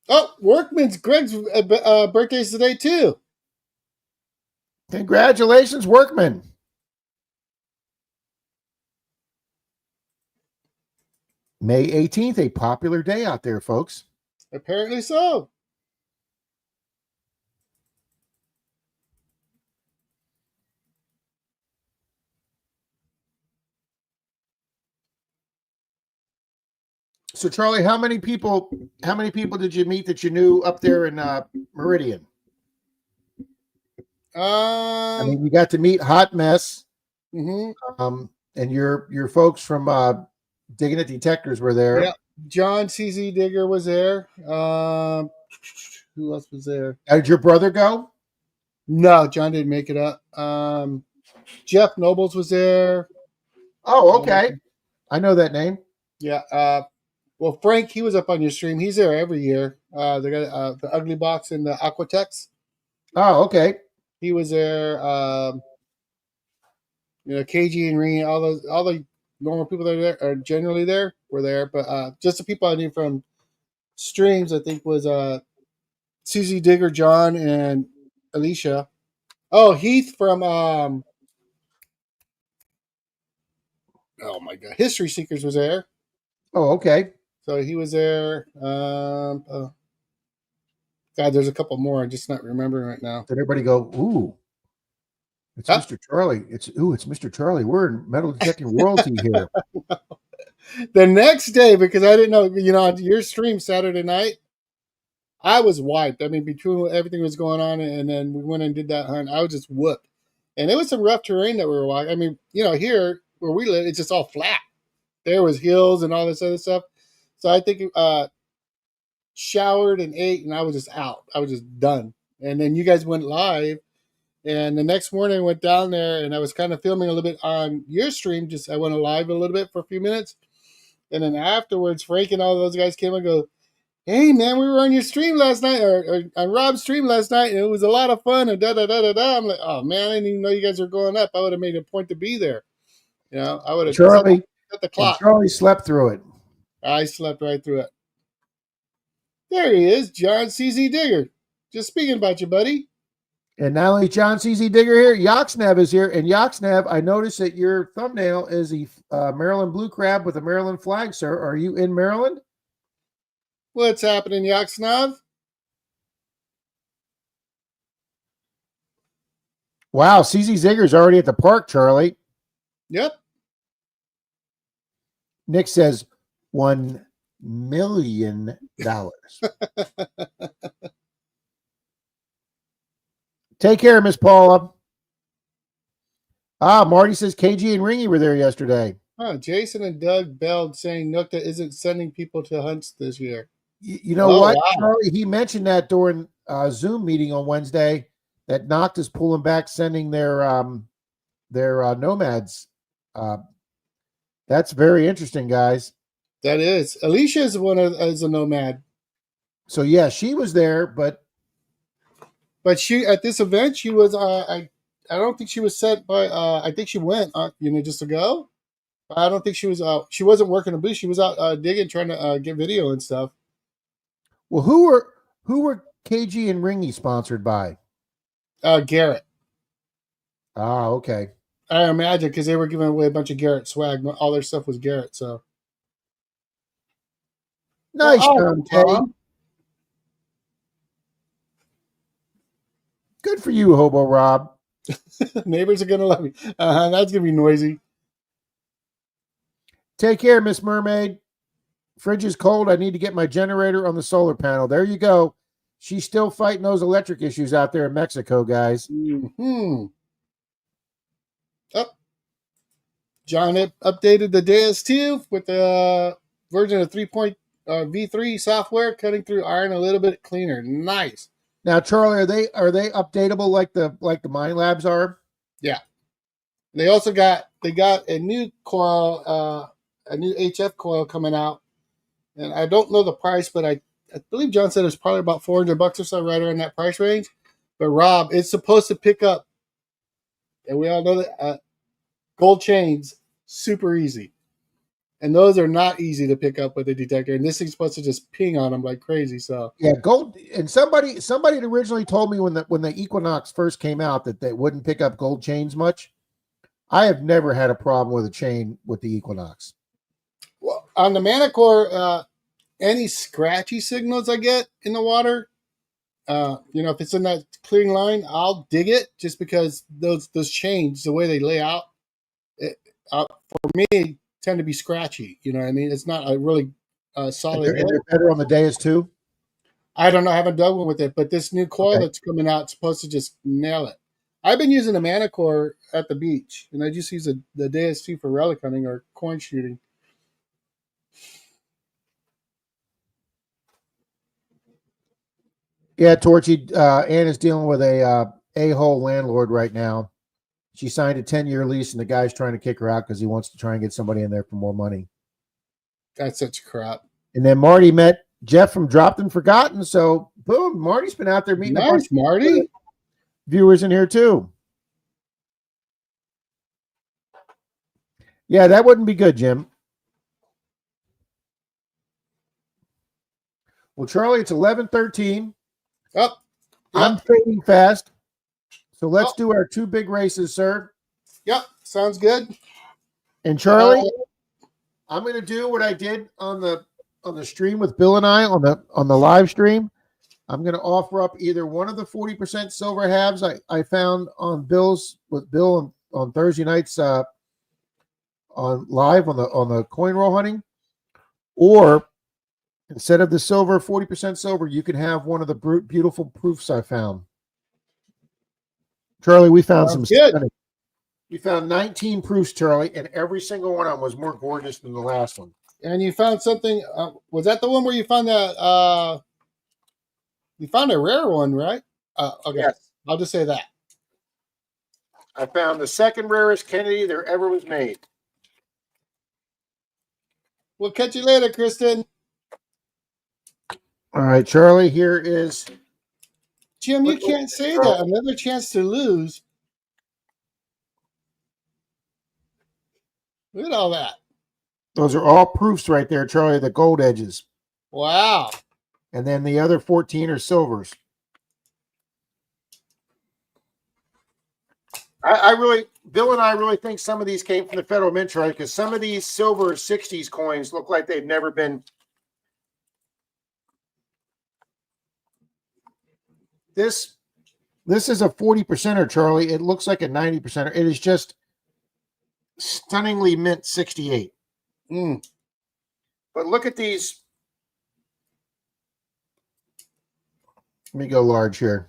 Oh, Workman's Greg's birthday's today too. Congratulations, Workman. May 18th, a popular day out there, folks. Apparently so. So, Charlie, how many people did you meet that you knew up there in Meridian? I mean, you got to meet Hot Mess, Mm-hmm. And your folks from Digging at Detectors were there. Yeah, John CZ Digger was there. Who else was there? Did your brother go? No, John didn't make it up. Jeff Nobles was there. Oh, okay. I know that name. Yeah. Well, Frank, he was up on your stream. He's there every year. The guy, the Ugly Box and the Aquatex. Oh, okay. He was there. KG and Ring, all the normal people that are generally there were there. But just the people I knew from streams, I think, was CZ Digger, John, and Alicia. Oh, Heath from oh my God, History Seekers was there. Oh, okay. So he was there. God, there's a couple more. I'm just not remembering right now. Did everybody go, ooh, it's Mr. Charlie. It's Mr. Charlie. We're in metal detecting royalty here. The next day, because I didn't know, on your stream Saturday night, I was wiped. I mean, between everything was going on, and then we went and did that hunt, I was just whooped. And it was some rough terrain that we were walking. I mean, here where we live, it's just all flat. There was hills and all this other stuff. So I think showered and ate, and I was just out. I was just done. And then you guys went live, and the next morning I went down there, and I was kind of filming a little bit on your stream. Just I went live a little bit for a few minutes, and then afterwards, Frank and all those guys came and go, "Hey man, we were on your stream last night, or on Rob's stream last night, and it was a lot of fun." And da da da da da. I'm like, "Oh man, I didn't even know you guys were going up. I would have made a point to be there. I would have." Charlie, at the clock. Charlie slept through it. I slept right through it. There he is, John CZ Digger. Just speaking about you, buddy. And not only John CZ Digger here, Yoxnev is here. And Yoxnev, I noticed that your thumbnail is a Maryland blue crab with a Maryland flag, sir. Are you in Maryland? What's happening, Yoxnev? Wow, CZ Zigger's already at the park, Charlie. Yep. Nick says $1 million. Take care, Miss Paula. Marty says KG and Ringy were there yesterday. Jason and Doug Bell saying Nukta isn't sending people to hunts this year. You know what, wow. Charlie? He mentioned that during Zoom meeting on Wednesday that Nocta's pulling back, sending their nomads. That's very interesting, guys. That is. Alicia is is a nomad. So yeah, she was there, but she at this event she was. I don't think she was sent by. I think she went. Just to go. I don't think she was. She wasn't working a booth. She was out digging, trying to get video and stuff. Well, who were KG and Ringy sponsored by? Garrett. Okay. I imagine because they were giving away a bunch of Garrett swag. All their stuff was Garrett. So nice, Tom. Good for you, Hobo Rob. Neighbors are gonna love me. That's gonna be noisy. Take care, Miss Mermaid. fridge is cold. I need to get my generator on the solar panel. There you go. She's still fighting those electric issues out there in Mexico, guys. Mm-hmm. Oh, John updated the DS2 with the version of V3 software, cutting through iron a little bit cleaner. Nice. Now, Charlie, are they updatable like the Mind Labs are? Yeah. They also got a new coil, a new HF coil coming out, and I don't know the price, but I believe John said it's probably about $400 or so, right around that price range. But Rob, it's supposed to pick up, and we all know that gold chains super easy, and those are not easy to pick up with a detector. And this thing's supposed to just ping on them like crazy. So yeah, gold. And somebody had originally told me when the Equinox first came out that they wouldn't pick up gold chains much. I have never had a problem with a chain with the Equinox. Well, on the Manicore, any scratchy signals I get in the water, if it's in that clearing line, I'll dig it just because those chains, the way they lay out, for me, tend to be scratchy. You know what I mean? It's not a really solid. And they're better on the Deus too? I don't know. I haven't dug one with it, but this new coil that's coming out is supposed to just nail it. I've been using a Manicore at the beach, and I just use the DS2 for relic hunting or coin shooting. Yeah, Torchy, Ann is dealing with a-hole landlord right now. She signed a 10-year lease, and the guy's trying to kick her out because he wants to try and get somebody in there for more money. That's such crap. And then Marty met Jeff from Dropped and Forgotten, so boom, Marty's been out there meeting a bunch of Marty. Viewers in here too. Yeah, that wouldn't be good, Jim. Well, Charlie, it's 11:13. Oh, I'm fading fast. So let's do our two big races, sir. Yep, sounds good. And Charlie, I'm going to do what I did on the stream with Bill and I on the live stream. I'm going to offer up either one of the 40% silver halves I found on with Bill on Thursday nights on live on the coin roll hunting, or instead of the silver 40% silver, you can have one of the beautiful proofs I found. Charlie, we found some stunning. We found 19 proofs, Charlie, and every single one of them was more gorgeous than the last one. And you found something. Was that the one where you found that? You found a rare one, right? Okay, yes. I'll just say that. I found the second rarest Kennedy there ever was made. We'll catch you later, Kristen. All right, Charlie, here is... Jim, you can't say that. Another chance to lose. Look at all that. Those are all proofs right there, Charlie, the gold edges. Wow. And then the other 14 are silvers. Bill and I really think some of these came from the Federal Mint, Charlie, because some of these silver 60s coins look like they've never been. This is a 40%er, Charlie. It looks like a 90%er. It is just stunningly mint 68. But look at these. Let me go large here.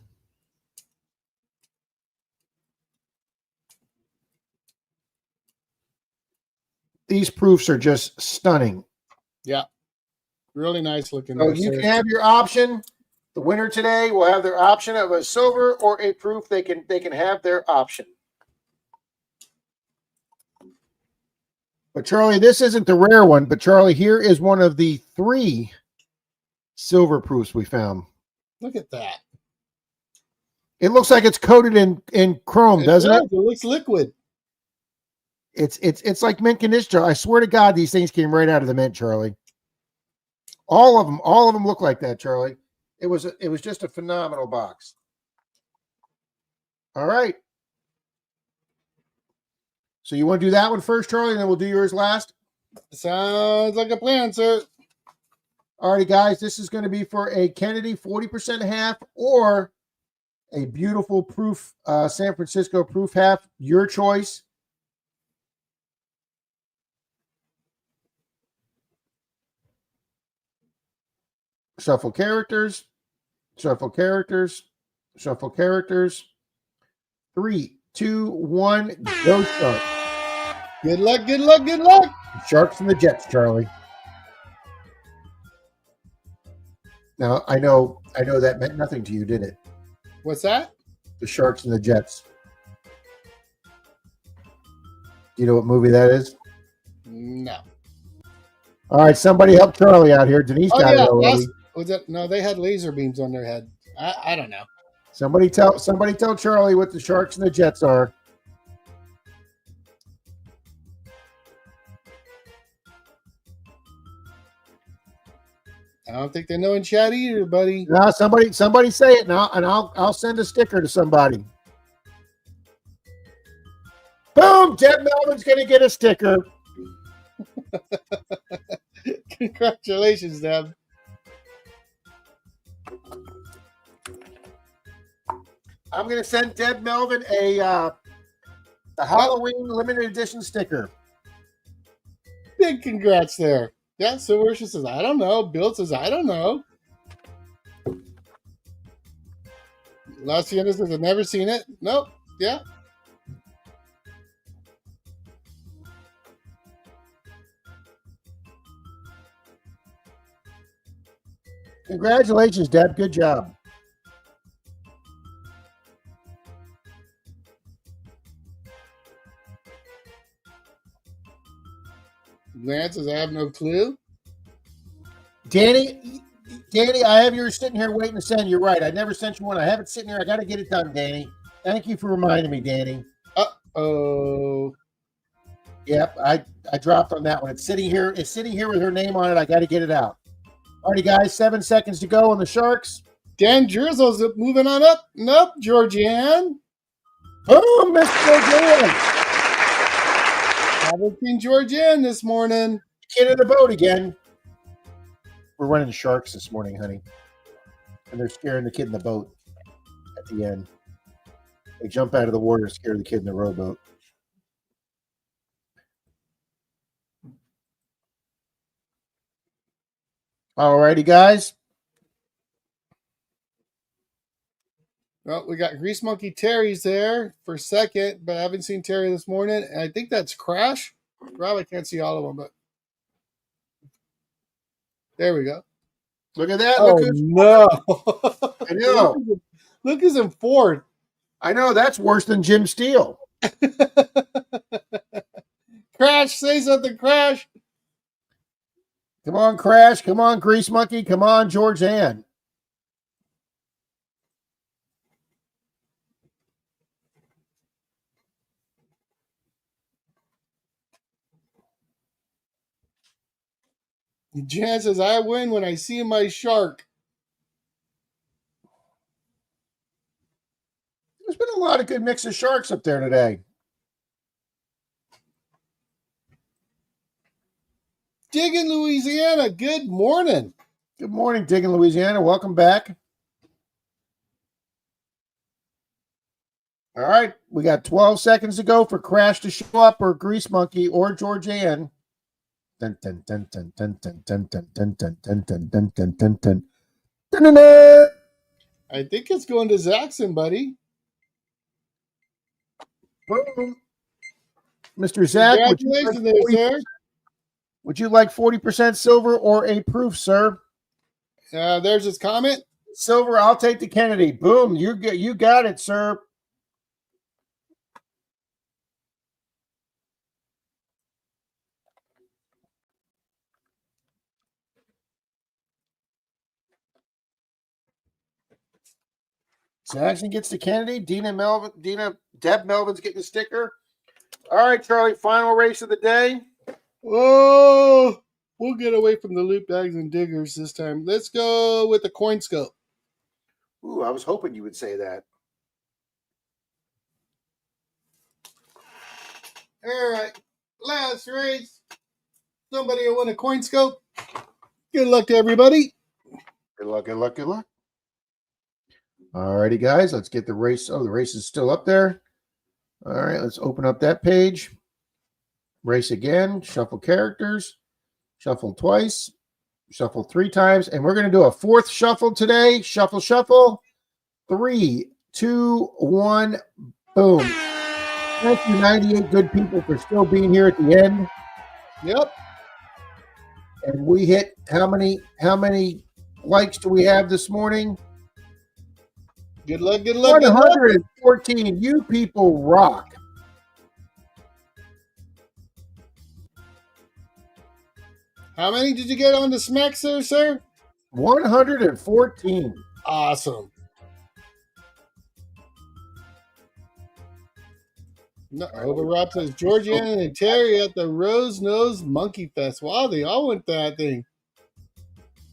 These proofs are just stunning. Yeah. Really nice looking. So you can have your option. The winner today will have their option of a silver or a proof. They can have their option. But Charlie, this isn't the rare one, but Charlie, here is one of the 3 silver proofs we found. Look at that. It looks like it's coated in chrome, doesn't it? It looks liquid. It's like mint condition. I swear to God, these things came right out of the mint, Charlie. All of them look like that, Charlie. It was just a phenomenal box. All right. So you want to do that one first, Charlie, and then we'll do yours last? Sounds like a plan, sir. All righty, guys. This is going to be for a Kennedy 40% half or a beautiful proof San Francisco proof half. Your choice. Shuffle characters. Shuffle characters. Shuffle characters. 3, 2, 1. Go Sharks. Good luck, good luck, good luck. Sharks and the Jets, Charlie. Now I know that meant nothing to you, did it? What's that? The Sharks and the Jets. Do you know what movie that is? No. All right, somebody help Charlie out here. Denise got it already. Was that? No, they had laser beams on their head. I don't know. Somebody tell Charlie what the Sharks and the Jets are. I don't think they know in chat either, buddy. No, somebody say it now, and I'll send a sticker to somebody. Boom! Deb Melvin's gonna get a sticker. Congratulations, Deb. I'm gonna send Deb Melvin a Halloween limited edition sticker. Big congrats there. Yeah, so Marisha says, I don't know. Bill says, I don't know. La Ciena says, I've never seen it. Nope. Yeah. Congratulations, Deb. Good job. Lance says, I have no clue. Danny, I have yours sitting here waiting to send. You're right. I never sent you one. I have it sitting here. I got to get it done, Danny. Thank you for reminding me, Danny. Uh-oh. Yep, I dropped on that one. It's sitting here. It's sitting here with her name on it. I got to get it out. Alrighty, guys. 7 seconds to go on the Sharks. Dan Drizzle's moving on up. Nope, Georgianne. Boom, Miss Georgianne. Haven't seen Georgianne this morning. Kid in the boat again. We're running sharks this morning, honey. And they're scaring the kid in the boat at the end. They jump out of the water and scare the kid in the rowboat. Alrighty, guys. Well, we got Grease Monkey Terry's there for second, but I haven't seen Terry this morning. And I think that's Crash. Probably can't see all of them, but there we go. Look at that. Oh, Look who's no. I know. Look who's in fourth. I know. That's worse than Jim Steele. Crash, say something, Crash. Come on, Crash. Come on, Grease Monkey. Come on, Georgianne. Jan says, I win when I see my shark. There's been a lot of good mix of sharks up there today. Digging Louisiana, good morning. Good morning, Digging Louisiana. Welcome back. All right, we got 12 seconds to go for Crash to show up, or Grease Monkey, or Georgianne. Dun, dun, dun, dun, dun, dun, dun, dun, dun, dun, dun, dun, dun, dun, dun, dun. Dun, dun, dun. I think it's going to Zaxxon, buddy. Boom. Mr. Zach, Congratulations, would you like 40% silver or a proof, sir? There's his comment. Silver, I'll take the Kennedy. Boom, you got it, sir. Jackson gets the Kennedy. Deb Melvin's getting the sticker. All right, Charlie, final race of the day. Oh, we'll get away from the loot bags and diggers this time. Let's go with the coin scope. Ooh, I was hoping you would say that. All right, last race. Somebody will win a coin scope. Good luck to everybody. Good luck, good luck, good luck. All righty, guys, let's get the race. Oh, the race is still up there. All right, let's open up that page. Race again, shuffle characters, shuffle twice, Shuffle 3 times, and we're going to do a 4th shuffle today. Shuffle, shuffle. 3, 2, 1, boom. Thank you, 98 good people, for still being here at the end. Yep. And we hit how many likes do we have this morning? Good luck, good luck, good luck. 114. You people rock. How many did you get on the smack, sir? 114. Awesome. No, Rob says Georgiana and Terry at the Rose Nose Monkey Fest. Wow, they all went to that thing.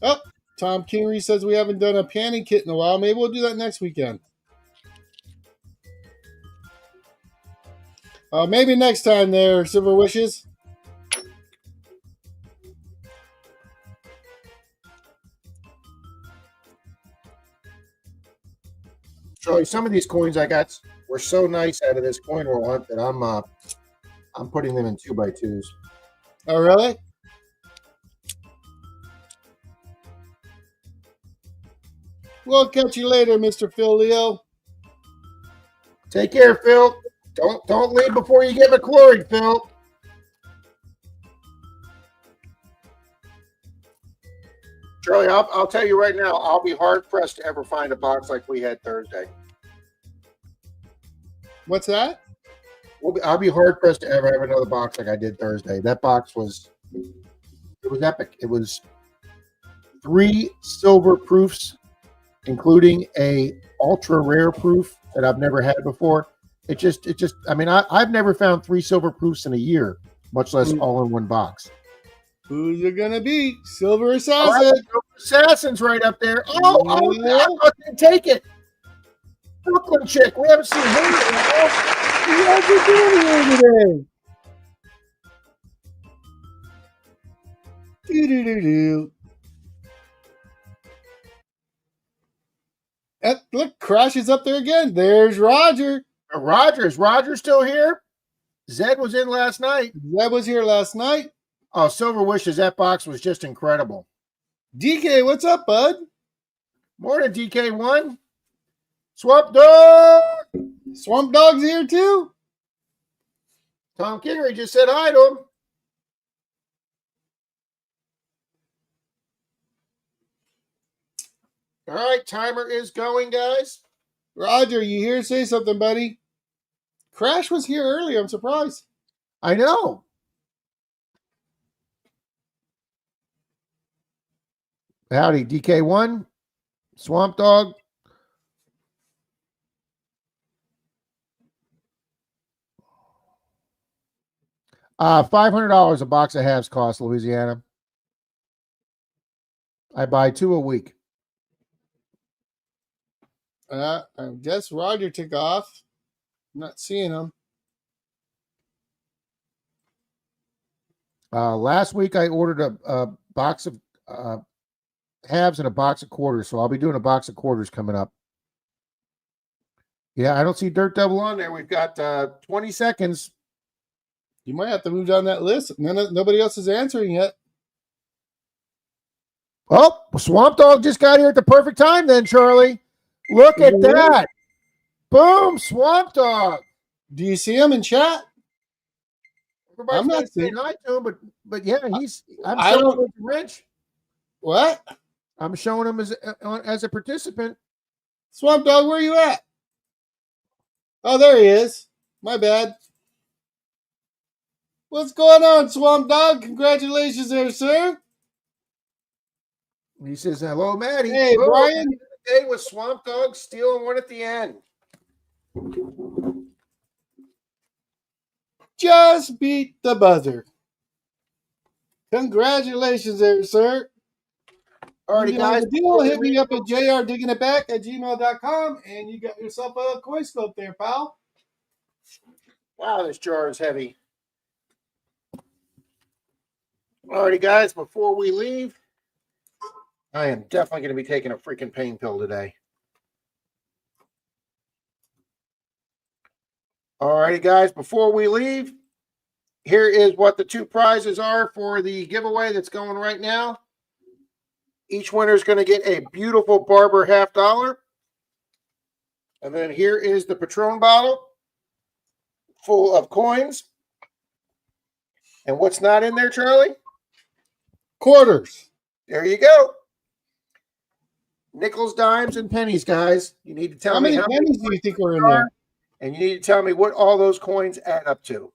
Oh, Tom Kingery says we haven't done a panty kit in a while. Maybe we'll do that next weekend. Maybe next time there, Silver Wishes. Charlie, some of these coins I got were so nice out of this coin roll hunt that I'm putting them in 2x2s. Oh, really? We'll catch you later, Mr. Phil Leo. Take care, Phil. Don't leave before you get McClory, Phil. Charlie, I'll tell you right now, I'll be hard pressed to ever find a box like we had Thursday. What's that? I'll be hard pressed to ever have another box like I did Thursday. That box was epic. It was 3 silver proofs, including a ultra rare proof that I've never had before. It just I mean, I've never found 3 silver proofs in a year, much less all in one box. Who's it gonna be? Silver Assassin. Silver Assassin's right up there. Oh, Yeah. I thought they'd take it. Brooklyn chick. We haven't seen her in a while. What are you doing here today? Do-do-do-do. Look, Crash is up there again. There's Roger. Roger's still here. Zed was in last night. Zed was here last night. Oh, Silver Wishes, that box was just incredible. DK, what's up, bud? Morning, DK1. Swamp Dog. Swamp Dog's here too. Tom Kingery just said hi to him. All right, timer is going, guys. Roger, you here? Say something, buddy. Crash was here earlier. I'm surprised. I know. Howdy, DK1, Swamp Dog. $500 a box of halves cost, Louisiana. I buy 2 a week. I guess Roger took off. I'm not seeing him. Last week I ordered a box of halves and a box of quarters, so I'll be doing a box of quarters coming up. Yeah, I don't see Dirt Devil on there. We've got 20 seconds. You might have to move down that list. Nobody else is answering yet. Oh, Swamp Dog just got here at the perfect time then, Charlie. Look at that. Boom, Swamp Dog. Do you see him in chat? Everybody's I'm not saying hi to him, but yeah, I'm I showing don't- him as a wrench. What? I'm showing him as a participant. Swamp Dog, where you at? Oh, there he is. My bad. What's going on, Swamp Dog? Congratulations there, sir. He says, hello, Maddie. Hey, Boom. Brian. Today with Swamp Dog stealing one at the end. Just beat the buzzer. Congratulations there, sir. Alrighty, You know guys. the deal. Hit me up at jrdiggingitback@gmail.com and you got yourself a coin scope there, pal. Wow, this jar is heavy. Alrighty, guys, before we leave, I am definitely going to be taking a freaking pain pill today. Alrighty, guys, before we leave, here is what the 2 prizes are for the giveaway that's going right now. Each winner is going to get a beautiful Barber $50. And then here is the Patron bottle full of coins. And what's not in there, Charlie? Quarters. There you go. Nickels, dimes, and pennies, guys. You need to tell How me many pennies do you think are in there? and you need to tell me what all those coins add up to.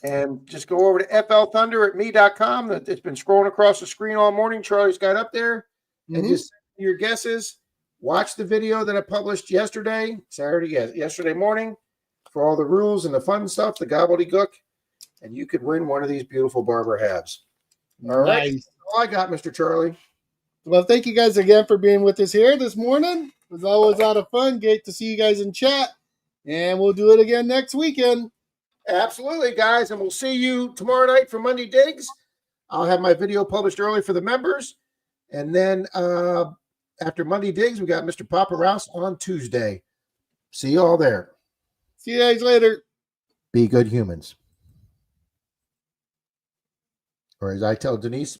And just go over to flthunder@me.com. It's been scrolling across the screen all morning. Charlie's got up there. And just send your guesses. Watch the video that I published yesterday morning, for all the rules and the fun stuff, the gobbledygook, and you could win one of these beautiful Barber halves. All right. That's all I got, Mr. Charlie. Well, thank you guys again for being with us here this morning. It was always a lot of fun. Great to see you guys in chat. And we'll do it again next weekend. Absolutely, guys. And we'll see you tomorrow night for Monday Digs. I'll have my video published early for the members. And then after Monday Digs, we got Mr. Papa Rouse on Tuesday. See you all there. See you guys later. Be good humans. Or as I tell Denise,